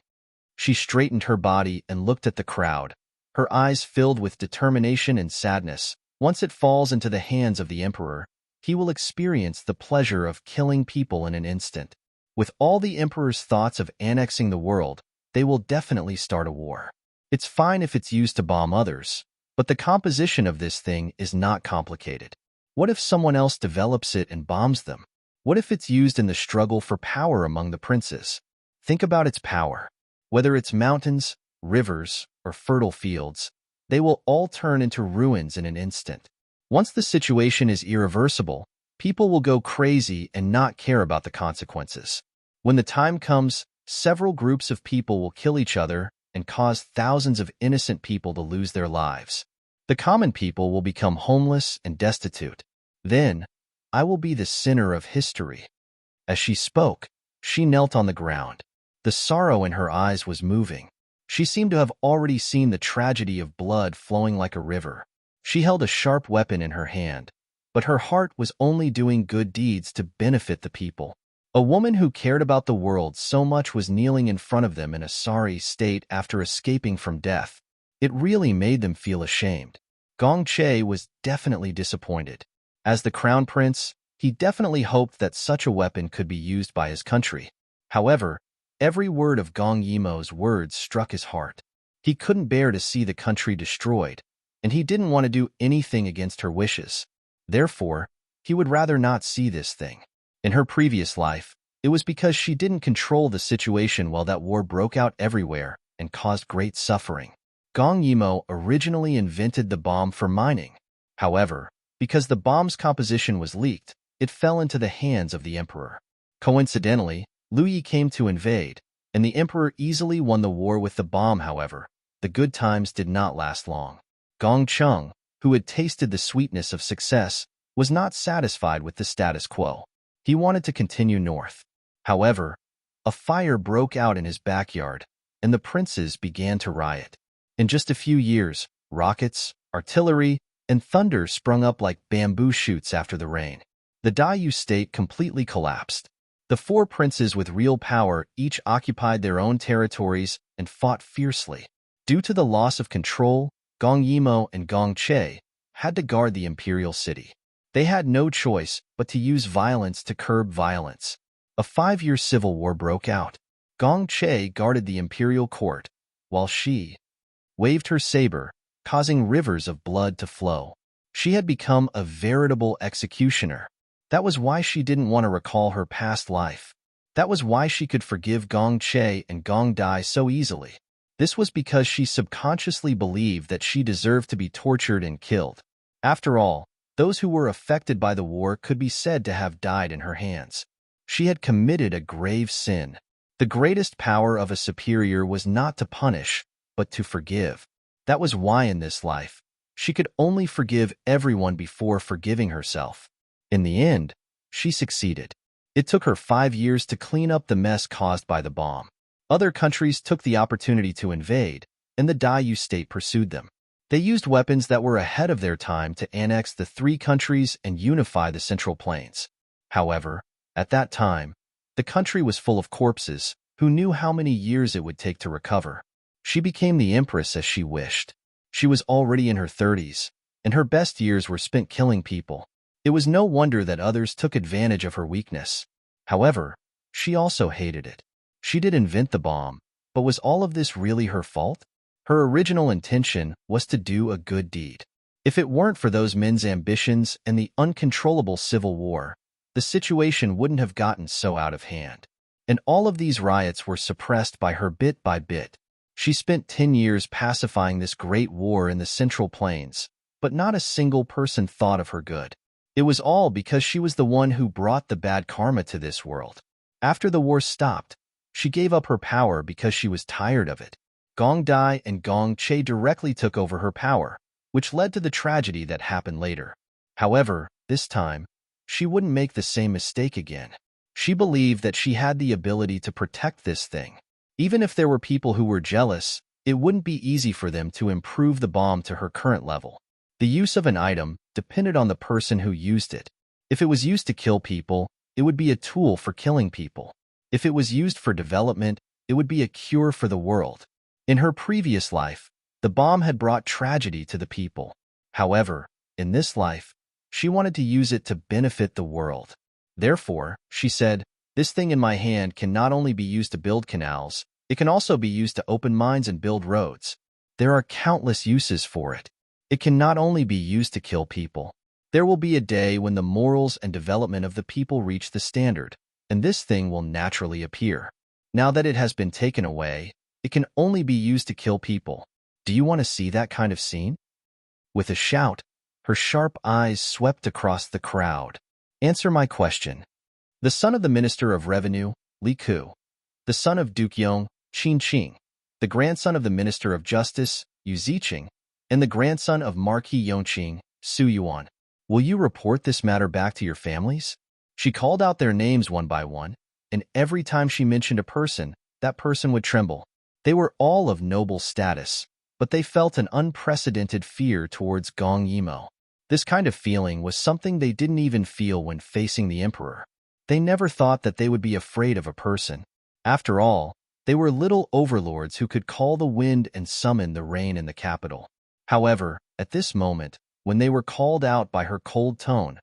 She straightened her body and looked at the crowd, her eyes filled with determination and sadness. Once it falls into the hands of the emperor, he will experience the pleasure of killing people in an instant. With all the emperor's thoughts of annexing the world, they will definitely start a war. It's fine if it's used to bomb others, but the composition of this thing is not complicated. What if someone else develops it and bombs them? What if it's used in the struggle for power among the princes? Think about its power. Whether it's mountains, rivers, or fertile fields, they will all turn into ruins in an instant. Once the situation is irreversible, people will go crazy and not care about the consequences. When the time comes, several groups of people will kill each other and cause thousands of innocent people to lose their lives. The common people will become homeless and destitute. Then, I will be the sinner of history." As she spoke, she knelt on the ground. The sorrow in her eyes was moving. She seemed to have already seen the tragedy of blood flowing like a river. She held a sharp weapon in her hand, but her heart was only doing good deeds to benefit the people. A woman who cared about the world so much was kneeling in front of them in a sorry state after escaping from death. It really made them feel ashamed. Gong Che was definitely disappointed. As the crown prince, he definitely hoped that such a weapon could be used by his country. However, every word of Gong Yimo's words struck his heart. He couldn't bear to see the country destroyed, and he didn't want to do anything against her wishes. Therefore, he would rather not see this thing. In her previous life, it was because she didn't control the situation while that war broke out everywhere and caused great suffering. Gong Yimo originally invented the bomb for mining. However, because the bomb's composition was leaked, it fell into the hands of the emperor. Coincidentally, Liu Yi came to invade, and the emperor easily won the war with the bomb. However, the good times did not last long. Gong Chung, who had tasted the sweetness of success, was not satisfied with the status quo. He wanted to continue north. However, a fire broke out in his backyard, and the princes began to riot. In just a few years, rockets, artillery, and thunder sprung up like bamboo shoots after the rain. The Dayu state completely collapsed. The four princes with real power each occupied their own territories and fought fiercely. Due to the loss of control, Gong Yimo and Gong Che had to guard the imperial city. They had no choice but to use violence to curb violence. A 5-year civil war broke out. Gong Che guarded the imperial court, while she waved her saber, causing rivers of blood to flow. She had become a veritable executioner. That was why she didn't want to recall her past life. That was why she could forgive Gong Che and Gong Dai so easily. This was because she subconsciously believed that she deserved to be tortured and killed. After all, those who were affected by the war could be said to have died in her hands. She had committed a grave sin. The greatest power of a superior was not to punish, but to forgive. That was why in this life, she could only forgive everyone before forgiving herself. In the end, she succeeded. It took her 5 years to clean up the mess caused by the bomb. Other countries took the opportunity to invade, and the Dayu state pursued them. They used weapons that were ahead of their time to annex the 3 countries and unify the Central Plains. However, at that time, the country was full of corpses, who knew how many years it would take to recover. She became the empress as she wished. She was already in her 30s, and her best years were spent killing people. It was no wonder that others took advantage of her weakness. However, she also hated it. She did invent the bomb, but was all of this really her fault? Her original intention was to do a good deed. If it weren't for those men's ambitions and the uncontrollable civil war, the situation wouldn't have gotten so out of hand. And all of these riots were suppressed by her bit by bit. She spent 10 years pacifying this great war in the Central Plains, but not a single person thought of her good. It was all because she was the one who brought the bad karma to this world. After the war stopped, she gave up her power because she was tired of it. Gong Dai and Gong Che directly took over her power, which led to the tragedy that happened later. However, this time, she wouldn't make the same mistake again. She believed that she had the ability to protect this thing. Even if there were people who were jealous, it wouldn't be easy for them to improve the bomb to her current level. The use of an item depended on the person who used it. If it was used to kill people, it would be a tool for killing people. If it was used for development, it would be a cure for the world. In her previous life, the bomb had brought tragedy to the people. However, in this life, she wanted to use it to benefit the world. Therefore, she said, "This thing in my hand can not only be used to build canals, it can also be used to open mines and build roads. There are countless uses for it. It can not only be used to kill people. There will be a day when the morals and development of the people reach the standard, and this thing will naturally appear. Now that it has been taken away, it can only be used to kill people. Do you want to see that kind of scene?" With a shout, her sharp eyes swept across the crowd. "Answer my question." The son of the Minister of Revenue, Li Ku. The son of Duke Yong, Qin Qing. the grandson of the Minister of Justice, Yu Ziqing, and the grandson of Marquis Yongqing, Su Yuan. Will you report this matter back to your families? She called out their names one by one, and every time she mentioned a person, that person would tremble. They were all of noble status, but they felt an unprecedented fear towards Gong Yimo. This kind of feeling was something they didn't even feel when facing the emperor. They never thought that they would be afraid of a person. After all, they were little overlords who could call the wind and summon the rain in the capital. However, at this moment, when they were called out by her cold tone,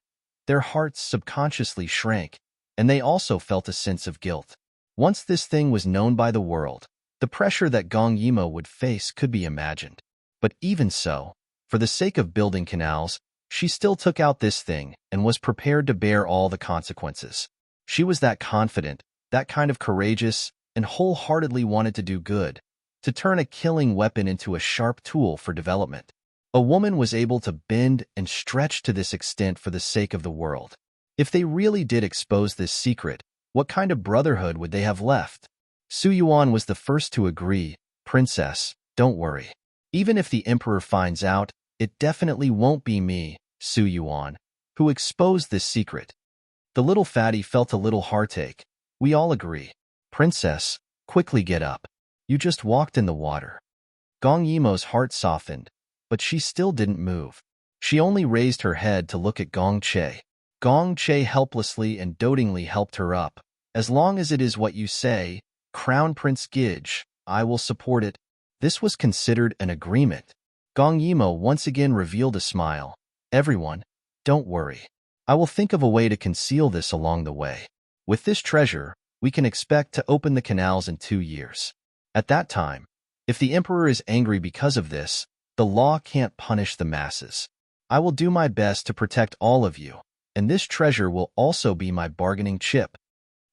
their hearts subconsciously shrank, and they also felt a sense of guilt. Once this thing was known by the world, the pressure that Gong Yimo would face could be imagined. But even so, for the sake of building canals, she still took out this thing and was prepared to bear all the consequences. She was that confident, that kind of courageous, and wholeheartedly wanted to do good, to turn a killing weapon into a sharp tool for development. A woman was able to bend and stretch to this extent for the sake of the world. If they really did expose this secret, what kind of brotherhood would they have left? Su Yuan was the first to agree. Princess, don't worry. Even if the emperor finds out, it definitely won't be me, Su Yuan, who exposed this secret. The little fatty felt a little heartache. We all agree. Princess, quickly get up. You just walked in the water. Gong Yimo's heart softened, but she still didn't move. She only raised her head to look at Gong Che. Gong Che helplessly and dotingly helped her up. As long as it is what you say, Crown Prince Gij, I will support it. This was considered an agreement. Gong Yimo once again revealed a smile. Everyone, don't worry. I will think of a way to conceal this along the way. With this treasure, we can expect to open the canals in 2 years. At that time, if the emperor is angry because of this, the law can't punish the masses. I will do my best to protect all of you, and this treasure will also be my bargaining chip.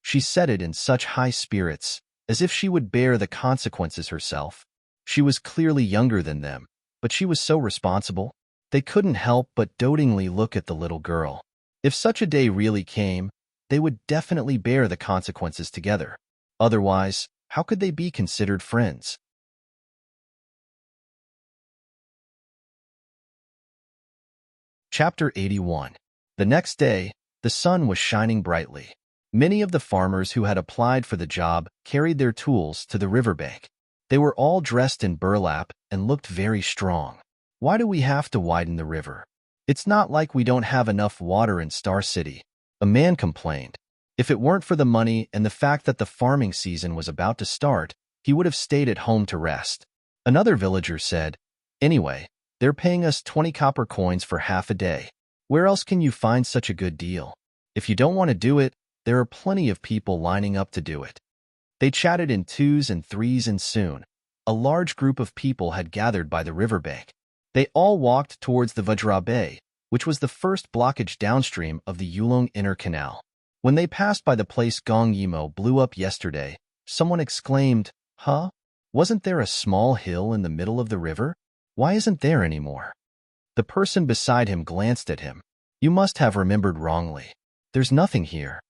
She said it in such high spirits, as if she would bear the consequences herself. She was clearly younger than them, but she was so responsible. They couldn't help but dotingly look at the little girl. If such a day really came, they would definitely bear the consequences together. Otherwise, how could they be considered friends? Chapter 81. The next day, the sun was shining brightly. Many of the farmers who had applied for the job carried their tools to the riverbank. They were all dressed in burlap and looked very strong. Why do we have to widen the river? It's not like we don't have enough water in Star City, a man complained. If it weren't for the money and the fact that the farming season was about to start, he would have stayed at home to rest. Another villager said, Anyway, they're paying us 20 copper coins for half a day. Where else can you find such a good deal? If you don't want to do it, there are plenty of people lining up to do it. They chatted in 2s and 3s, and soon, a large group of people had gathered by the riverbank. They all walked towards the Vajra Bay, which was the first blockage downstream of the Yulong Inner Canal. When they passed by the place Gong Yimo blew up yesterday, someone exclaimed, Huh? Wasn't there a small hill in the middle of the river? Why isn't there anymore? The person beside him glanced at him. You must have remembered wrongly. There's nothing here.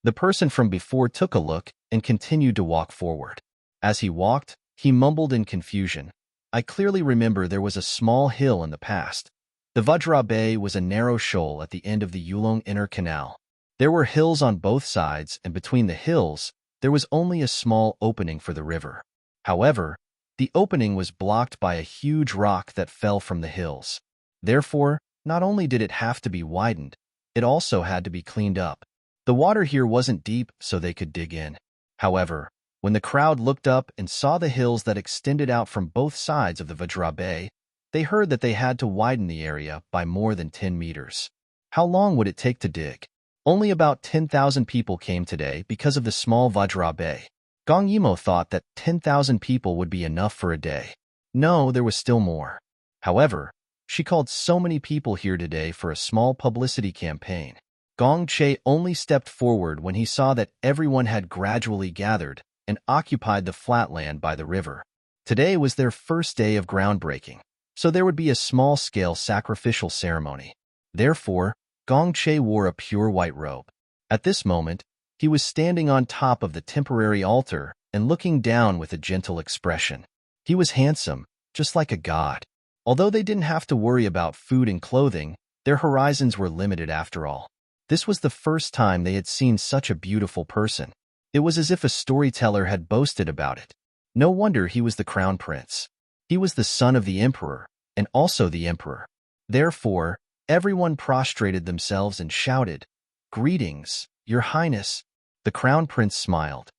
The person from before took a look and continued to walk forward. As he walked, he mumbled in confusion. I clearly remember there was a small hill in the past. The Vajra Bay was a narrow shoal at the end of the Yulong Inner Canal. There were hills on both sides, and between the hills, there was only a small opening for the river. However, the opening was blocked by a huge rock that fell from the hills. Therefore, not only did it have to be widened, it also had to be cleaned up. The water here wasn't deep, so they could dig in. However, when the crowd looked up and saw the hills that extended out from both sides of the Vajra Bay, they heard that they had to widen the area by more than 10 meters. How long would it take to dig? Only about 10,000 people came today because of the small Vajra Bay. Gong Yimo thought that 10,000 people would be enough for a day. No, there was still more. However, she called so many people here today for a small publicity campaign. Gong Che only stepped forward when he saw that everyone had gradually gathered and occupied the flat land by the river. Today was their first day of groundbreaking, so there would be a small-scale sacrificial ceremony. Therefore, Gong Che wore a pure white robe. At this moment, he was standing on top of the temporary altar and looking down with a gentle expression. He was handsome, just like a god. Although they didn't have to worry about food and clothing, their horizons were limited after all. This was the first time they had seen such a beautiful person. It was as if a storyteller had boasted about it. No wonder he was the crown prince. He was the son of the emperor, and also the emperor. Therefore, everyone prostrated themselves and shouted, "Greetings, Your Highness." The crown prince smiled.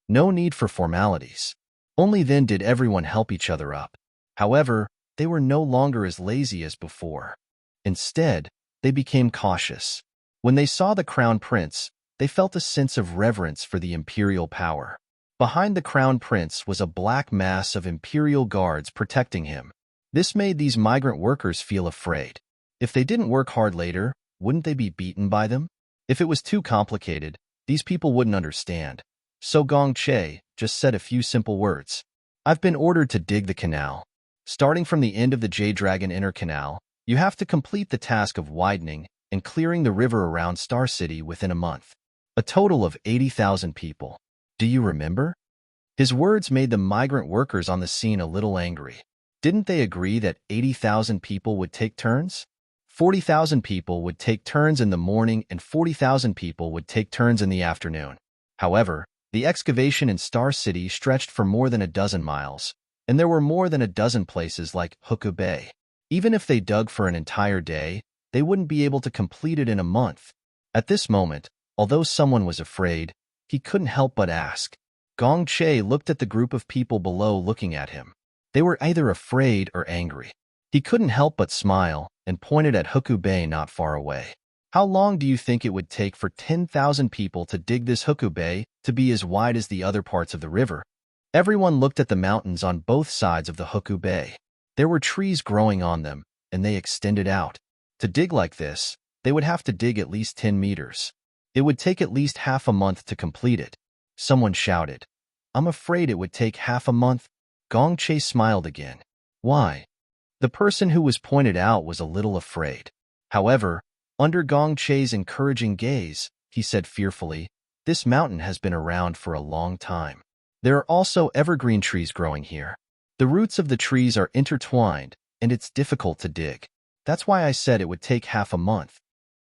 No need for formalities. Only then did everyone help each other up. However, they were no longer as lazy as before. Instead, they became cautious. When they saw the crown prince, they felt a sense of reverence for the imperial power. Behind the crown prince was a black mass of imperial guards protecting him. This made these migrant workers feel afraid. If they didn't work hard later, wouldn't they be beaten by them? If it was too complicated, these people wouldn't understand. So Gong Che just said a few simple words. "I've been ordered to dig the canal. Starting from the end of the Jade-Dragon Inner Canal, you have to complete the task of widening and clearing the river around Star City within a month. A total of 80,000 people. Do you remember?" His words made the migrant workers on the scene a little angry. Didn't they agree that 80,000 people would take turns? 40,000 people would take turns in the morning and 40,000 people would take turns in the afternoon. However, the excavation in Star City stretched for more than a dozen miles, and there were more than a dozen places like Hoku Bay. Even if they dug for an entire day, they wouldn't be able to complete it in a month. At this moment, although someone was afraid, he couldn't help but ask. Gong Che looked at the group of people below looking at him. They were either afraid or angry. He couldn't help but smile and pointed at Hoku Bay not far away. "How long do you think it would take for 10,000 people to dig this Hoku Bay to be as wide as the other parts of the river?" Everyone looked at the mountains on both sides of the Hoku Bay. There were trees growing on them, and they extended out. To dig like this, they would have to dig at least 10 meters. It would take at least half a month to complete it. Someone shouted, "I'm afraid it would take half a month." Gong Che smiled again. "Why?" The person who was pointed out was a little afraid. However, under Gong Che's encouraging gaze, he said fearfully, "This mountain has been around for a long time. There are also evergreen trees growing here. The roots of the trees are intertwined, and it's difficult to dig. That's why I said it would take half a month."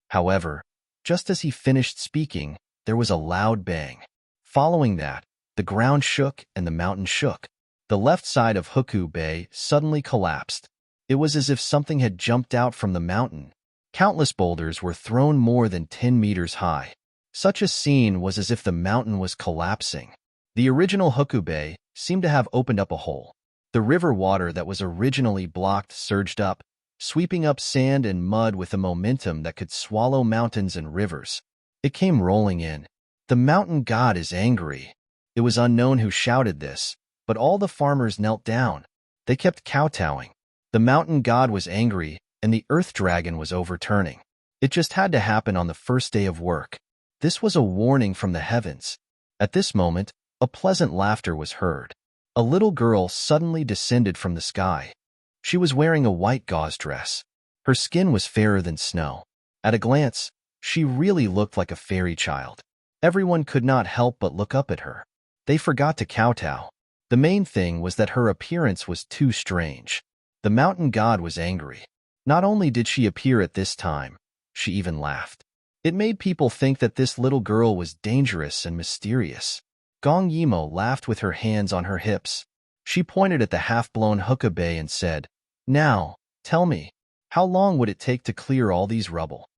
However, just as he finished speaking, there was a loud bang. Following that, the ground shook and the mountain shook. The left side of Hoku Bay suddenly collapsed. It was as if something had jumped out from the mountain. Countless boulders were thrown more than 10 meters high. Such a scene was as if the mountain was collapsing. The original Hoku Bay seemed to have opened up a hole. The river water that was originally blocked surged up, sweeping up sand and mud with a momentum that could swallow mountains and rivers. It came rolling in. "The mountain god is angry." It was unknown who shouted this, but all the farmers knelt down. They kept kowtowing. The mountain god was angry, and the earth dragon was overturning. It just had to happen on the first day of work. This was a warning from the heavens. At this moment, a pleasant laughter was heard. A little girl suddenly descended from the sky. She was wearing a white gauze dress. Her skin was fairer than snow. At a glance, she really looked like a fairy child. Everyone could not help but look up at her. They forgot to kowtow. The main thing was that her appearance was too strange. The mountain god was angry. Not only did she appear at this time, she even laughed. It made people think that this little girl was dangerous and mysterious. Gong Yimo laughed with her hands on her hips. She pointed at the half-blown Hoku Bay and said, "Now, tell me, how long would it take to clear all these rubble?"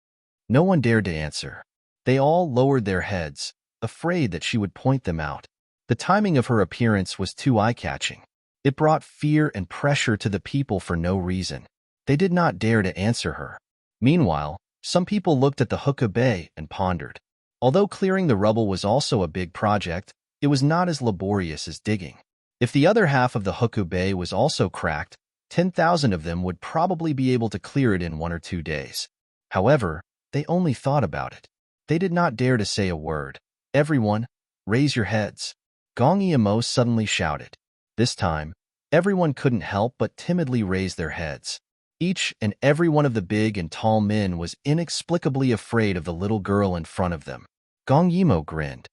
No one dared to answer. They all lowered their heads, afraid that she would point them out. The timing of her appearance was too eye-catching. It brought fear and pressure to the people for no reason. They did not dare to answer her. Meanwhile, some people looked at the Hoku Bay and pondered. Although clearing the rubble was also a big project, it was not as laborious as digging. If the other half of the Hoku Bay was also cracked, 10,000 of them would probably be able to clear it in 1 or 2 days. However, they only thought about it. They did not dare to say a word. "Everyone, raise your heads." Gong Yimo suddenly shouted. This time, everyone couldn't help but timidly raise their heads. Each and every one of the big and tall men was inexplicably afraid of the little girl in front of them. Gong Yimo grinned.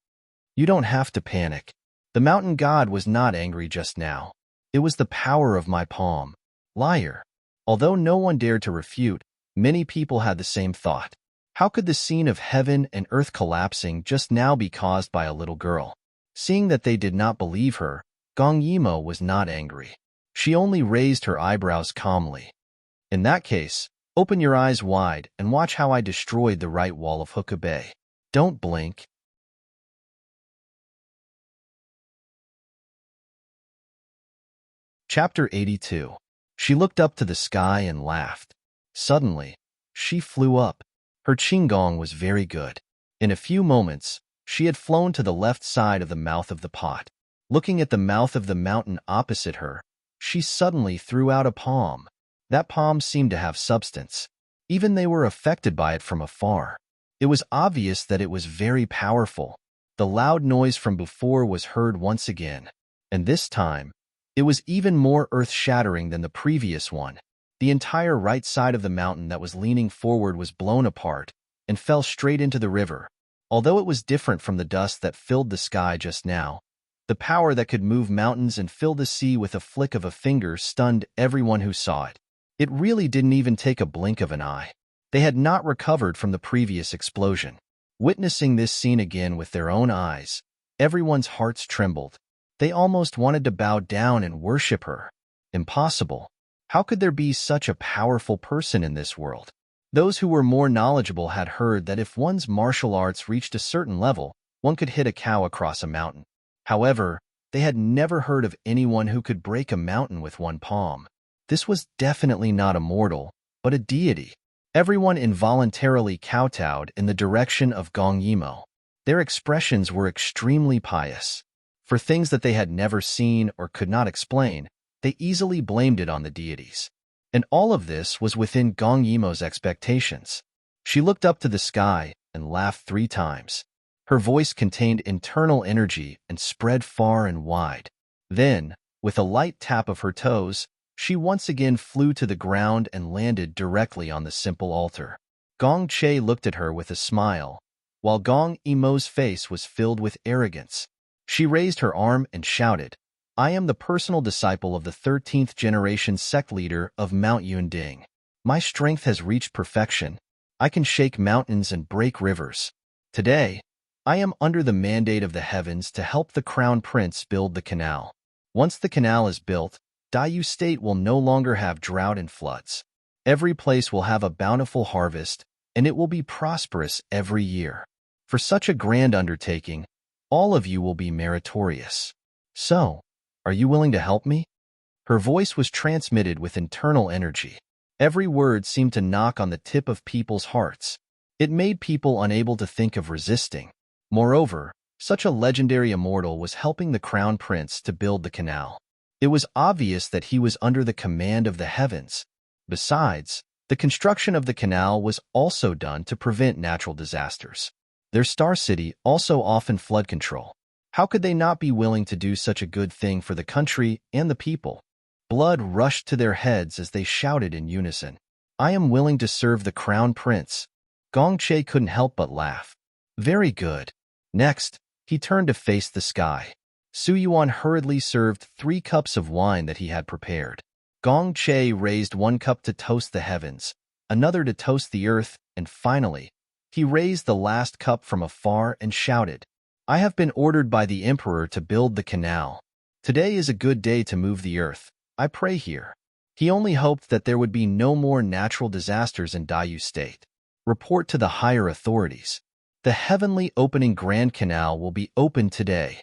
"You don't have to panic. The mountain god was not angry just now. It was the power of my palm. Liar. Although no one dared to refute, many people had the same thought. How could the scene of heaven and earth collapsing just now be caused by a little girl? Seeing that they did not believe her, Gong Yimo was not angry. She only raised her eyebrows calmly. In that case, open your eyes wide and watch how I destroyed the right wall of Hookah Bay. Don't blink. Chapter 82. She looked up to the sky and laughed. Suddenly, she flew up. Her qinggong was very good. In a few moments, she had flown to the left side of the mouth of the pot. Looking at the mouth of the mountain opposite her, she suddenly threw out a palm. That palm seemed to have substance. Even they were affected by it from afar. It was obvious that it was very powerful. The loud noise from before was heard once again, and this time, it was even more earth-shattering than the previous one. The entire right side of the mountain that was leaning forward was blown apart and fell straight into the river. Although it was different from the dust that filled the sky just now, the power that could move mountains and fill the sea with a flick of a finger stunned everyone who saw it. It really didn't even take a blink of an eye. They had not recovered from the previous explosion. Witnessing this scene again with their own eyes, everyone's hearts trembled. They almost wanted to bow down and worship her. Impossible. How could there be such a powerful person in this world? Those who were more knowledgeable had heard that if one's martial arts reached a certain level, one could hit a cow across a mountain. However, they had never heard of anyone who could break a mountain with one palm. This was definitely not a mortal, but a deity. Everyone involuntarily kowtowed in the direction of Gong Yimo. Their expressions were extremely pious. For things that they had never seen or could not explain, they easily blamed it on the deities. And all of this was within Gong Yimo's expectations. She looked up to the sky and laughed 3 times. Her voice contained internal energy and spread far and wide. Then, with a light tap of her toes, she once again flew to the ground and landed directly on the simple altar. Gong Che looked at her with a smile, while Gong Yimo's face was filled with arrogance. She raised her arm and shouted, "I am the personal disciple of the 13th generation sect leader of Mount Yunding. My strength has reached perfection. I can shake mountains and break rivers. Today, I am under the mandate of the heavens to help the Crown Prince build the canal. Once the canal is built, Daiyu State will no longer have drought and floods. Every place will have a bountiful harvest, and it will be prosperous every year. For such a grand undertaking, all of you will be meritorious. So, are you willing to help me?" Her voice was transmitted with internal energy. Every word seemed to knock on the tip of people's hearts. It made people unable to think of resisting. Moreover, such a legendary immortal was helping the Crown Prince to build the canal. It was obvious that he was under the command of the heavens. Besides, the construction of the canal was also done to prevent natural disasters. Their star city also offered flood control. How could they not be willing to do such a good thing for the country and the people? Blood rushed to their heads as they shouted in unison, "I am willing to serve the Crown Prince." Gong Che couldn't help but laugh. Very good. Next, he turned to face the sky. Su Yuan hurriedly served 3 cups of wine that he had prepared. Gong Che raised 1 cup to toast the heavens, another to toast the earth, and finally, he raised the last cup from afar and shouted, "I have been ordered by the emperor to build the canal. Today is a good day to move the earth. I pray here." He only hoped that there would be no more natural disasters in Daiyu State. Report to the higher authorities. The heavenly opening Grand Canal will be opened today.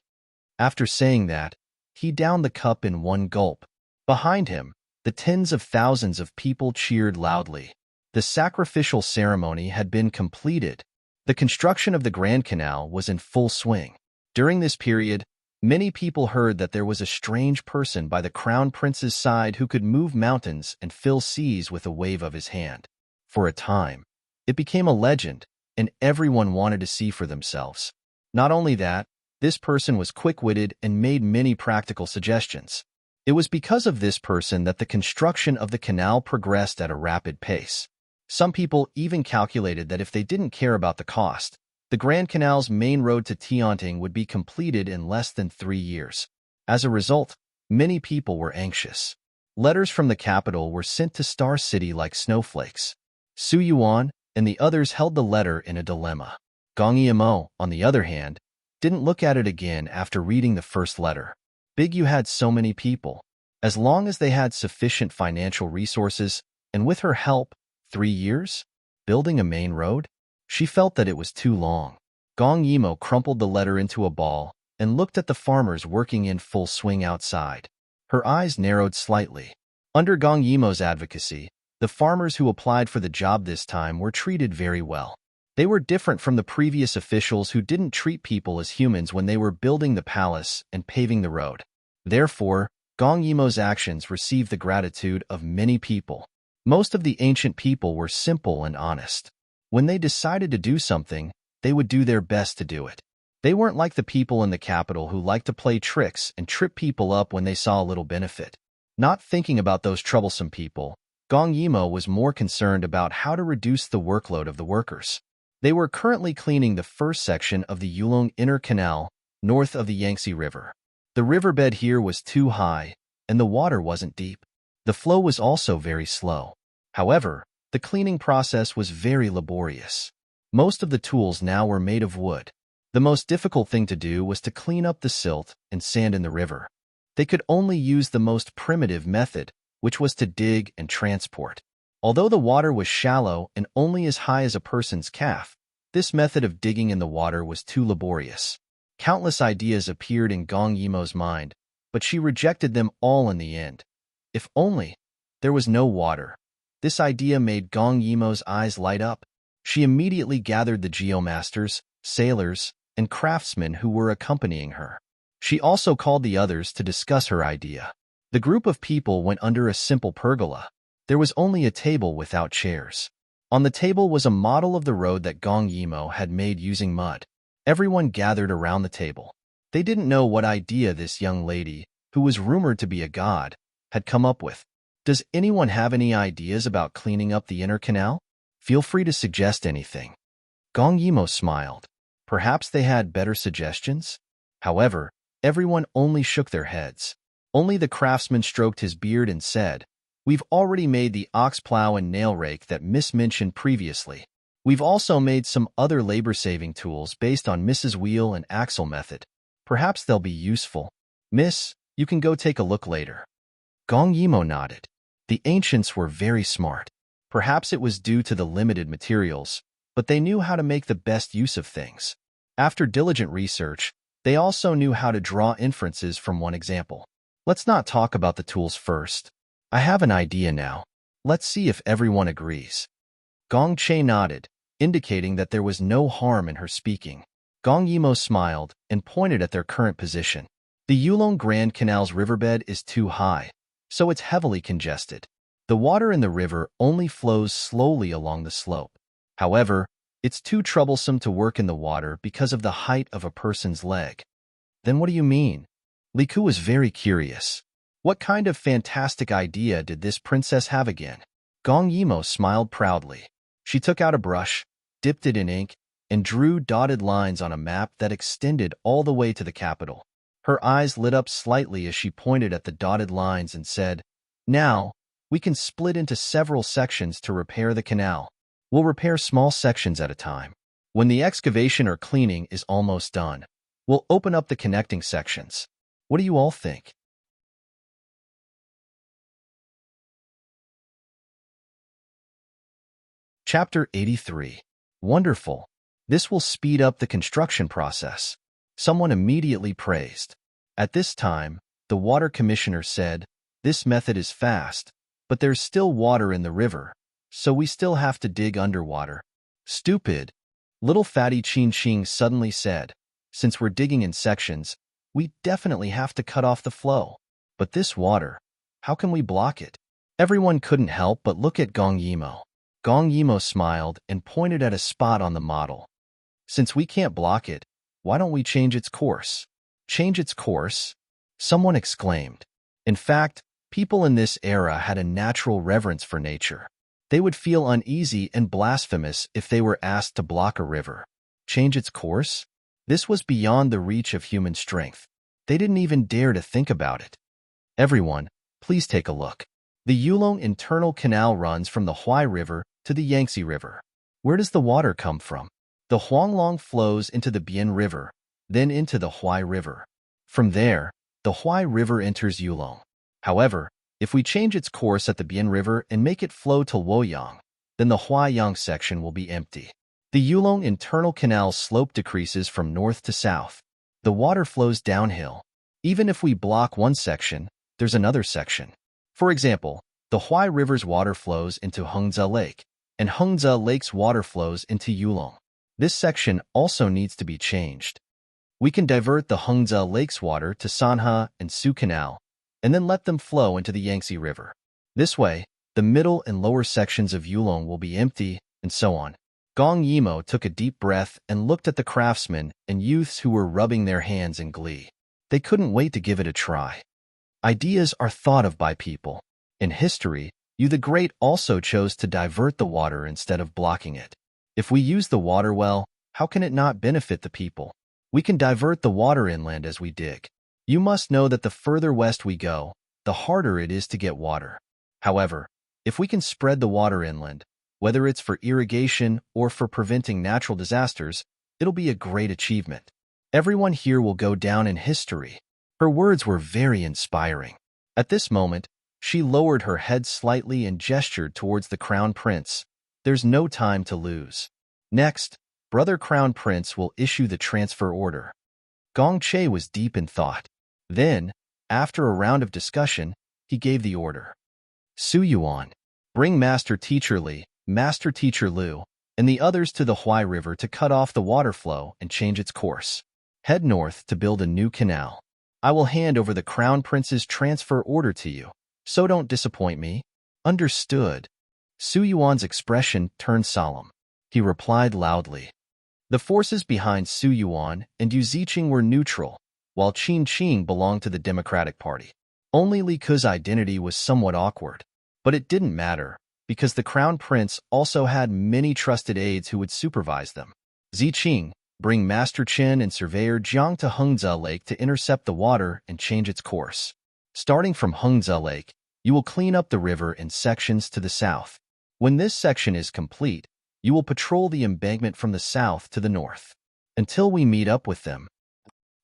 After saying that, he downed the cup in 1 gulp. Behind him, the tens of thousands of people cheered loudly. The sacrificial ceremony had been completed. The construction of the Grand Canal was in full swing. During this period, many people heard that there was a strange person by the Crown Prince's side who could move mountains and fill seas with a wave of his hand. For a time, it became a legend, and everyone wanted to see for themselves. Not only that, this person was quick-witted and made many practical suggestions. It was because of this person that the construction of the canal progressed at a rapid pace. Some people even calculated that if they didn't care about the cost, the Grand Canal's main road to Tianting would be completed in less than 3 years. As a result, Many people were anxious. Letters from the capital were sent to Star City like snowflakes. Su Yuan and the others held the letter in a dilemma. Gong Yimou, on the other hand, didn't look at it again after reading the first letter. Big Yu had so many people. As long as they had sufficient financial resources, and with her help, 3 years? Building a main road? She felt that it was too long. Gong Yimou crumpled the letter into a ball and looked at the farmers working in full swing outside. Her eyes narrowed slightly. Under Gong Yimou's advocacy, the farmers who applied for the job this time were treated very well. They were different from the previous officials who didn't treat people as humans when they were building the palace and paving the road. Therefore, Gong Yimou's actions received the gratitude of many people. Most of the ancient people were simple and honest. When they decided to do something, they would do their best to do it. They weren't like the people in the capital who liked to play tricks and trip people up when they saw a little benefit. Not thinking about those troublesome people, Gong Yimou was more concerned about how to reduce the workload of the workers. They were currently cleaning the first section of the Yulong Inner Canal, north of the Yangtze River. The riverbed here was too high, and the water wasn't deep. The flow was also very slow. However, the cleaning process was very laborious. Most of the tools now were made of wood. The most difficult thing to do was to clean up the silt and sand in the river. They could only use the most primitive method, which was to dig and transport. Although the water was shallow and only as high as a person's calf, this method of digging in the water was too laborious. Countless ideas appeared in Gong Yimou's mind, but she rejected them all in the end. If only there was no water. This idea made Gong Yimou's eyes light up. She immediately gathered the geomasters, sailors, and craftsmen who were accompanying her. She also called the others to discuss her idea. The group of people went under a simple pergola. There was only a table without chairs. On the table was a model of the road that Gong Yimou had made using mud. Everyone gathered around the table. They didn't know what idea this young lady, who was rumored to be a god, had come up with. Does anyone have any ideas about cleaning up the inner canal? Feel free to suggest anything. Gong Yimou smiled. Perhaps they had better suggestions? However, everyone only shook their heads. Only the craftsman stroked his beard and said, "We've already made the ox plow and nail rake that Miss mentioned previously. We've also made some other labor-saving tools based on Mrs. Wheel and Axle method. Perhaps they'll be useful. Miss, you can go take a look later." Gong Yimou nodded. The ancients were very smart. Perhaps it was due to the limited materials, but they knew how to make the best use of things. After diligent research, they also knew how to draw inferences from one example. Let's not talk about the tools first. I have an idea now. Let's see if everyone agrees. Gong Che nodded, indicating that there was no harm in her speaking. Gong Yimou smiled and pointed at their current position. The Yulong Grand Canal's riverbed is too high, so it's heavily congested. The water in the river only flows slowly along the slope. However, it's too troublesome to work in the water because of the height of a person's leg. Then what do you mean? Li Ku was very curious. What kind of fantastic idea did this princess have again? Gong Yimou smiled proudly. She took out a brush, dipped it in ink, and drew dotted lines on a map that extended all the way to the capital. Her eyes lit up slightly as she pointed at the dotted lines and said, "Now, we can split into several sections to repair the canal. We'll repair small sections at a time. When the excavation or cleaning is almost done, we'll open up the connecting sections. What do you all think?" Chapter 83. Wonderful. This will speed up the construction process. Someone immediately praised. At this time, the water commissioner said, "This method is fast, but there's still water in the river, so we still have to dig underwater." "Stupid," little fatty Qin Qing suddenly said. "Since we're digging in sections, we definitely have to cut off the flow. But this water, how can we block it?" Everyone couldn't help but look at Gong Yimou. Gong Yimou smiled and pointed at a spot on the model. "Since we can't block it, why don't we change its course?" "Change its course?" someone exclaimed. In fact, people in this era had a natural reverence for nature. They would feel uneasy and blasphemous if they were asked to block a river. Change its course? This was beyond the reach of human strength. They didn't even dare to think about it. Everyone, please take a look. The Yulong internal canal runs from the Huai River to the Yangtze River. Where does the water come from? The Huanglong flows into the Bian River, then into the Huai River. From there, the Huai River enters Yulong. However, if we change its course at the Bian River and make it flow to Luoyang, then the Huaiyang section will be empty. The Yulong internal canal's slope decreases from north to south. The water flows downhill. Even if we block one section, there's another section. For example, the Huai River's water flows into Hengze Lake, and Hengze Lake's water flows into Yulong. This section also needs to be changed. We can divert the Hengze Lake's water to Sanhe and Su Canal, and then let them flow into the Yangtze River. This way, the middle and lower sections of Yulong will be empty, and so on. Gong Yimo took a deep breath and looked at the craftsmen and youths who were rubbing their hands in glee. They couldn't wait to give it a try. Ideas are thought of by people. In history, Yu the Great also chose to divert the water instead of blocking it. If we use the water well, how can it not benefit the people? We can divert the water inland as we dig. You must know that the further west we go, the harder it is to get water. However, if we can spread the water inland, whether it's for irrigation or for preventing natural disasters, it'll be a great achievement. Everyone here will go down in history. Her words were very inspiring. At this moment, she lowered her head slightly and gestured towards the Crown Prince. There's no time to lose. Next, Brother Crown Prince will issue the transfer order. Gong Che was deep in thought. Then, after a round of discussion, he gave the order. Su Yuan, bring Master Teacher Li, Master Teacher Lu, and the others to the Huai River to cut off the water flow and change its course. Head north to build a new canal. I will hand over the Crown Prince's transfer order to you, so don't disappoint me. Understood. Su Yuan's expression turned solemn. He replied loudly. The forces behind Su Yuan and Yu Ziqing were neutral, while Qin Qing belonged to the Democratic Party. Only Li Ke's identity was somewhat awkward, but it didn't matter, because the Crown Prince also had many trusted aides who would supervise them. Ziqing, bring Master Chen and Surveyor Jiang to Hengze Lake to intercept the water and change its course. Starting from Hengze Lake, you will clean up the river in sections to the south. When this section is complete, you will patrol the embankment from the south to the north, until we meet up with them.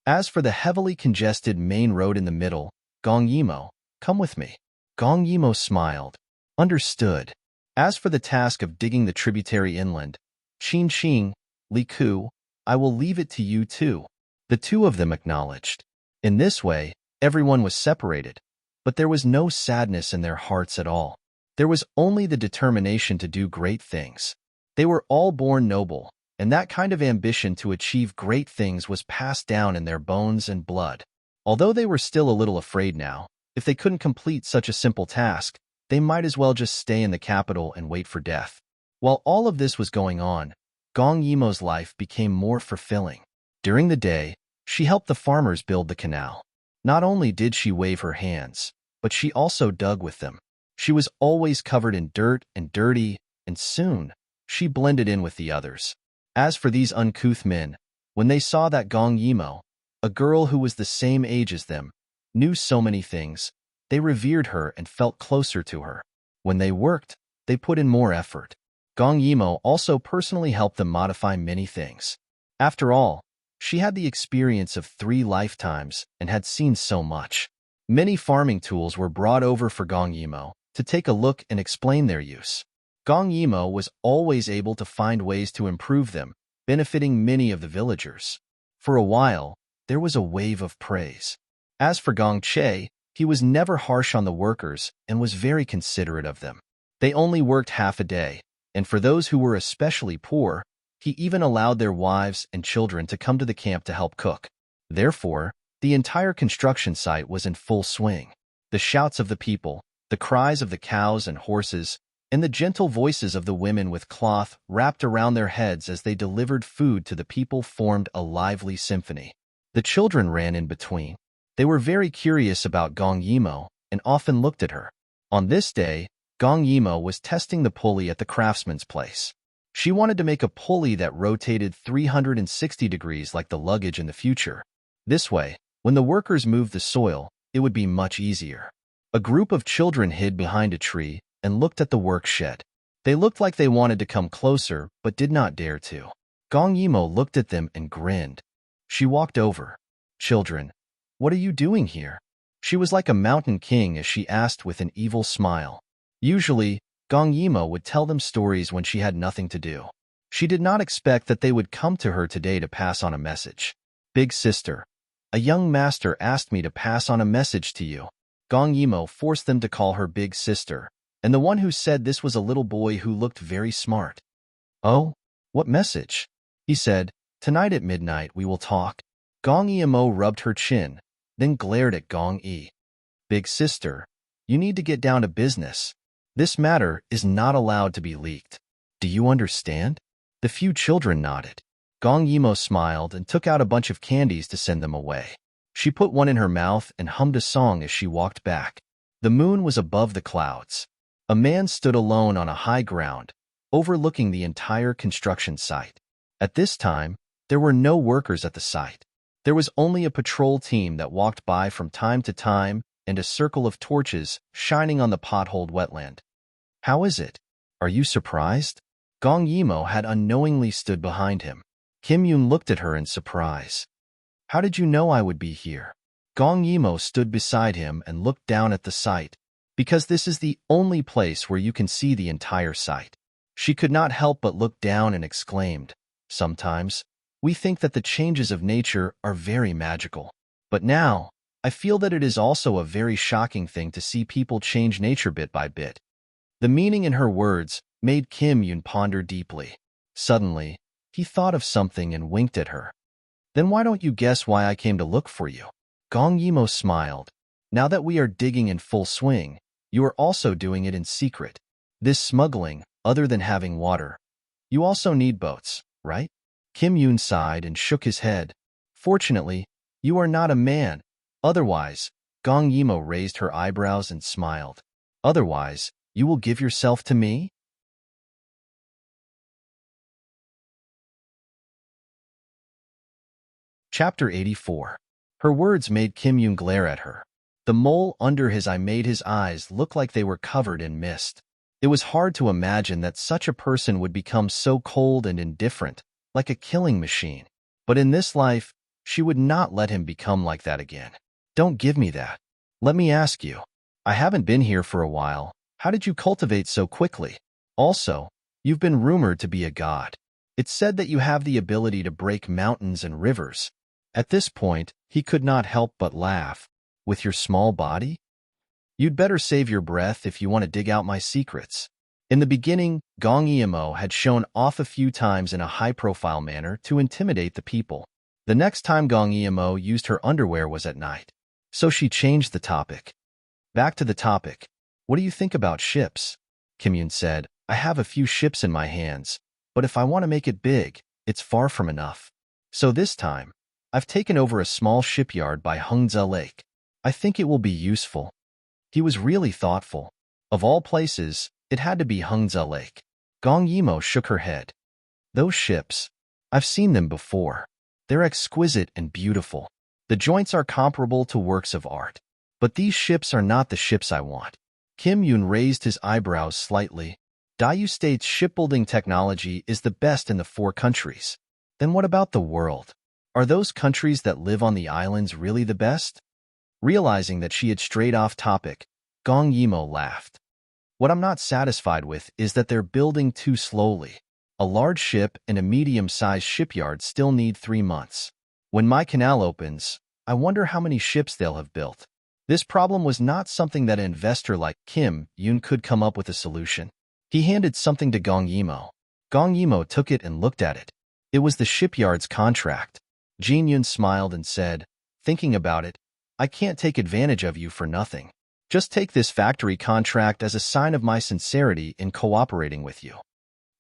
As for the heavily congested main road in the middle, Gong Yimo, come with me. Gong Yimo smiled. Understood. As for the task of digging the tributary inland, Qin Qing, Li Ke, I will leave it to you too. The two of them acknowledged. In this way, everyone was separated, but there was no sadness in their hearts at all. There was only the determination to do great things. They were all born noble, and that kind of ambition to achieve great things was passed down in their bones and blood. Although they were still a little afraid now, if they couldn't complete such a simple task, they might as well just stay in the capital and wait for death. While all of this was going on, Gong Yimo's life became more fulfilling. During the day, she helped the farmers build the canal. Not only did she wave her hands, but she also dug with them. She was always covered in dirt and dirty, and soon, she blended in with the others. As for these uncouth men, when they saw that Gong Yimo, a girl who was the same age as them, knew so many things, they revered her and felt closer to her. When they worked, they put in more effort. Gong Yimo also personally helped them modify many things. After all, she had the experience of 3 lifetimes and had seen so much. Many farming tools were brought over for Gong Yimo to take a look and explain their use. Gong Yimo was always able to find ways to improve them, benefiting many of the villagers. For a while, there was a wave of praise. As for Gong Che, he was never harsh on the workers and was very considerate of them. They only worked half a day, and for those who were especially poor, he even allowed their wives and children to come to the camp to help cook. Therefore, the entire construction site was in full swing. The shouts of the people, the cries of the cows and horses, and the gentle voices of the women with cloth wrapped around their heads as they delivered food to the people formed a lively symphony. The children ran in between. They were very curious about Gong Yimo and often looked at her. On this day, Gong Yimo was testing the pulley at the craftsman's place. She wanted to make a pulley that rotated 360 degrees like the luggage in the future. This way, when the workers moved the soil, it would be much easier. A group of children hid behind a tree and looked at the work shed. They looked like they wanted to come closer, but did not dare to. Gong Yimo looked at them and grinned. She walked over. "Children, what are you doing here?" She was like a mountain king as she asked with an evil smile. Usually, Gong Yimo would tell them stories when she had nothing to do. She did not expect that they would come to her today to pass on a message. "Big sister, a young master asked me to pass on a message to you." Gong Yimo forced them to call her big sister, and the one who said this was a little boy who looked very smart. "Oh, what message?" He said, "Tonight at midnight we will talk." Gong Yimo rubbed her chin, then glared at Gong Yi. "Big sister, you need to get down to business. This matter is not allowed to be leaked. Do you understand?" The few children nodded. Gong Yimo smiled and took out a bunch of candies to send them away. She put one in her mouth and hummed a song as she walked back. The moon was above the clouds. A man stood alone on a high ground, overlooking the entire construction site. At this time, there were no workers at the site. There was only a patrol team that walked by from time to time and a circle of torches shining on the potholed wetland. "How is it? Are you surprised?" Gong Yimo had unknowingly stood behind him. Kim Yoon looked at her in surprise. "How did you know I would be here?" Gong Yimo stood beside him and looked down at the site, because this is the only place where you can see the entire site. She could not help but look down and exclaimed, "Sometimes, we think that the changes of nature are very magical. But now, I feel that it is also a very shocking thing to see people change nature bit by bit." The meaning in her words made Kim Yoon ponder deeply. Suddenly, he thought of something and winked at her. "Then why don't you guess why I came to look for you?" Gong Yimo smiled. "Now that we are digging in full swing, you are also doing it in secret. This smuggling, other than having water. You also need boats, right?" Kim Yoon sighed and shook his head. "Fortunately, you are not a man. Otherwise," Gong Yimo raised her eyebrows and smiled. "Otherwise, you will give yourself to me?" Chapter 84. Her words made Kim Yoon glare at her. The mole under his eye made his eyes look like they were covered in mist. It was hard to imagine that such a person would become so cold and indifferent, like a killing machine. But in this life, she would not let him become like that again. "Don't give me that. Let me ask you. I haven't been here for a while. How did you cultivate so quickly? Also, you've been rumored to be a god. It's said that you have the ability to break mountains and rivers." At this point, he could not help but laugh. "With your small body? You'd better save your breath if you want to dig out my secrets." In the beginning, Gong Yimo had shown off a few times in a high-profile manner to intimidate the people. The next time Gong Yimo used her underwear was at night. So she changed the topic. "Back to the topic. What do you think about ships?" Kim Yoon said, "I have a few ships in my hands, but if I want to make it big, it's far from enough. So this time, I've taken over a small shipyard by Hungzhe Lake. I think it will be useful." He was really thoughtful. Of all places, it had to be Hungzhe Lake. Gong Yimo shook her head. "Those ships, I've seen them before. They're exquisite and beautiful. The joints are comparable to works of art. But these ships are not the ships I want." Kim Yoon raised his eyebrows slightly. "Dayu states shipbuilding technology is the best in the 4 countries. Then what about the world? Are those countries that live on the islands really the best?" Realizing that she had strayed off topic, Gong Yimo laughed. "What I'm not satisfied with is that they're building too slowly. A large ship and a medium-sized shipyard still need 3 months. When my canal opens, I wonder how many ships they'll have built." This problem was not something that an investor like Kim Yoon could come up with a solution. He handed something to Gong Yimo. Gong Yimo took it and looked at it. It was the shipyard's contract. Jin Yoon smiled and said, "Thinking about it, I can't take advantage of you for nothing. Just take this factory contract as a sign of my sincerity in cooperating with you."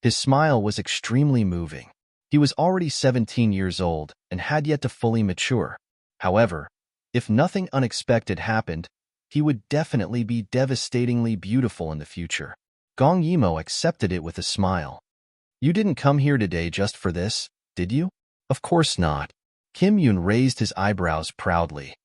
His smile was extremely moving. He was already 17 years old and had yet to fully mature. However, if nothing unexpected happened, he would definitely be devastatingly beautiful in the future. Gong Yimo accepted it with a smile. "You didn't come here today just for this, did you?" "Of course not." Kim Yoon raised his eyebrows proudly.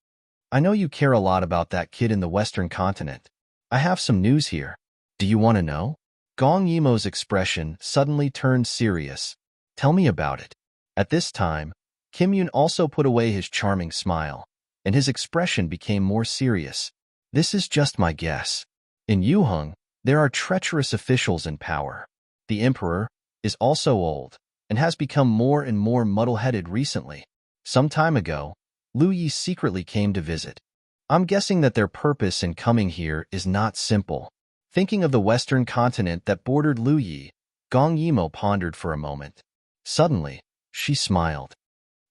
I know you care a lot about that kid in the Western continent. I have some news here. Do you want to know? Gong Yimo's expression suddenly turned serious. Tell me about it. At this time, Kim Yoon also put away his charming smile, and his expression became more serious. This is just my guess. In Yuheng, there are treacherous officials in power. The emperor is also old and has become more and more muddle-headed recently. Some time ago, Lu Yi secretly came to visit. I'm guessing that their purpose in coming here is not simple. Thinking of the Western continent that bordered Lu Yi, Gong Yimo pondered for a moment. Suddenly, she smiled.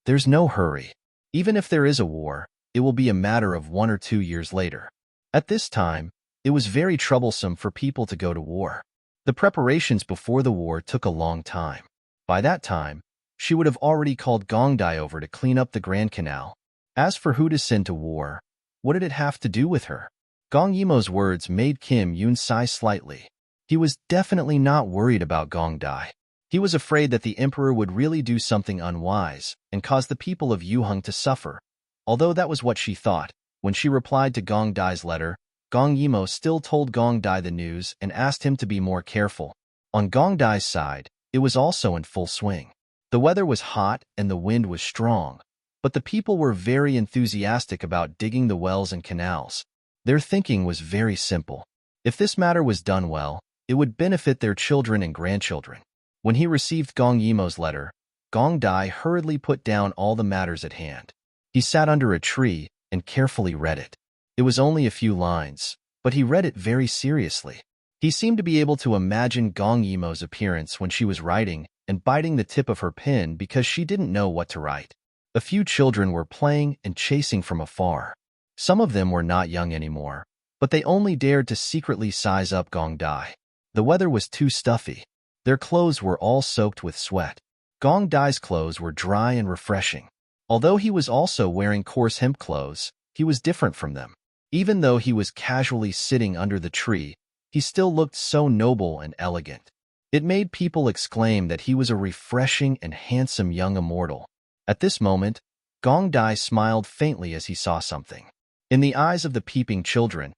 There's no hurry. Even if there is a war, it will be a matter of 1 or 2 years later. At this time, it was very troublesome for people to go to war. The preparations before the war took a long time. By that time, she would have already called Gongdai over to clean up the Grand Canal. As for who to send to war, what did it have to do with her? Gong Yimo's words made Kim Yoon sigh slightly. He was definitely not worried about Gongdai. He was afraid that the emperor would really do something unwise and cause the people of Yuheng to suffer. Although that was what she thought, when she replied to Gongdai's letter, Gong Yimo still told Gongdai the news and asked him to be more careful. On Gongdai's side, it was also in full swing. The weather was hot and the wind was strong, but the people were very enthusiastic about digging the wells and canals. Their thinking was very simple. If this matter was done well, it would benefit their children and grandchildren. When he received Gong Yimo's letter, Gongdai hurriedly put down all the matters at hand. He sat under a tree and carefully read it. It was only a few lines, but he read it very seriously. He seemed to be able to imagine Gong Yimo's appearance when she was writing and biting the tip of her pen because she didn't know what to write. A few children were playing and chasing from afar. Some of them were not young anymore, but they only dared to secretly size up Gongdai. The weather was too stuffy. Their clothes were all soaked with sweat. Gongdai's clothes were dry and refreshing. Although he was also wearing coarse hemp clothes, he was different from them. Even though he was casually sitting under the tree, he still looked so noble and elegant. It made people exclaim that he was a refreshing and handsome young immortal. At this moment, Gongdai smiled faintly as he saw something. In the eyes of the peeping children,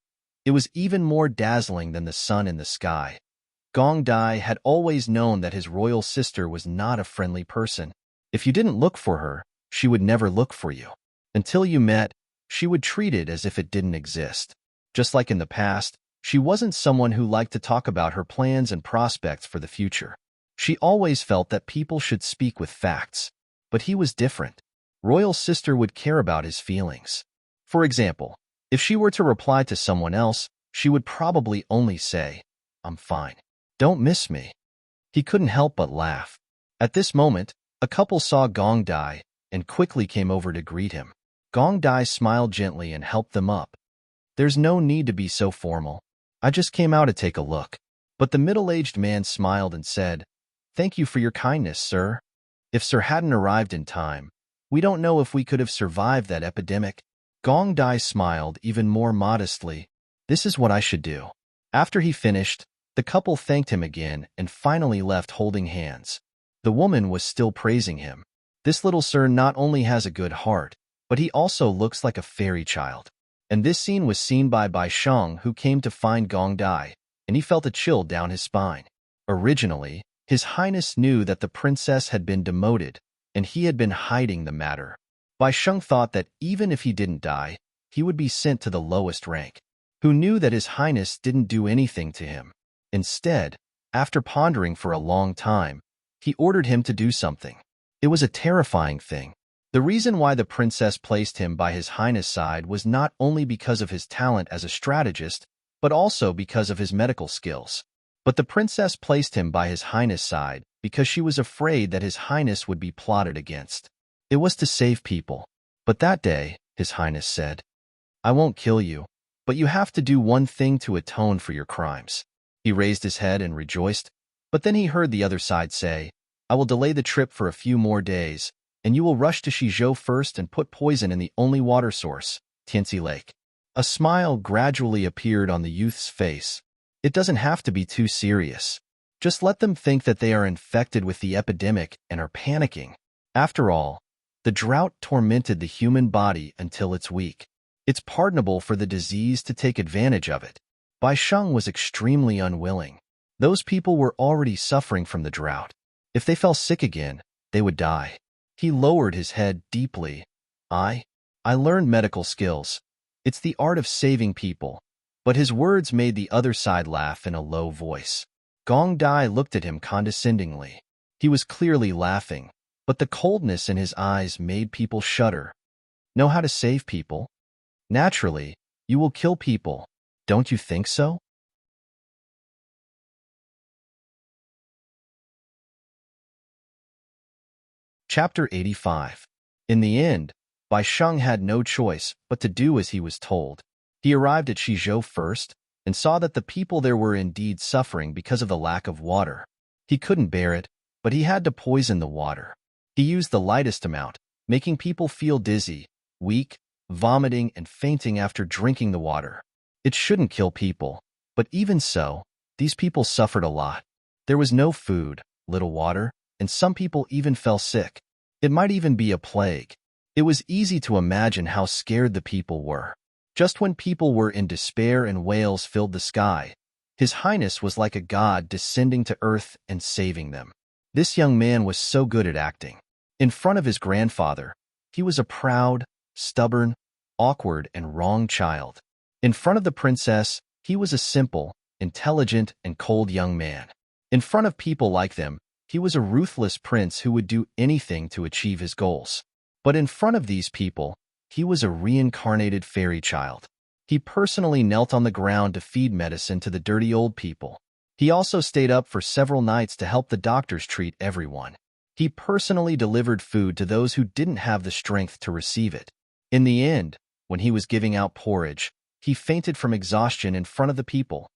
it was even more dazzling than the sun in the sky. Gongdai had always known that his royal sister was not a friendly person. If you didn't look for her, she would never look for you. Until you met, she would treat it as if it didn't exist. Just like in the past, she wasn't someone who liked to talk about her plans and prospects for the future. She always felt that people should speak with facts. But he was different. Royal sister would care about his feelings. For example, if she were to reply to someone else, she would probably only say, "I'm fine. Don't miss me." He couldn't help but laugh. At this moment, a couple saw Gongdai and quickly came over to greet him. Gongdai smiled gently and helped them up. "There's no need to be so formal. I just came out to take a look." But the middle-aged man smiled and said, "Thank you for your kindness, sir. If Sir hadn't arrived in time, we don't know if we could have survived that epidemic." Gongdai smiled even more modestly. "This is what I should do." After he finished, the couple thanked him again and finally left holding hands. The woman was still praising him. "This little sir not only has a good heart, but he also looks like a fairy child." And this scene was seen by Bai Shang, who came to find Gongdai, and he felt a chill down his spine. Originally, His Highness knew that the princess had been demoted, and he had been hiding the matter. Bai Sheng thought that even if he didn't die, he would be sent to the lowest rank. Who knew that His Highness didn't do anything to him? Instead, after pondering for a long time, he ordered him to do something. It was a terrifying thing. The reason why the princess placed him by His Highness' side was not only because of his talent as a strategist, but also because of his medical skills. But the princess placed him by His Highness' side because she was afraid that His Highness would be plotted against. It was to save people. But that day, His Highness said, "I won't kill you, but you have to do one thing to atone for your crimes." He raised his head and rejoiced, but then he heard the other side say, "I will delay the trip for a few more days, and you will rush to Shizhou first and put poison in the only water source, Tianxi Lake." A smile gradually appeared on the youth's face. "It doesn't have to be too serious. Just let them think that they are infected with the epidemic and are panicking. After all, the drought tormented the human body until it's weak. It's pardonable for the disease to take advantage of it. Bai Sheng was extremely unwilling. Those people were already suffering from the drought. If they fell sick again, they would die. He lowered his head deeply. I learned medical skills. It's the art of saving people. But his words made the other side laugh in a low voice. Gong Dai looked at him condescendingly. He was clearly laughing, but the coldness in his eyes made people shudder. Know how to save people? Naturally, you will kill people. Don't you think so? Chapter 85. In the end, Bai Sheng had no choice but to do as he was told. He arrived at Shizhou first and saw that the people there were indeed suffering because of the lack of water. He couldn't bear it, but he had to poison the water. He used the lightest amount, making people feel dizzy, weak, vomiting, and fainting after drinking the water. It shouldn't kill people, but even so, these people suffered a lot. There was no food, little water, and some people even fell sick. It might even be a plague. It was easy to imagine how scared the people were. Just when people were in despair and wails filled the sky, His Highness was like a god descending to earth and saving them. This young man was so good at acting. In front of his grandfather, he was a proud, stubborn, awkward, and wrong child. In front of the princess, he was a simple, intelligent, and cold young man. In front of people like them, he was a ruthless prince who would do anything to achieve his goals. But in front of these people, he was a reincarnated fairy child. He personally knelt on the ground to feed medicine to the dirty old people. He also stayed up for several nights to help the doctors treat everyone. He personally delivered food to those who didn't have the strength to receive it. In the end, when he was giving out porridge, he fainted from exhaustion in front of the people.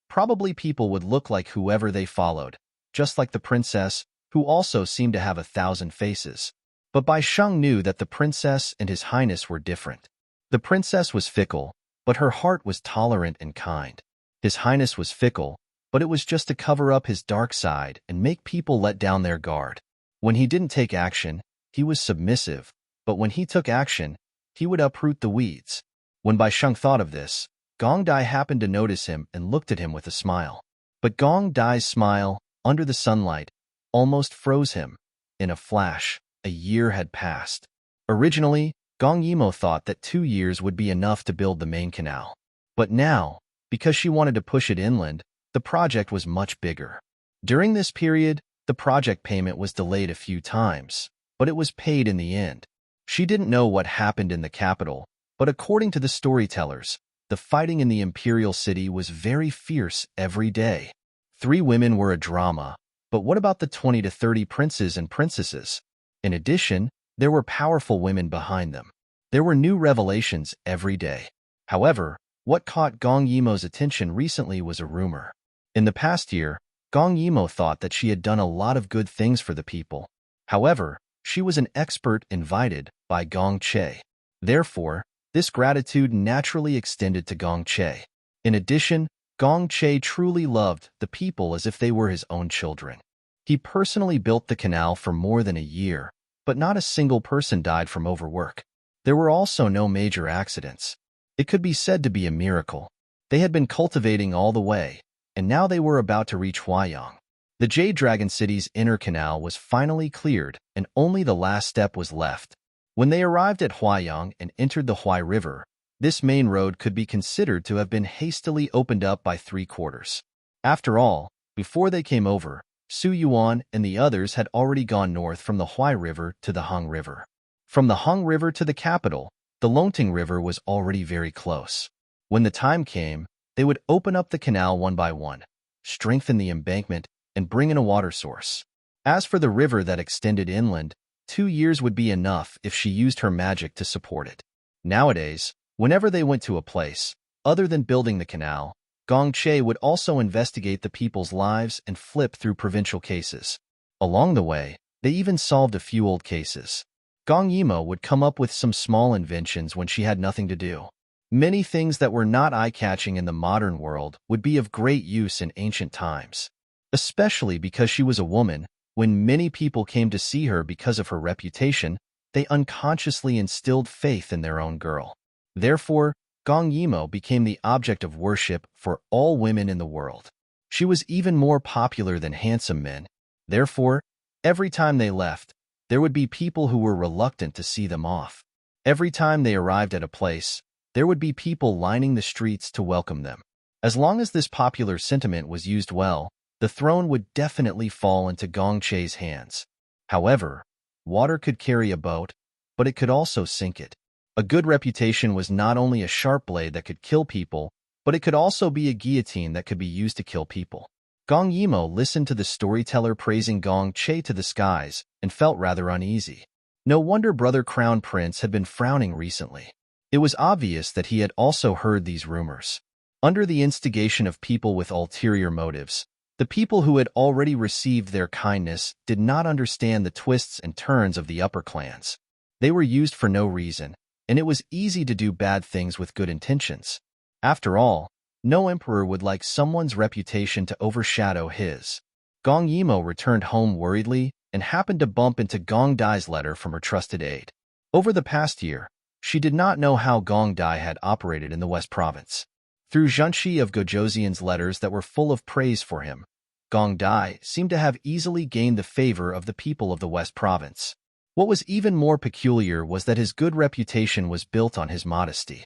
Probably people would look like whoever they followed, just like the princess, who also seemed to have 1,000 faces. But Bai Sheng knew that the princess and His Highness were different. The princess was fickle, but her heart was tolerant and kind. His Highness was fickle, but it was just to cover up his dark side and make people let down their guard. When he didn't take action, he was submissive, but when he took action, he would uproot the weeds. When Bai Sheng thought of this, Gong Dai happened to notice him and looked at him with a smile. But Gong Dai's smile, under the sunlight, almost froze him. In a flash, a year had passed. Originally, Gong Yimo thought that 2 years would be enough to build the main canal. But now, because she wanted to push it inland, the project was much bigger. During this period, the project payment was delayed a few times, but it was paid in the end. She didn't know what happened in the capital, but according to the storytellers, the fighting in the imperial city was very fierce every day. 3 women were a drama, but what about the 20 to 30 princes and princesses? In addition, there were powerful women behind them. There were new revelations every day. However, what caught Gong Yimo's attention recently was a rumor. In the past year, Gong Yimo thought that she had done a lot of good things for the people. However, she was an expert invited by Gong Che. Therefore, this gratitude naturally extended to Gong Che. In addition, Gong Che truly loved the people as if they were his own children. He personally built the canal for more than a year, but not a single person died from overwork. There were also no major accidents. It could be said to be a miracle. They had been cultivating all the way, and now they were about to reach Huayang. The Jade Dragon City's inner canal was finally cleared, and only the last step was left. When they arrived at Huayang and entered the Huai River, this main road could be considered to have been hastily opened up by 3/4. After all, before they came over, Su Yuan and the others had already gone north from the Huai River to the Hung River. From the Hung River to the capital, the Longting River was already very close. When the time came, they would open up the canal one by one, strengthen the embankment, and bring in a water source. As for the river that extended inland, 2 years would be enough if she used her magic to support it. Nowadays, whenever they went to a place, other than building the canal, Gong Che would also investigate the people's lives and flip through provincial cases. Along the way, they even solved a few old cases. Gong Yimo would come up with some small inventions when she had nothing to do. Many things that were not eye-catching in the modern world would be of great use in ancient times. Especially because she was a woman, when many people came to see her because of her reputation, they unconsciously instilled faith in their own girl. Therefore, Gong Yimo became the object of worship for all women in the world. She was even more popular than handsome men. Therefore, every time they left, there would be people who were reluctant to see them off. Every time they arrived at a place, there would be people lining the streets to welcome them. As long as this popular sentiment was used well, the throne would definitely fall into Gong Che's hands. However, water could carry a boat, but it could also sink it. A good reputation was not only a sharp blade that could kill people, but it could also be a guillotine that could be used to kill people. Gong Yimo listened to the storyteller praising Gong Che to the skies and felt rather uneasy. No wonder Brother Crown Prince had been frowning recently. It was obvious that he had also heard these rumors. Under the instigation of people with ulterior motives, the people who had already received their kindness did not understand the twists and turns of the upper clans. They were used for no reason, and it was easy to do bad things with good intentions. After all, no emperor would like someone's reputation to overshadow his. Gong Yimo returned home worriedly and happened to bump into Gong Dai's letter from her trusted aide. Over the past year, she did not know how Gong Dai had operated in the West Province. Through Junshi of Gojoseon's letters that were full of praise for him, Gong Dai seemed to have easily gained the favor of the people of the West Province. What was even more peculiar was that his good reputation was built on his modesty.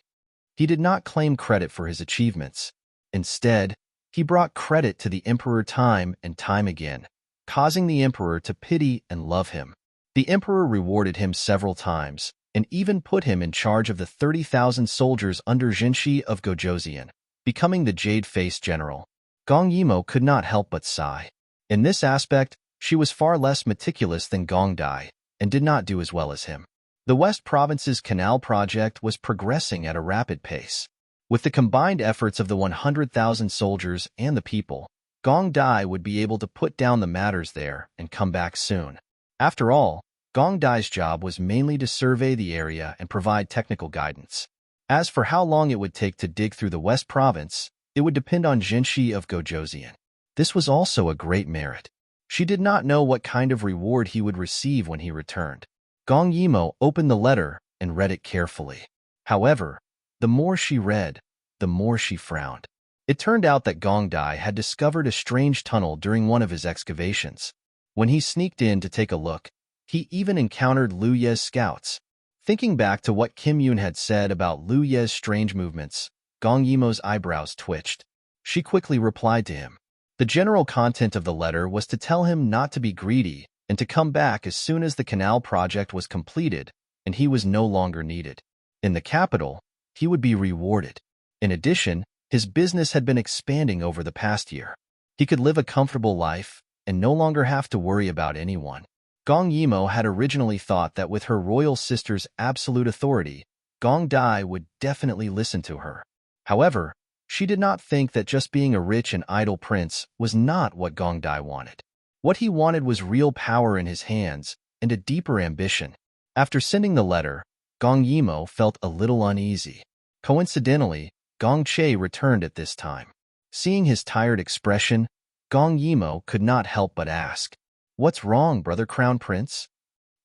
He did not claim credit for his achievements. Instead, he brought credit to the emperor time and time again, causing the emperor to pity and love him. The emperor rewarded him several times, and even put him in charge of the 30,000 soldiers under Jinshi of Gojoseon, becoming the Jade-Faced General. Gong Yimo could not help but sigh. In this aspect, she was far less meticulous than Gong Dai, and did not do as well as him. The West Province's canal project was progressing at a rapid pace. With the combined efforts of the 100,000 soldiers and the people, Gong Dai would be able to put down the matters there and come back soon. After all, Gong Dai's job was mainly to survey the area and provide technical guidance. As for how long it would take to dig through the West Province, it would depend on Jinshi of Gojoseon. This was also a great merit. She did not know what kind of reward he would receive when he returned. Gong Yimo opened the letter and read it carefully. However, the more she read, the more she frowned. It turned out that Gong Dai had discovered a strange tunnel during one of his excavations. When he sneaked in to take a look, he even encountered Liu Ye's scouts. Thinking back to what Kim Yoon had said about Liu Ye's strange movements, Gong Yimo's eyebrows twitched. She quickly replied to him. The general content of the letter was to tell him not to be greedy and to come back as soon as the canal project was completed and he was no longer needed. In the capital, he would be rewarded. In addition, his business had been expanding over the past year. He could live a comfortable life and no longer have to worry about anyone. Gong Yimo had originally thought that with her royal sister's absolute authority, Gong Dai would definitely listen to her. However, she did not think that just being a rich and idle prince was not what Gong Dai wanted. What he wanted was real power in his hands and a deeper ambition. After sending the letter, Gong Yimo felt a little uneasy. Coincidentally, Gong Che returned at this time. Seeing his tired expression, Gong Yimo could not help but ask, "What's wrong, Brother Crown Prince?"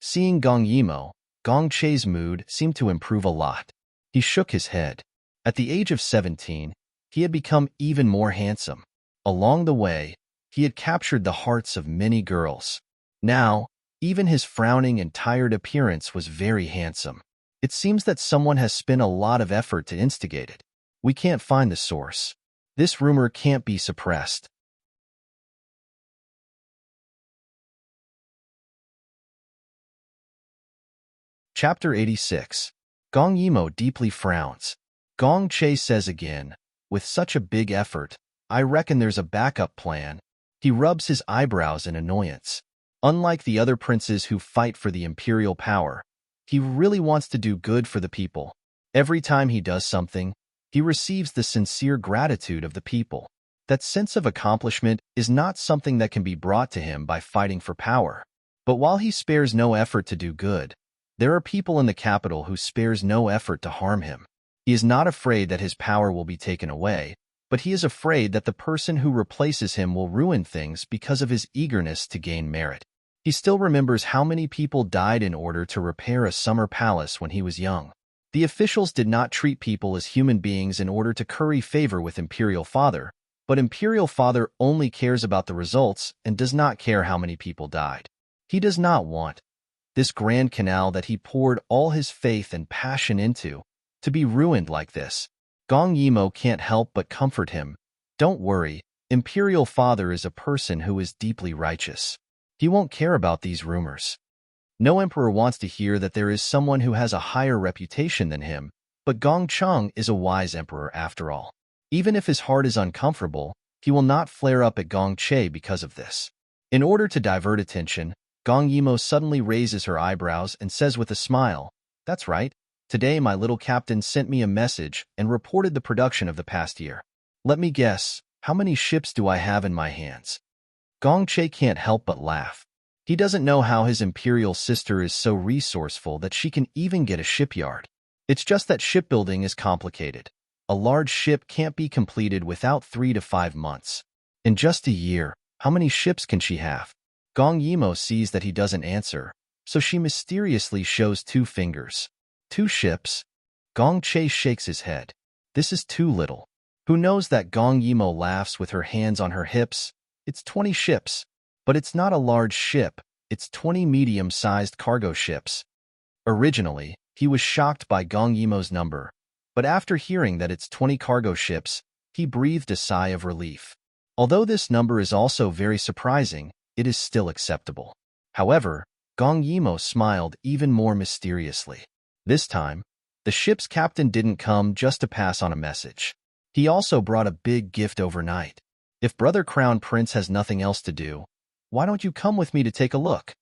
Seeing Gong Yimo, Gong Che's mood seemed to improve a lot. He shook his head. At the age of 17, he had become even more handsome. Along the way, he had captured the hearts of many girls. Now, even his frowning and tired appearance was very handsome. It seems that someone has spent a lot of effort to instigate it. We can't find the source. This rumor can't be suppressed. Chapter 86. Gong Yimo deeply frowns. Gong Che says again, with such a big effort, "I reckon there's a backup plan." He rubs his eyebrows in annoyance. Unlike the other princes who fight for the imperial power, he really wants to do good for the people. Every time he does something, he receives the sincere gratitude of the people. That sense of accomplishment is not something that can be brought to him by fighting for power. But while he spares no effort to do good, there are people in the capital who spares no effort to harm him. He is not afraid that his power will be taken away, but he is afraid that the person who replaces him will ruin things because of his eagerness to gain merit. He still remembers how many people died in order to repair a summer palace when he was young. The officials did not treat people as human beings in order to curry favor with Imperial Father, but Imperial Father only cares about the results and does not care how many people died. He does not want this Grand Canal that he poured all his faith and passion into to be ruined like this. Gong Yimo can't help but comfort him. Don't worry, Imperial Father is a person who is deeply righteous. He won't care about these rumors. No emperor wants to hear that there is someone who has a higher reputation than him, but Gong Cheng is a wise emperor after all. Even if his heart is uncomfortable, he will not flare up at Gong Che because of this. In order to divert attention, Gong Yimo suddenly raises her eyebrows and says with a smile, "That's right. Today my little captain sent me a message and reported the production of the past year. Let me guess, how many ships do I have in my hands?" Gong Che can't help but laugh. He doesn't know how his imperial sister is so resourceful that she can even get a shipyard. It's just that shipbuilding is complicated. A large ship can't be completed without 3 to 5 months. In just a year, how many ships can she have? Gong Yimo sees that he doesn't answer, so she mysteriously shows 2 fingers. 2 ships? Gong Che shakes his head. This is too little. Who knows that Gong Yimo laughs with her hands on her hips? It's 20 ships. But it's not a large ship, it's 20 medium-sized cargo ships. Originally, he was shocked by Gong Yimo's number, but after hearing that it's 20 cargo ships, he breathed a sigh of relief. Although this number is also very surprising, it is still acceptable. However, Gong Yimo smiled even more mysteriously. This time, the ship's captain didn't come just to pass on a message. He also brought a big gift overnight. If Brother Crown Prince has nothing else to do, why don't you come with me to take a look?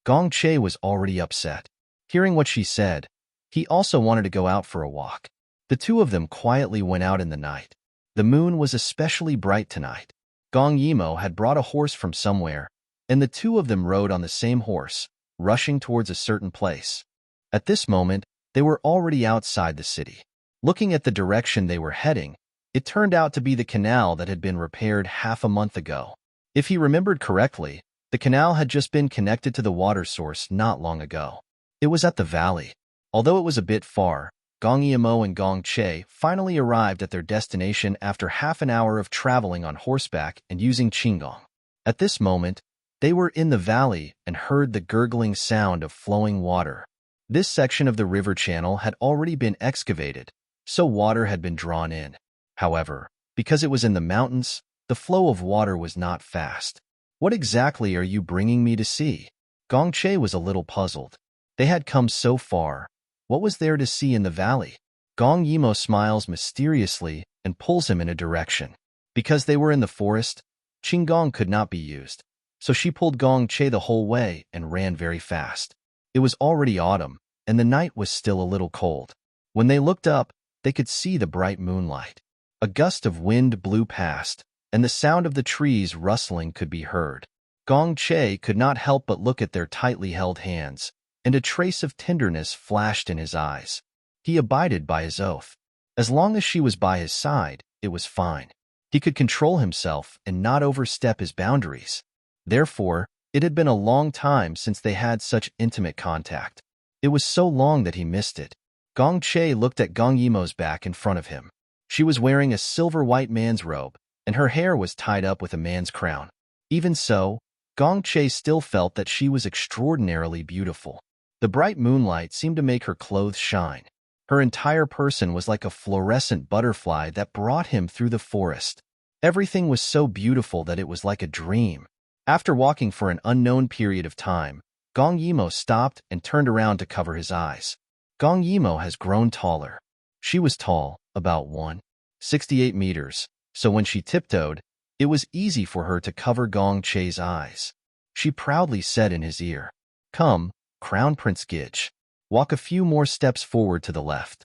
Gong Che was already upset. Hearing what she said, he also wanted to go out for a walk. The 2 of them quietly went out in the night. The moon was especially bright tonight. Gong Yimo had brought a horse from somewhere, and the 2 of them rode on the same horse, rushing towards a certain place. At this moment, they were already outside the city. Looking at the direction they were heading, it turned out to be the canal that had been repaired half a month ago. If he remembered correctly, the canal had just been connected to the water source not long ago. It was at the valley. Although it was a bit far, Gong Yimo and Gong Che finally arrived at their destination after half an hour of traveling on horseback and using Qinggong. At this moment, they were in the valley and heard the gurgling sound of flowing water. This section of the river channel had already been excavated, so water had been drawn in. However, because it was in the mountains, the flow of water was not fast. "What exactly are you bringing me to see?" Gong Che was a little puzzled. They had come so far. What was there to see in the valley? Gong Yimo smiles mysteriously and pulls him in a direction. Because they were in the forest, Qinggong could not be used, so she pulled Gong Che the whole way and ran very fast. It was already autumn, and the night was still a little cold. When they looked up, they could see the bright moonlight. A gust of wind blew past, and the sound of the trees rustling could be heard. Gong Che could not help but look at their tightly held hands, and a trace of tenderness flashed in his eyes. He abided by his oath. As long as she was by his side, it was fine. He could control himself and not overstep his boundaries. Therefore, it had been a long time since they had such intimate contact. It was so long that he missed it. Gong Che looked at Gong Yimo's back in front of him. She was wearing a silver-white man's robe, and her hair was tied up with a man's crown. Even so, Gong Che still felt that she was extraordinarily beautiful. The bright moonlight seemed to make her clothes shine. Her entire person was like a fluorescent butterfly that brought him through the forest. Everything was so beautiful that it was like a dream. After walking for an unknown period of time, Gong Yimo stopped and turned around to cover his eyes. Gong Yimo has grown taller. She was tall, about 1.68 meters. So when she tiptoed, it was easy for her to cover Gong Che's eyes. She proudly said in his ear, "Come, Crown Prince Gidge. Walk a few more steps forward to the left."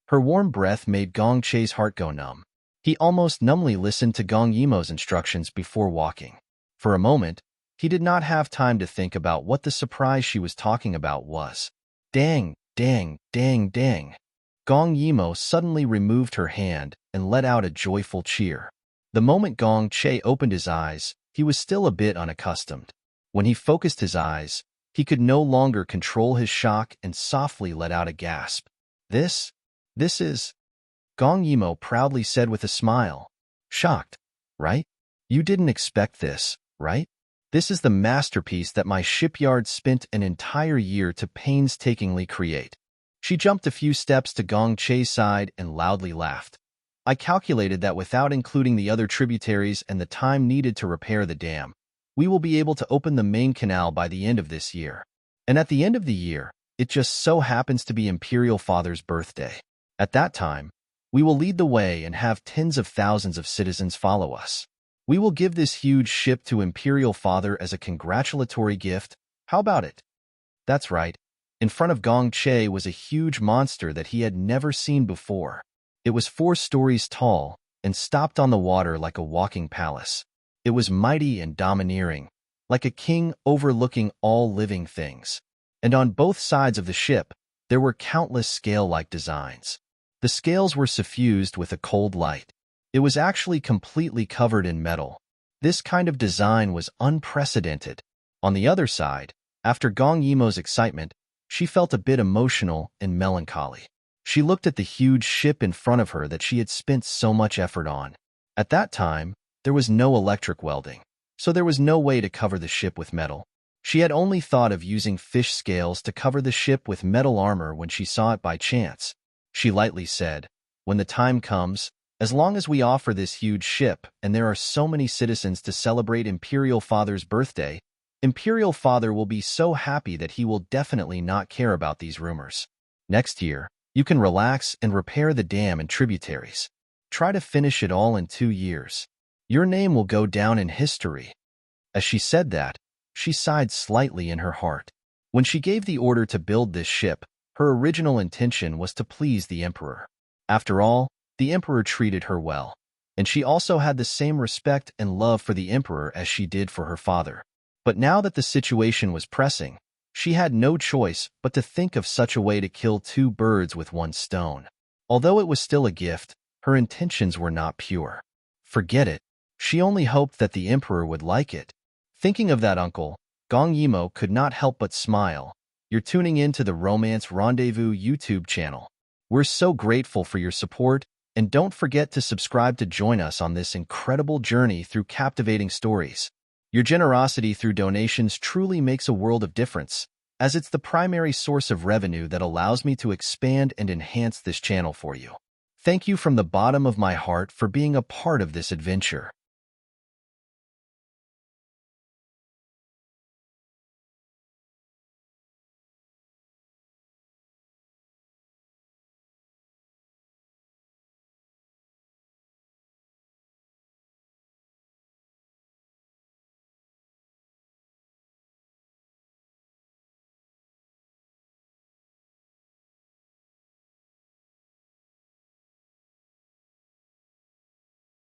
Her warm breath made Gong Che's heart go numb. He almost numbly listened to Gong Yimo's instructions before walking. For a moment, he did not have time to think about what the surprise she was talking about was. Dang, dang, dang, dang. Gong Yimo suddenly removed her hand and let out a joyful cheer. The moment Gong Che opened his eyes, he was still a bit unaccustomed. When he focused his eyes, he could no longer control his shock and softly let out a gasp. This is, Gong Yimo proudly said with a smile. Shocked, right? You didn't expect this, right? This is the masterpiece that my shipyard spent an entire year to painstakingly create. She jumped a few steps to Gong Che's side and loudly laughed. I calculated that without including the other tributaries and the time needed to repair the dam, we will be able to open the main canal by the end of this year. And at the end of the year, it just so happens to be Imperial Father's birthday. At that time, we will lead the way and have tens of thousands of citizens follow us. We will give this huge ship to Imperial Father as a congratulatory gift. How about it? That's right. In front of Gong Che was a huge monster that he had never seen before. It was 4 stories tall and stopped on the water like a walking palace. It was mighty and domineering, like a king overlooking all living things. And on both sides of the ship, there were countless scale-like designs. The scales were suffused with a cold light. It was actually completely covered in metal. This kind of design was unprecedented. On the other side, after Gong Yimo's excitement, she felt a bit emotional and melancholy. She looked at the huge ship in front of her that she had spent so much effort on. At that time, there was no electric welding, so there was no way to cover the ship with metal. She had only thought of using fish scales to cover the ship with metal armor when she saw it by chance. She lightly said, "When the time comes, as long as we offer this huge ship and there are so many citizens to celebrate Imperial Father's birthday, Imperial Father will be so happy that he will definitely not care about these rumors. Next year, you can relax and repair the dam and tributaries. Try to finish it all in 2 years. Your name will go down in history." As she said that, she sighed slightly in her heart. When she gave the order to build this ship, her original intention was to please the Emperor. After all, the Emperor treated her well, and she also had the same respect and love for the Emperor as she did for her father. But now that the situation was pressing, she had no choice but to think of such a way to kill 2 birds with 1 stone. Although it was still a gift, her intentions were not pure. Forget it. She only hoped that the Emperor would like it. Thinking of that uncle, Gong Yimo could not help but smile. You're tuning in to the Romance Rendezvous YouTube channel. We're so grateful for your support, and don't forget to subscribe to join us on this incredible journey through captivating stories. Your generosity through donations truly makes a world of difference, as it's the primary source of revenue that allows me to expand and enhance this channel for you. Thank you from the bottom of my heart for being a part of this adventure.